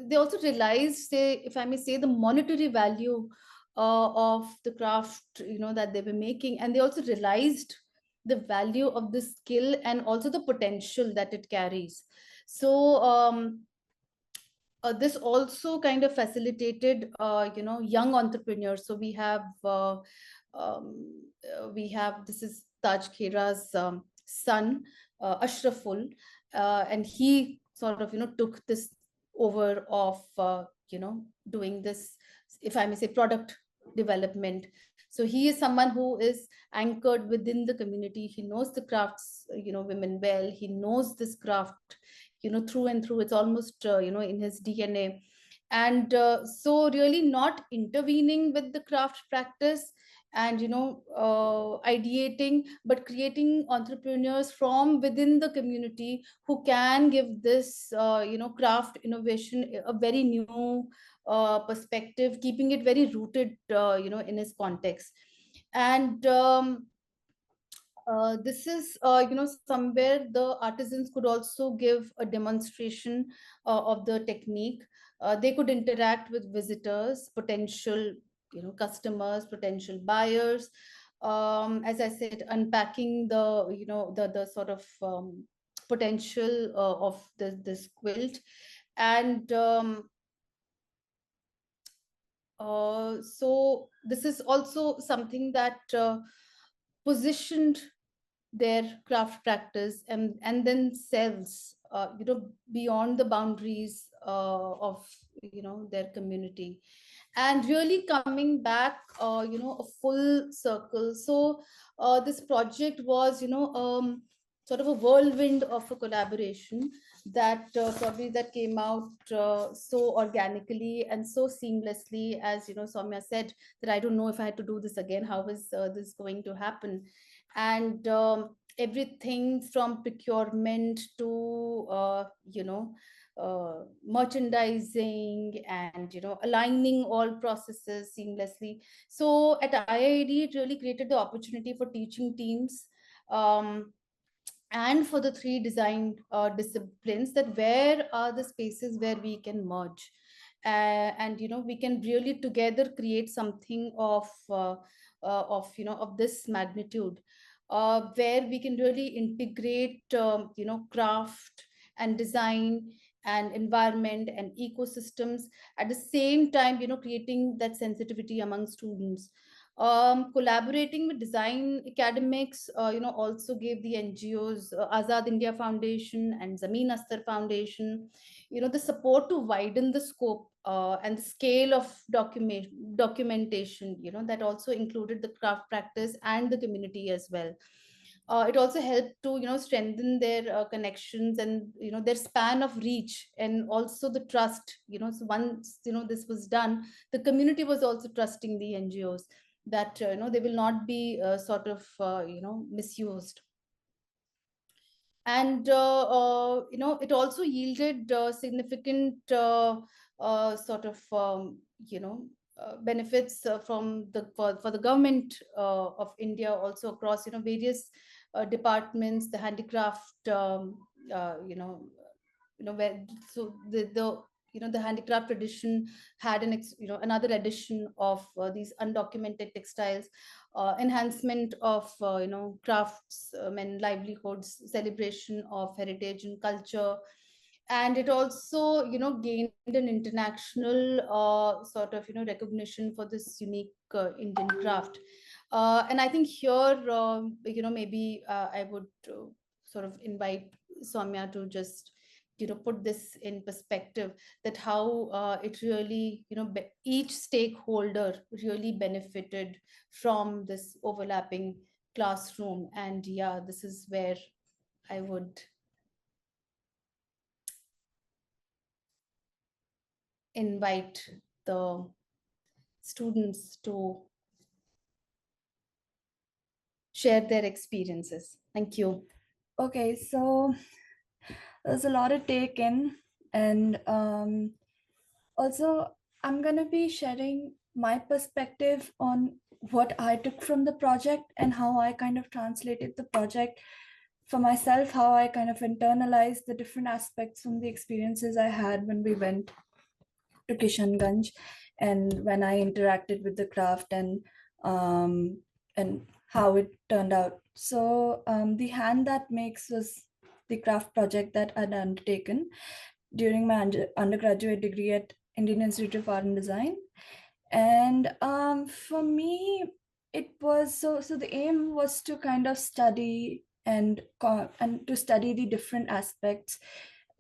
A: they also realized, say, if I may say, the monetary value of the craft that they were making. And they also realized the value of the skill, and also the potential that it carries. So this also kind of facilitated young entrepreneurs. So we have, this is Taj Khera's son, Ashraful, and he sort of took this over of doing this, if I may say, product development. So he is someone who is anchored within the community. He knows the crafts, women well. He knows this craft, through and through. It's almost in his DNA. And so really not intervening with the craft practice and ideating, but creating entrepreneurs from within the community who can give this craft innovation a very new perspective, keeping it very rooted in his context. And this is somewhere the artisans could also give a demonstration of the technique. They could interact with visitors, potential customers, potential buyers, as I said, unpacking the the sort of potential of this quilt. And so this is also something that positioned their craft practice and then sells beyond the boundaries of their community, and really coming back a full circle. So this project was sort of a whirlwind of a collaboration that probably that came out so organically and so seamlessly. As Soumya said, that I don't know if I had to do this again, how is this going to happen. And everything from procurement to merchandising and aligning all processes seamlessly. So at IID it really created the opportunity for teaching teams, and for the three design disciplines, that where are the spaces where we can merge, and we can really together create something of this magnitude, where we can really integrate craft and design and environment and ecosystems, at the same time creating that sensitivity among students. Collaborating with design academics, also gave the NGOs, Azad India Foundation and Zameen Astar Foundation, the support to widen the scope and the scale of documentation, that also included the craft practice and the community as well. It also helped to strengthen their connections and their span of reach, and also the trust. So once this was done, the community was also trusting the NGOs, that they will not be sort of misused. And it also yielded significant sort of benefits from for the government of India, also across various departments, the handicraft where, so the handicraft tradition had another edition of these undocumented textiles, enhancement of craftsmen livelihoods, celebration of heritage and culture. And it also gained an international sort of recognition for this unique Indian craft. And I think here maybe I would sort of invite Soumya to just put this in perspective, that how it really each stakeholder really benefited from this overlapping classroom. And yeah, this is where I would invite the students to share their experiences. Thank you.
C: Okay, so there's a lot to take in, and also I'm gonna be sharing my perspective on what I took from the project and how I kind of translated the project for myself, how I kind of internalized the different aspects from the experiences I had when we went to Kishanganj and when I interacted with the craft, and how it turned out. So the hand that makes was the craft project that I'd undertaken during my undergraduate degree at Indian Institute of Art and Design. And for me, it was so the aim was to kind of study and to study the different aspects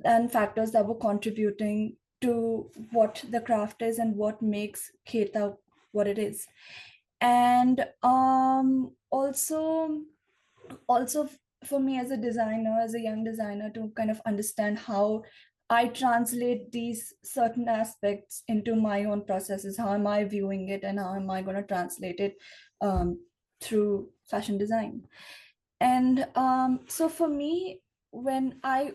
C: and factors that were contributing to what the craft is and what makes Kheta what it is. And also for me as a designer, as a young designer, to kind of understand how I translate these certain aspects into my own processes. How am I viewing it, and how am I going to translate it through fashion design? And so for me, when my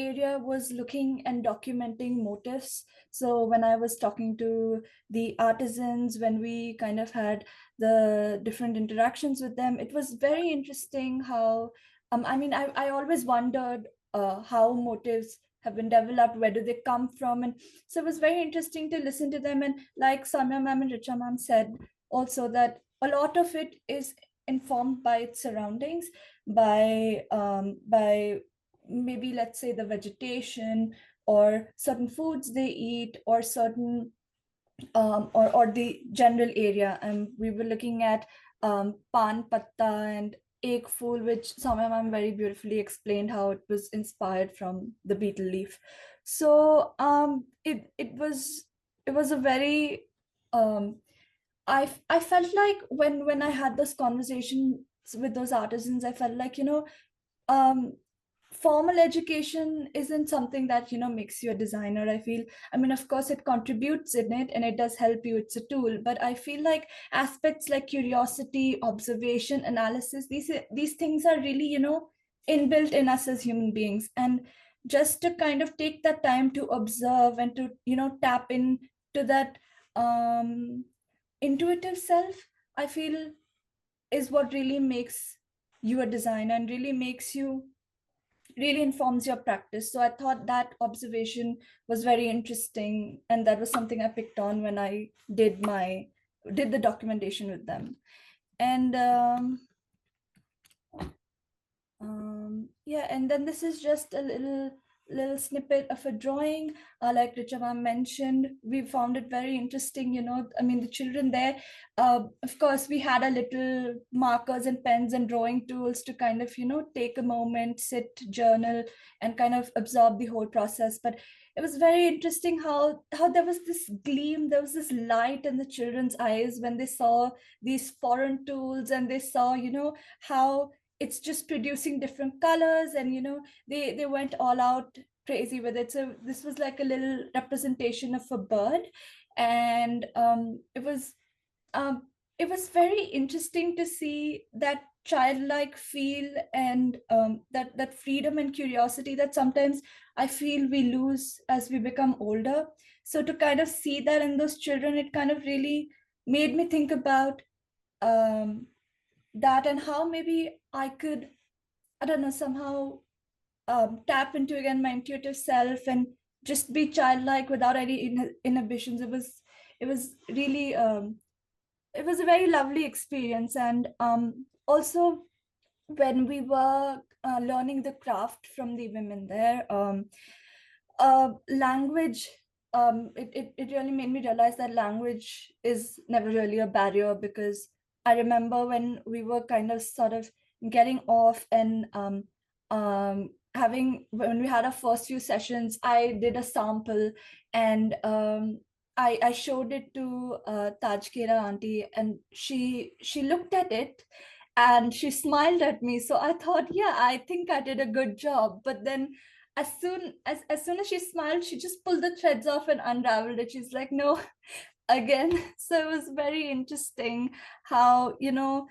C: area was looking and documenting motifs, so when I was talking to the artisans, when we kind of had the different interactions with them, it was very interesting how I mean, I always wondered how motifs have been developed, where do they come from? And so it was very interesting to listen to them. And like Samya ma'am and Richa ma'am said also, that a lot of it is informed by its surroundings, by maybe, let's say, the vegetation or certain foods they eat, or certain or the general area. And we were looking at pan patta and egg fool, which Samya ma'am very beautifully explained how it was inspired from the betel leaf. So it was a very I felt like when I had this conversation with those artisans, I felt like, um, formal education isn't something that, makes you a designer. I feel, I mean, of course, it contributes in it and it does help you. It's a tool, but I feel like aspects like curiosity, observation, analysis, these things are really, inbuilt in us as human beings. And just to kind of take that time to observe and to, tap in to that intuitive self, I feel, is what really makes you a designer and really informs your practice. So I thought that observation was very interesting, and that was something I picked on when I did the documentation with them. And yeah, and then this is just a little snippet of a drawing. Like Richa ma'am mentioned, we found it very interesting. I mean, the children there, of course, we had a little markers and pens and drawing tools to kind of, take a moment, sit, journal, and kind of absorb the whole process. But it was very interesting how there was this gleam, there was this light in the children's eyes when they saw these foreign tools, and they saw, how it's just producing different colors, and they went all out crazy with it. So this was like a little representation of a bird, and um, it was very interesting to see that childlike feel, and that freedom and curiosity that sometimes I feel we lose as we become older. So to kind of see that in those children, it kind of really made me think about um, that, and how maybe I could, I don't know, somehow tap into again my intuitive self and just be childlike without any inhibitions. It was really it was a very lovely experience. And also, when we were learning the craft from the women there, language, it really made me realize that language is never really a barrier, because I remember when we were kind of sort of getting off, and having, when we had our first few sessions, I did a sample, and I showed it to Taj Kera auntie, and she looked at it and she smiled at me. So I thought, yeah, I think I did a good job. But then as soon as she smiled, she just pulled the threads off and unraveled it. She's like, no, again. So it was very interesting how, the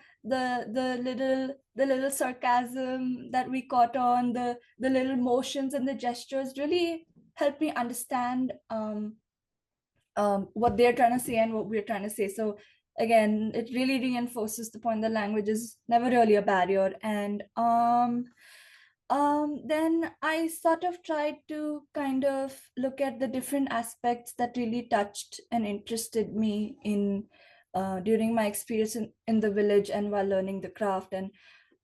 C: little sarcasm that we caught on, the little motions and the gestures really helped me understand what they're trying to say and what we're trying to say. So again, it really reinforces the point that language is never really a barrier. And then I sort of tried to kind of look at the different aspects that really touched and interested me in during my experience in the village and while learning the craft. And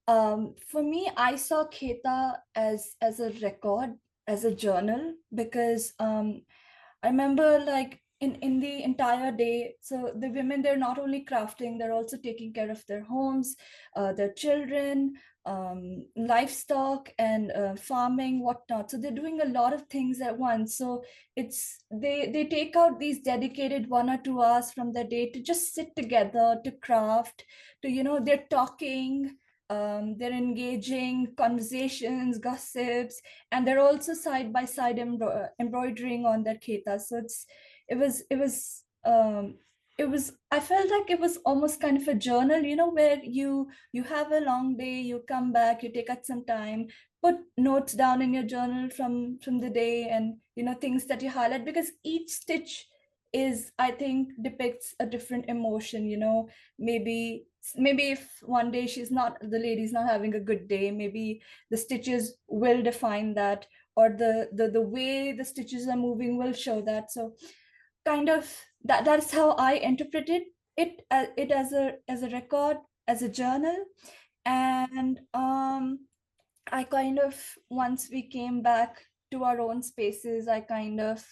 C: for me, I saw Kheta as a record, as a journal, because I remember, like, in the entire day, so the women, they're not only crafting, they're also taking care of their homes, their children, livestock and farming, whatnot. So they're doing a lot of things at once. So it's they take out these dedicated 1 or 2 hours from their day to just sit together, to craft, to, you know, they're talking, they're engaging conversations, gossips, and they're also side by side embroidering on their kheta. So it was it was it was, I felt like it was almost kind of a journal, you know, where you have a long day, you come back, you take out some time, put notes down in your journal from the day, and, you know, things that you highlight, because each stitch is, I think, depicts a different emotion, you know. Maybe if one day the lady's not having a good day, maybe the stitches will define that, or the way the stitches are moving will show that. So kind of that's how I interpreted it, it as a record, as a journal. And I kind of, once we came back to our own spaces, I kind of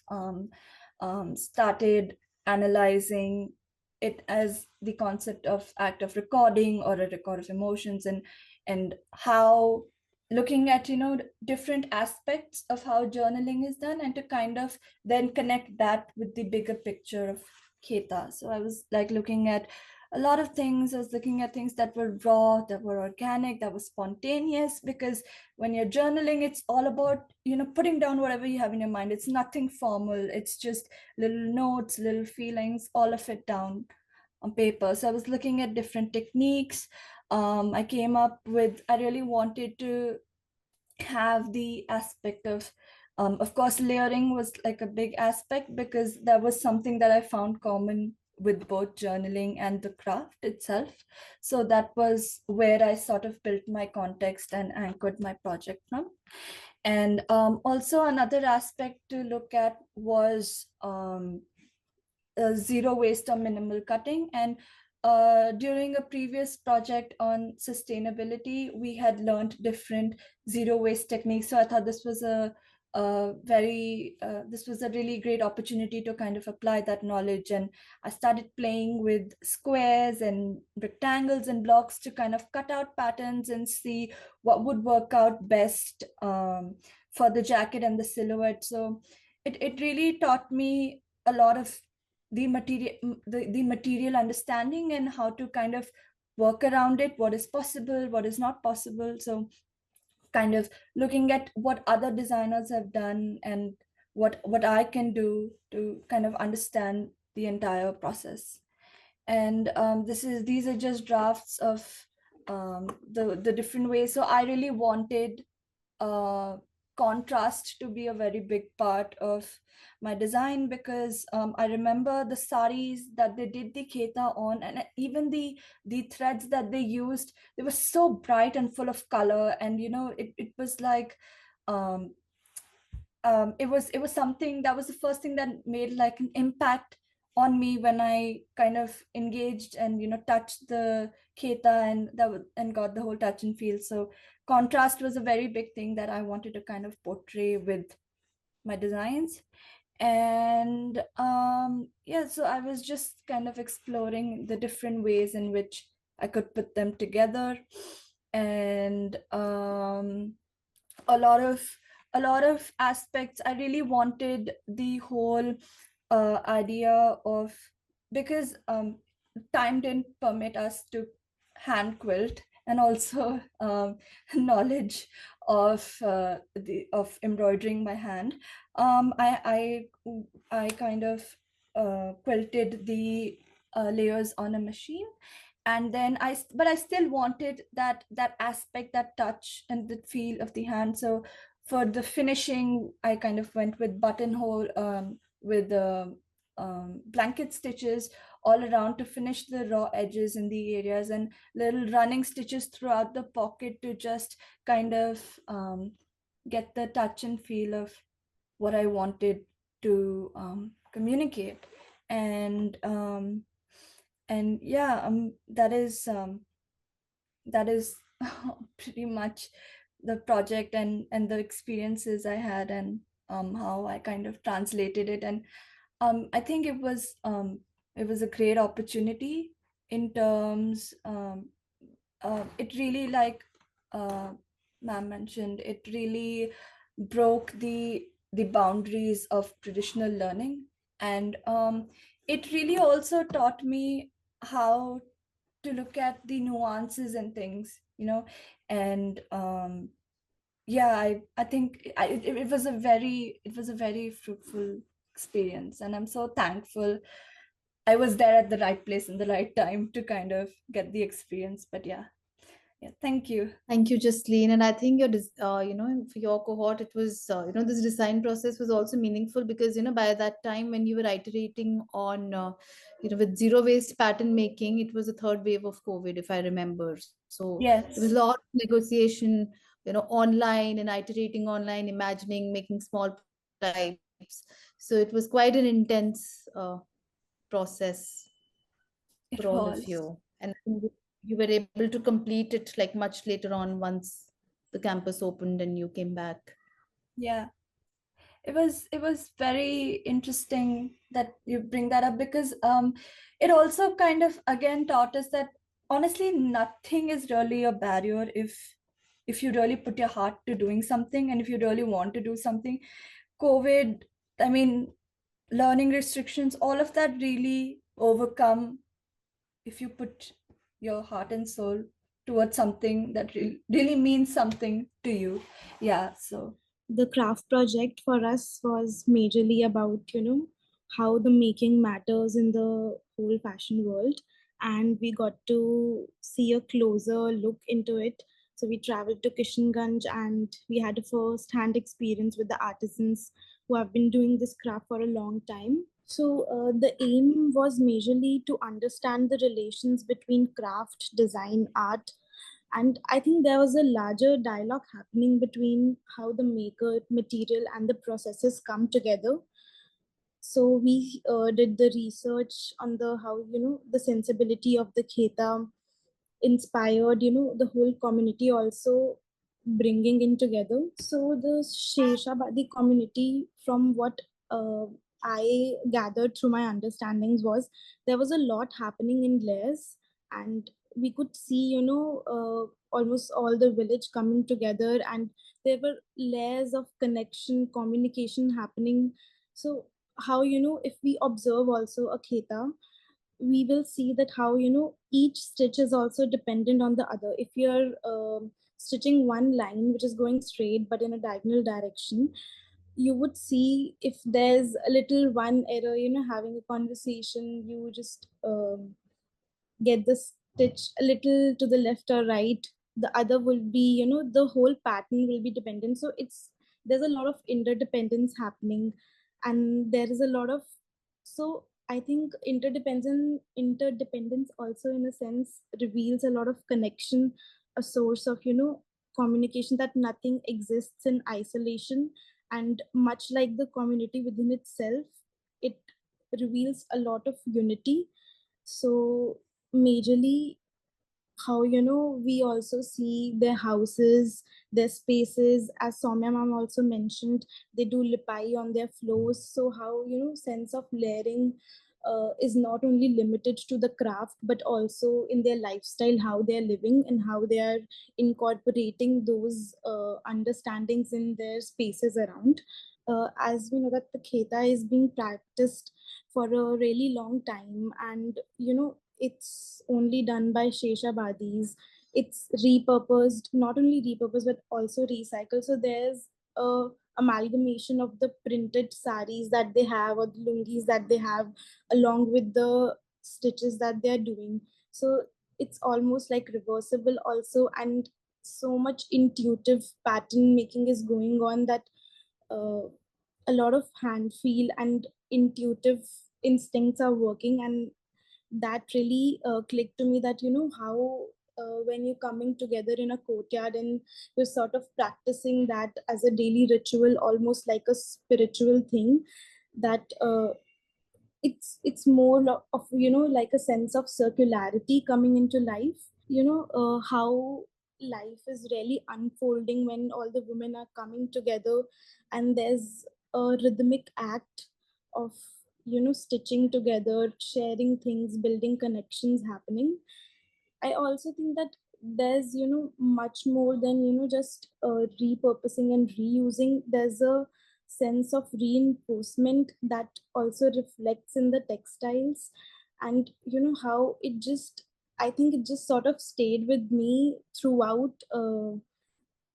C: started analyzing it as the concept of act of recording, or a record of emotions, and how, looking at, you know, different aspects of how journaling is done, and to kind of then connect that with the bigger picture of Kheta. So I was like looking at a lot of things. I was looking at things that were raw, that were organic, that was spontaneous, because when you're journaling, it's all about, you know, putting down whatever you have in your mind. It's nothing formal. It's just little notes, little feelings, all of it down on paper. So I was looking at different techniques. I came up with, I really wanted to have the aspect of course, layering was like a big aspect, because that was something that I found common with both journaling and the craft itself. So that was where I sort of built my context and anchored my project from. And also another aspect to look at was zero waste or minimal cutting. And during a previous project on sustainability, we had learned different zero waste techniques. So I thought this was this was a really great opportunity to kind of apply that knowledge. And I started playing with squares and rectangles and blocks to kind of cut out patterns and see what would work out best for the jacket and the silhouette. So it really taught me a lot of the material understanding, and how to kind of work around it, what is possible, what is not possible. So kind of looking at what other designers have done, and what I can do to kind of understand the entire process. And these are just drafts of the different ways. So I really wanted contrast to be a very big part of my design, because I remember the saris that they did the kheta on, and even the threads that they used, they were so bright and full of color. And, you know, it was like um, it was something that was the first thing that made like an impact on me when I kind of engaged and, you know, touched the kheta, and and got the whole touch and feel. So contrast was a very big thing that I wanted to kind of portray with my designs. And yeah, so I was just kind of exploring the different ways in which I could put them together. And a lot of aspects, I really wanted the whole idea of, because time didn't permit us to hand quilt, and also knowledge of embroidering by hand. I kind of quilted the layers on a machine. And then but I still wanted that aspect, that touch and the feel of the hand. So for the finishing, I kind of went with buttonhole with blanket stitches all around to finish the raw edges in the areas, and little running stitches throughout the pocket to just kind of get the touch and feel of what I wanted to communicate. And yeah, that is pretty much the project, and the experiences I had, and how I kind of translated it. And I think it was a great opportunity in terms it really like uh, ma'am mentioned, it really broke the boundaries of traditional learning, and it really also taught me how to look at the nuances and things, and yeah, I think it was a very fruitful experience, and I'm so thankful I was there at the right place in the right time to kind of get the experience. But yeah, thank you.
A: Thank you, Justine. And I think for your cohort, it was, this design process was also meaningful because, by that time when you were iterating on, with zero waste pattern making, it was the third wave of COVID, if I remember. So there was a
C: Yes,
A: lot of negotiation, online and iterating online, imagining, making small prototypes. So it was quite an intense process for
C: it
A: all of
C: was.
A: you. And I think you were able to complete it like much later on once the campus opened and you came back.
C: Yeah, it was very interesting that you bring that up, because it also kind of again taught us that honestly nothing is really a barrier if you really put your heart to doing something, and if you really want to do something. COVID, I mean, learning restrictions, all of that really overcome if you put your heart and soul towards something that really means something to you. Yeah, so
D: The craft project for us was majorly about, how the making matters in the whole fashion world. And we got to see a closer look into it. So we traveled to Kishanganj and we had a first hand experience with the artisans who have been doing this craft for a long time. So the aim was majorly to understand the relations between craft, design, art, and I think there was a larger dialogue happening between how the maker, material, and the processes come together. So we did the research on the how the sensibility of the kheta inspired the whole community also bringing in together. So the Sheshabadi community, from what uh, I gathered through my understandings, was there was a lot happening in layers, and we could see almost all the village coming together, and there were layers of connection, communication happening. So how if we observe also a kheta, we will see that how each stitch is also dependent on the other. If you're stitching one line which is going straight but in a diagonal direction, you would see if there's a little one error, having a conversation, you just get the stitch a little to the left or right, the other will be, the whole pattern will be dependent. So there's a lot of interdependence happening, and there is a lot of, so I think interdependence also in a sense reveals a lot of connection, a source of communication, that nothing exists in isolation. And much like the community within itself, it reveals a lot of unity. So majorly how we also see their houses, their spaces, as Soumya ma'am also mentioned, they do lipai on their floors. So how sense of layering is not only limited to the craft but also in their lifestyle, how they are living and how they are incorporating those understandings in their spaces around. As we know that the kheta is being practiced for a really long time, and it's only done by Sheshabadis. It's repurposed, not only repurposed but also recycled. So there's a amalgamation of the printed saris that they have or the lungis that they have along with the stitches that they're doing. So it's almost like reversible also, and so much intuitive pattern making is going on that uh, a lot of hand feel and intuitive instincts are working. And that really clicked to me that how when you're coming together in a courtyard and you're sort of practicing that as a daily ritual, almost like a spiritual thing, that it's more of like a sense of circularity coming into life. How life is really unfolding when all the women are coming together, and there's a rhythmic act of stitching together, sharing things, building connections happening. I also think that there's, much more than, just repurposing and reusing. There's a sense of reinforcement that also reflects in the textiles, and how it just, I think it just sort of stayed with me throughout.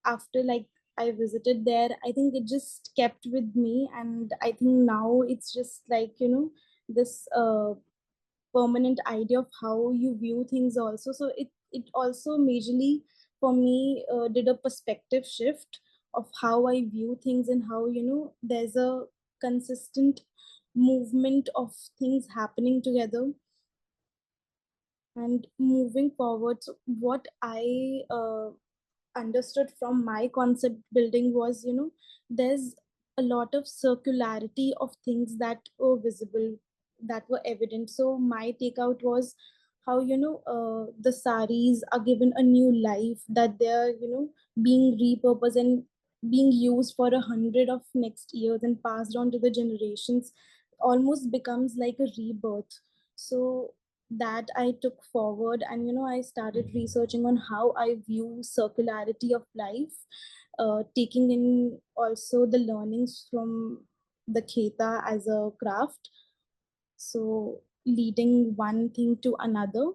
D: After like I visited there, I think it just kept with me, and I think now it's just like, this permanent idea of how you view things also. So it also majorly for me did a perspective shift of how I view things, and how there's a consistent movement of things happening together. And moving forward, so what I understood from my concept building was, there's a lot of circularity of things that were visible, that were evident. So my takeout was how, the saris are given a new life, that they're, being repurposed and being used for 100 of next years and passed on to the generations, almost becomes like a rebirth. So that I took forward, and I started researching on how I view circularity of life, taking in also the learnings from the kheta as a craft. So leading one thing to another.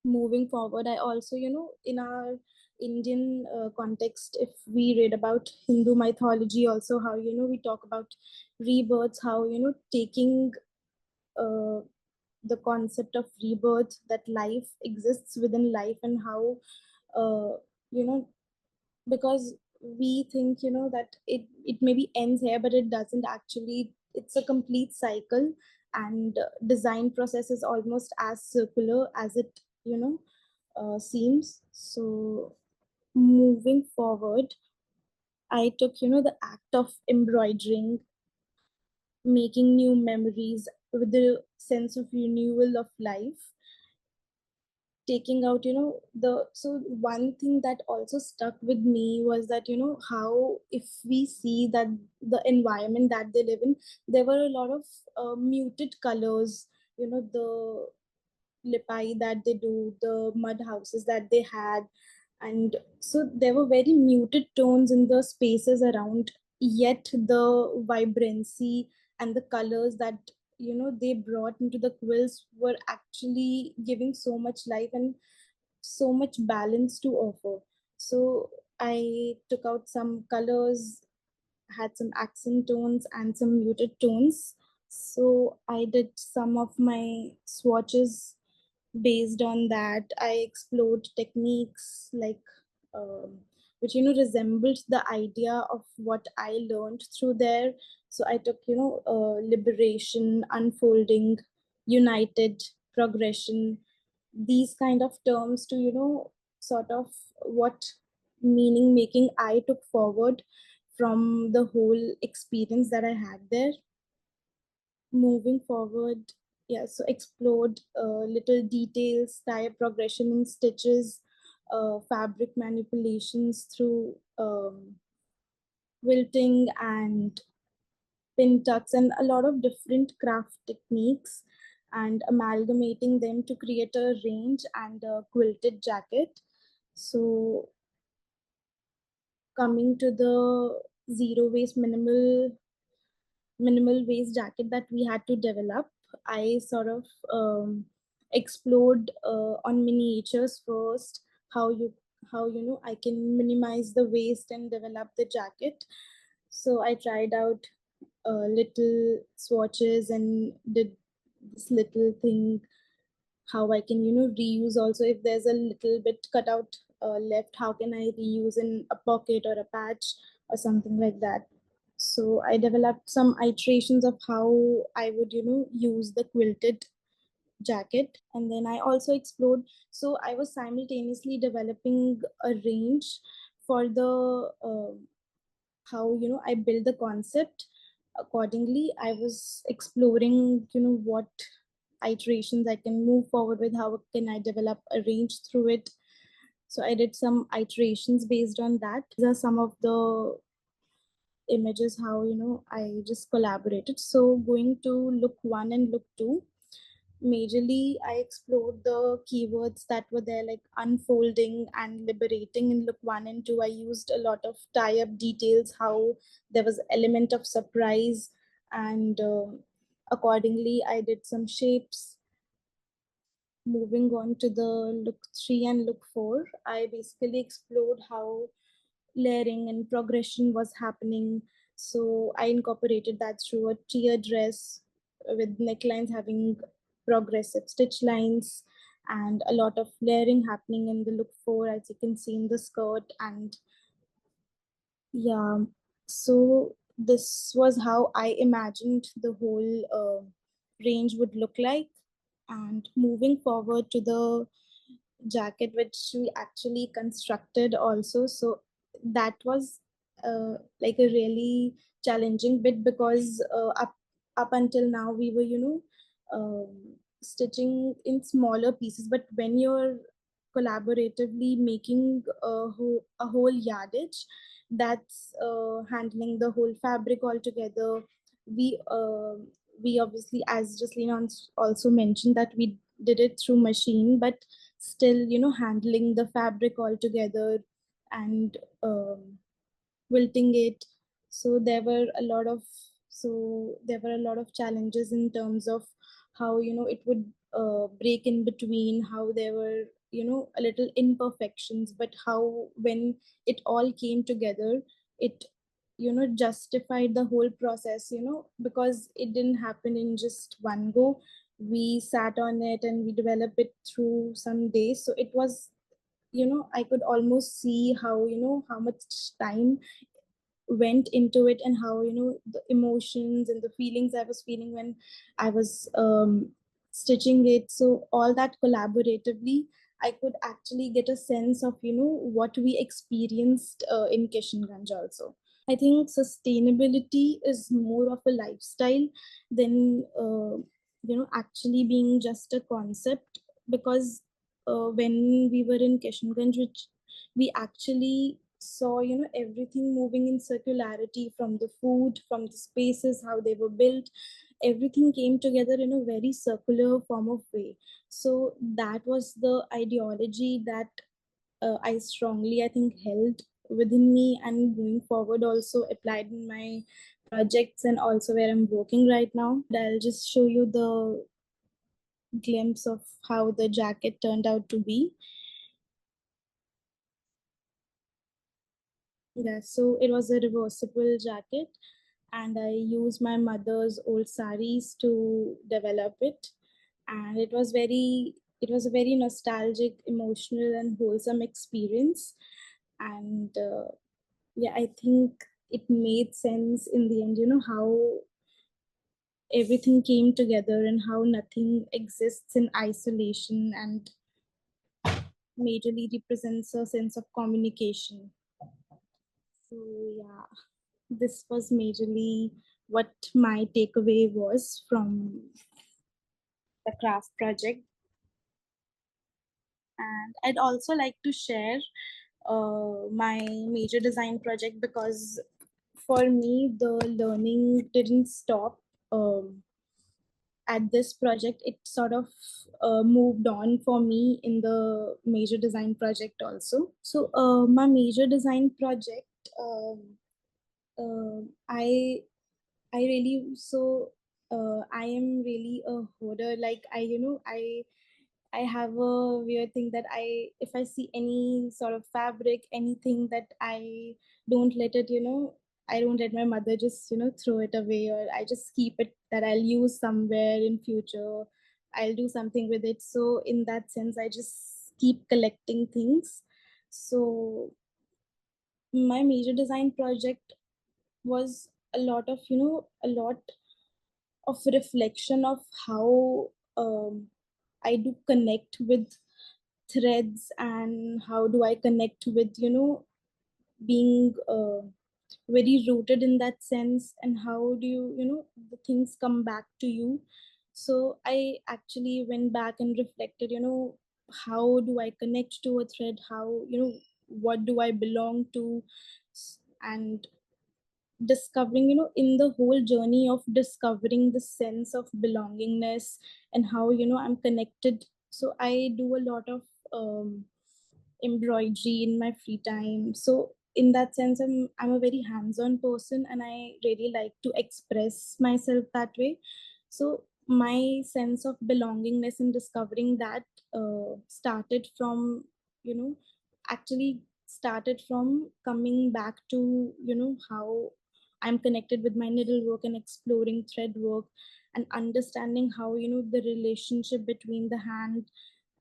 D: Moving forward, I also, in our Indian context, if we read about Hindu mythology also, how we talk about rebirths, how taking uh, the concept of rebirth, that life exists within life, and how uh, you know because we think that it maybe ends here, but it doesn't actually. It's a complete cycle, and design process is almost as circular as it seems. So moving forward, I took the act of embroidering, making new memories with the sense of renewal of life, taking out the so one thing that also stuck with me was that how, if we see that the environment that they live in, there were a lot of muted colors, the lipai that they do, the mud houses that they had. And so there were very muted tones in the spaces around, yet the vibrancy and the colors that they brought into the quills were actually giving so much life and so much balance to offer. So I took out some colors, had some accent tones and some muted tones. So I did some of my swatches based on that. I explored techniques like which resembled the idea of what I learned through there. So I took liberation, unfolding, united, progression, these kind of terms to sort of what meaning making I took forward from the whole experience that I had there. Moving forward, yeah, so explored little details, tire progression in stitches, fabric manipulations through quilting and pin tucks, and a lot of different craft techniques, and amalgamating them to create a range and a quilted jacket. So coming to the zero waste minimal waste jacket that we had to develop, I sort of explored on miniatures first, how I can minimize the waste and develop the jacket. So I tried out little swatches and did this little thing, how I can reuse also. If there's a little bit cut out left, how can I reuse in a pocket or a patch or something like that. So I developed some iterations of how I would use the quilted jacket. And then I also explored, so I was simultaneously developing a range for the how I build the concept. Accordingly, I was exploring what iterations I can move forward with, how can I develop a range through it. So I did some iterations based on that. These are some of the images how I just collaborated. So going to look 1 and look 2, Majorly, I explored the keywords that were there, like unfolding and liberating in look 1 and 2. I used a lot of tie-up details, how there was element of surprise, and accordingly, I did some shapes. Moving on to the look 3 and look 4, I basically explored how layering and progression was happening. So I incorporated that through a tier dress with necklines having progressive stitch lines and a lot of layering happening in the look 4, as you can see in the skirt. And yeah, so this was how I imagined the whole range would look like. And moving forward to the jacket, which we actually constructed also, so that was like a really challenging bit, because up until now we were stitching in smaller pieces, but when you're collaboratively making a whole yardage, that's handling the whole fabric altogether. We uh, we obviously, as Jaslina also mentioned, that we did it through machine, but still, handling the fabric altogether and quilting it. So there were a lot of challenges in terms of how it would break in between, how there were a little imperfections, but how when it all came together, it justified the whole process, because it didn't happen in just one go. We sat on it and we developed it through some days. So it was, I could almost see how how much time went into it, and how the emotions and the feelings I was feeling when I was stitching it. So all that collaboratively, I could actually get a sense of what we experienced in Kishanganj also. I think sustainability is more of a lifestyle than actually being just a concept, because when we were in Kishanganj, which we actually saw everything moving in circularity, from the food, from the spaces, how they were built, everything came together in a very circular form of way. So that was the ideology that I strongly, I think, held within me, and going forward also applied in my projects and also where I'm working right now. I'll just show you the glimpse of how the jacket turned out to be. Yeah, so it was a reversible jacket, and I used my mother's old saris to develop it. And it was a very nostalgic, emotional, and wholesome experience. And yeah, I think it made sense in the end, how everything came together and how nothing exists in isolation, and majorly represents a sense of communication. So yeah, this was majorly what my takeaway was from the craft project. And I'd also like to share my major design project, because for me the learning didn't stop at this project. It sort of moved on for me in the major design project also. So my major design project, um, uh, I I really so I am really a hoarder. Like I have a weird thing that if I see any sort of fabric, anything, that I don't let it, I don't let my mother just, throw it away, or I just keep it that I'll use somewhere in future. I'll do something with it. So in that sense, I just keep collecting things. So my major design project was a lot of reflection of how I do connect with threads, and how do I connect with being very rooted in that sense, and how do the things come back to you. So I actually went back and reflected, how do I connect to a thread, how what do I belong to, and discovering, in the whole journey of discovering the sense of belongingness and how, I'm connected. So I do a lot of embroidery in my free time. So in that sense, I'm a very hands-on person, and I really like to express myself that way. So my sense of belongingness and discovering that started from, actually started from coming back to, how I'm connected with my needlework and exploring thread work, and understanding how, the relationship between the hand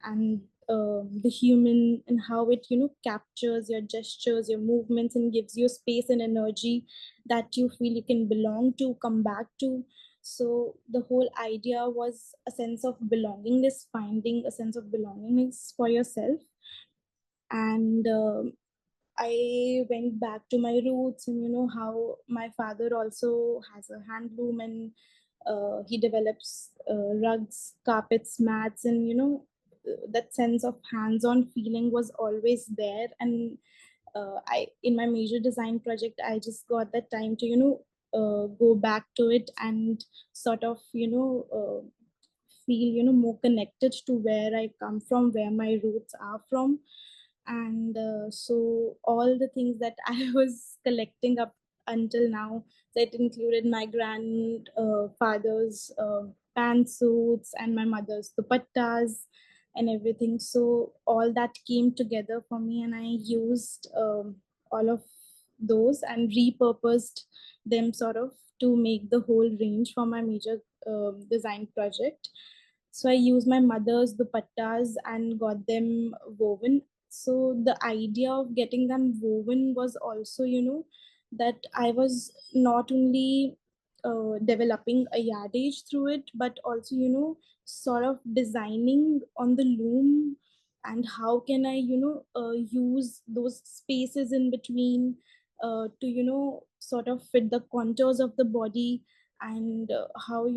D: and the human, and how it, captures your gestures, your movements, and gives you space and energy that you feel you can belong to, come back to. So the whole idea was a sense of belongingness, finding a sense of belongingness for yourself. And I went back to my roots, and how my father also has a handloom, and he develops rugs, carpets, mats, and that sense of hands-on feeling was always there. And I, in my major design project, I just got that time to go back to it and sort of feel more connected to where I come from, where my roots are from. And so all the things that I was collecting up until now, that included my grandfather's pantsuits and my mother's dupattas and everything. So all that came together for me, and I used all of those and repurposed them sort of to make the whole range for my major design project. So I used my mother's dupattas and got them woven. So the idea of getting them woven was also, that I was not only developing a yardage through it, but also, sort of designing on the loom, and how can I, use those spaces in between to, sort of fit the contours of the body, and how,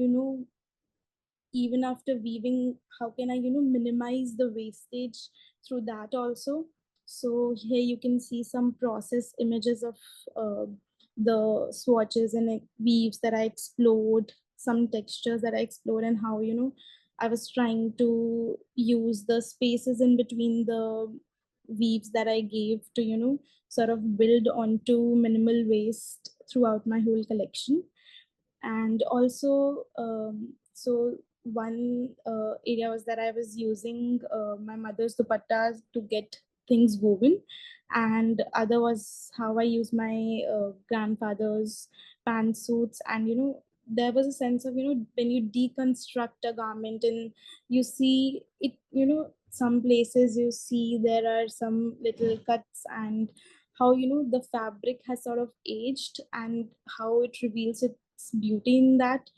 D: even after weaving, how can I, minimize the wastage through that also. So here you can see some process images of uh, the swatches and weaves that I explored, some textures that I explored, and how, I was trying to use the spaces in between the weaves that I gave to, sort of build onto minimal waste throughout my whole collection. And also so one area was that I was using my mother's dupattas to get things woven, and other was how I use my grandfather's pantsuits. And there was a sense of, when you deconstruct a garment and you see it, some places you see there are some little cuts, and how, the fabric has sort of aged, and how it reveals its beauty in that.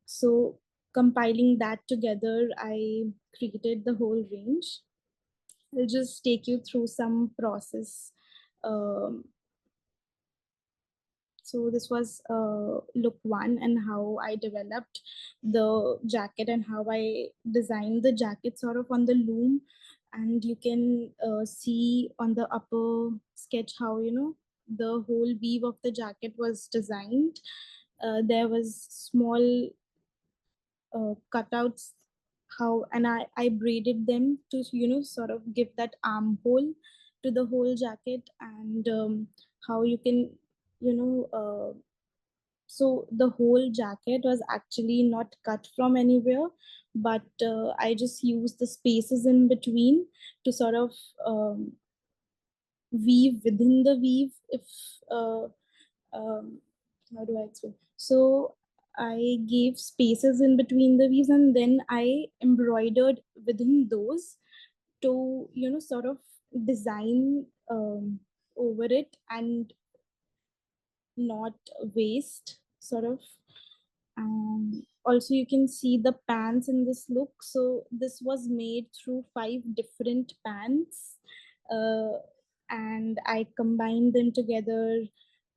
D: So compiling that together, I created the whole range. I'll just take you through some process. um, so this was look one, and how I developed the jacket, and how I designed the jacket sort of on the loom. And you can see on the upper sketch how, the whole weave of the jacket was designed. There was small cutouts, how, and I braided them to, sort of give that armhole to the whole jacket. And how you can, you know so the whole jacket was actually not cut from anywhere, but I just used the spaces in between to sort of weave within the weave, if uh, um, how do I explain? So I gave spaces in between the weaves, and then I embroidered within those to, sort of design over it and not waste, sort of. Also, you can see the pants in this look. So this was made through 5 different pants, uh, and I combined them together,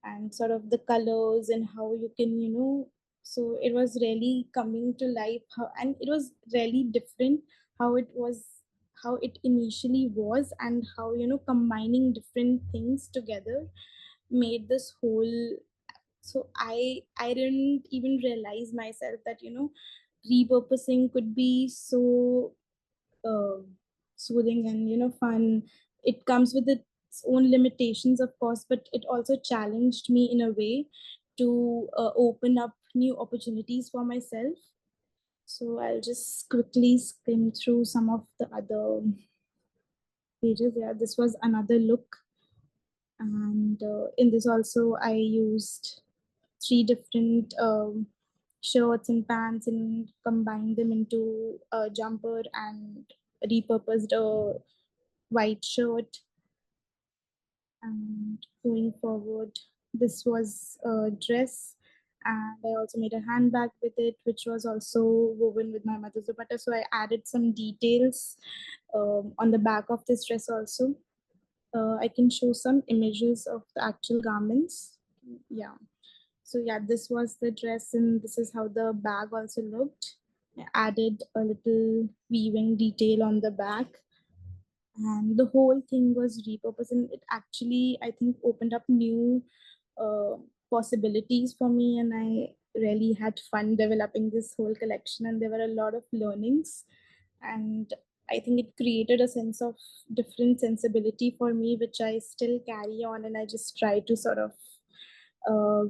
D: and sort of the colors and how you can, so it was really coming to life. How, and it was really different how it was, how it initially was, and how, combining different things together made this whole So I didn't even realize myself that, you know, repurposing could be so uh, soothing and, you know, fun. It comes with its own limitations, of course, but it also challenged me in a way to open up new opportunities for myself. So I'll just quickly skim through some of the other pages. Yeah, this was another look. And in this also, I used three different shirts and pants and combined them into a jumper and repurposed a white shirt. And going forward, this was a dress, and I also made a handbag with it, which was also woven with my mother's dupatta. So I added some details on the back of this dress also. I can show some images of the actual garments. Yeah. So yeah, this was the dress, and this is how the bag also looked. I added a little weaving detail on the back, and the whole thing was repurposed. And it actually, I think, opened up new uh, possibilities for me, and I really had fun developing this whole collection. And there were a lot of learnings, and I think it created a sense of different sensibility for me, which I still carry on, and I just try to sort of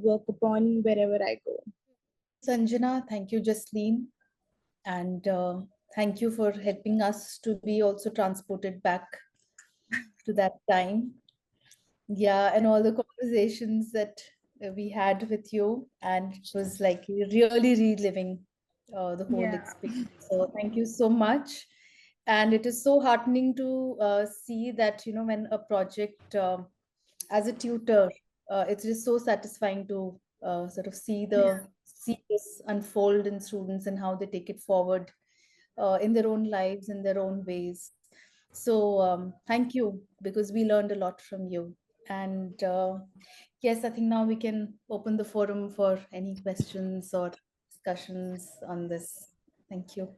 D: work upon wherever I go.
A: Sanjana, thank you, Jasleen. And thank you for helping us to be also transported back to that time. Yeah, and all the conversations that we had with you, and it was like really reliving the whole
D: Yeah.
A: experience. So thank you so much. And it is so heartening to see that, you know, when a project as a tutor, it's just so satisfying to sort of see this unfold in students and how they take it forward in their own lives, in their own ways. So thank you, because we learned a lot from you. And yes, I think now we can open the forum for any questions or discussions on this. Thank you.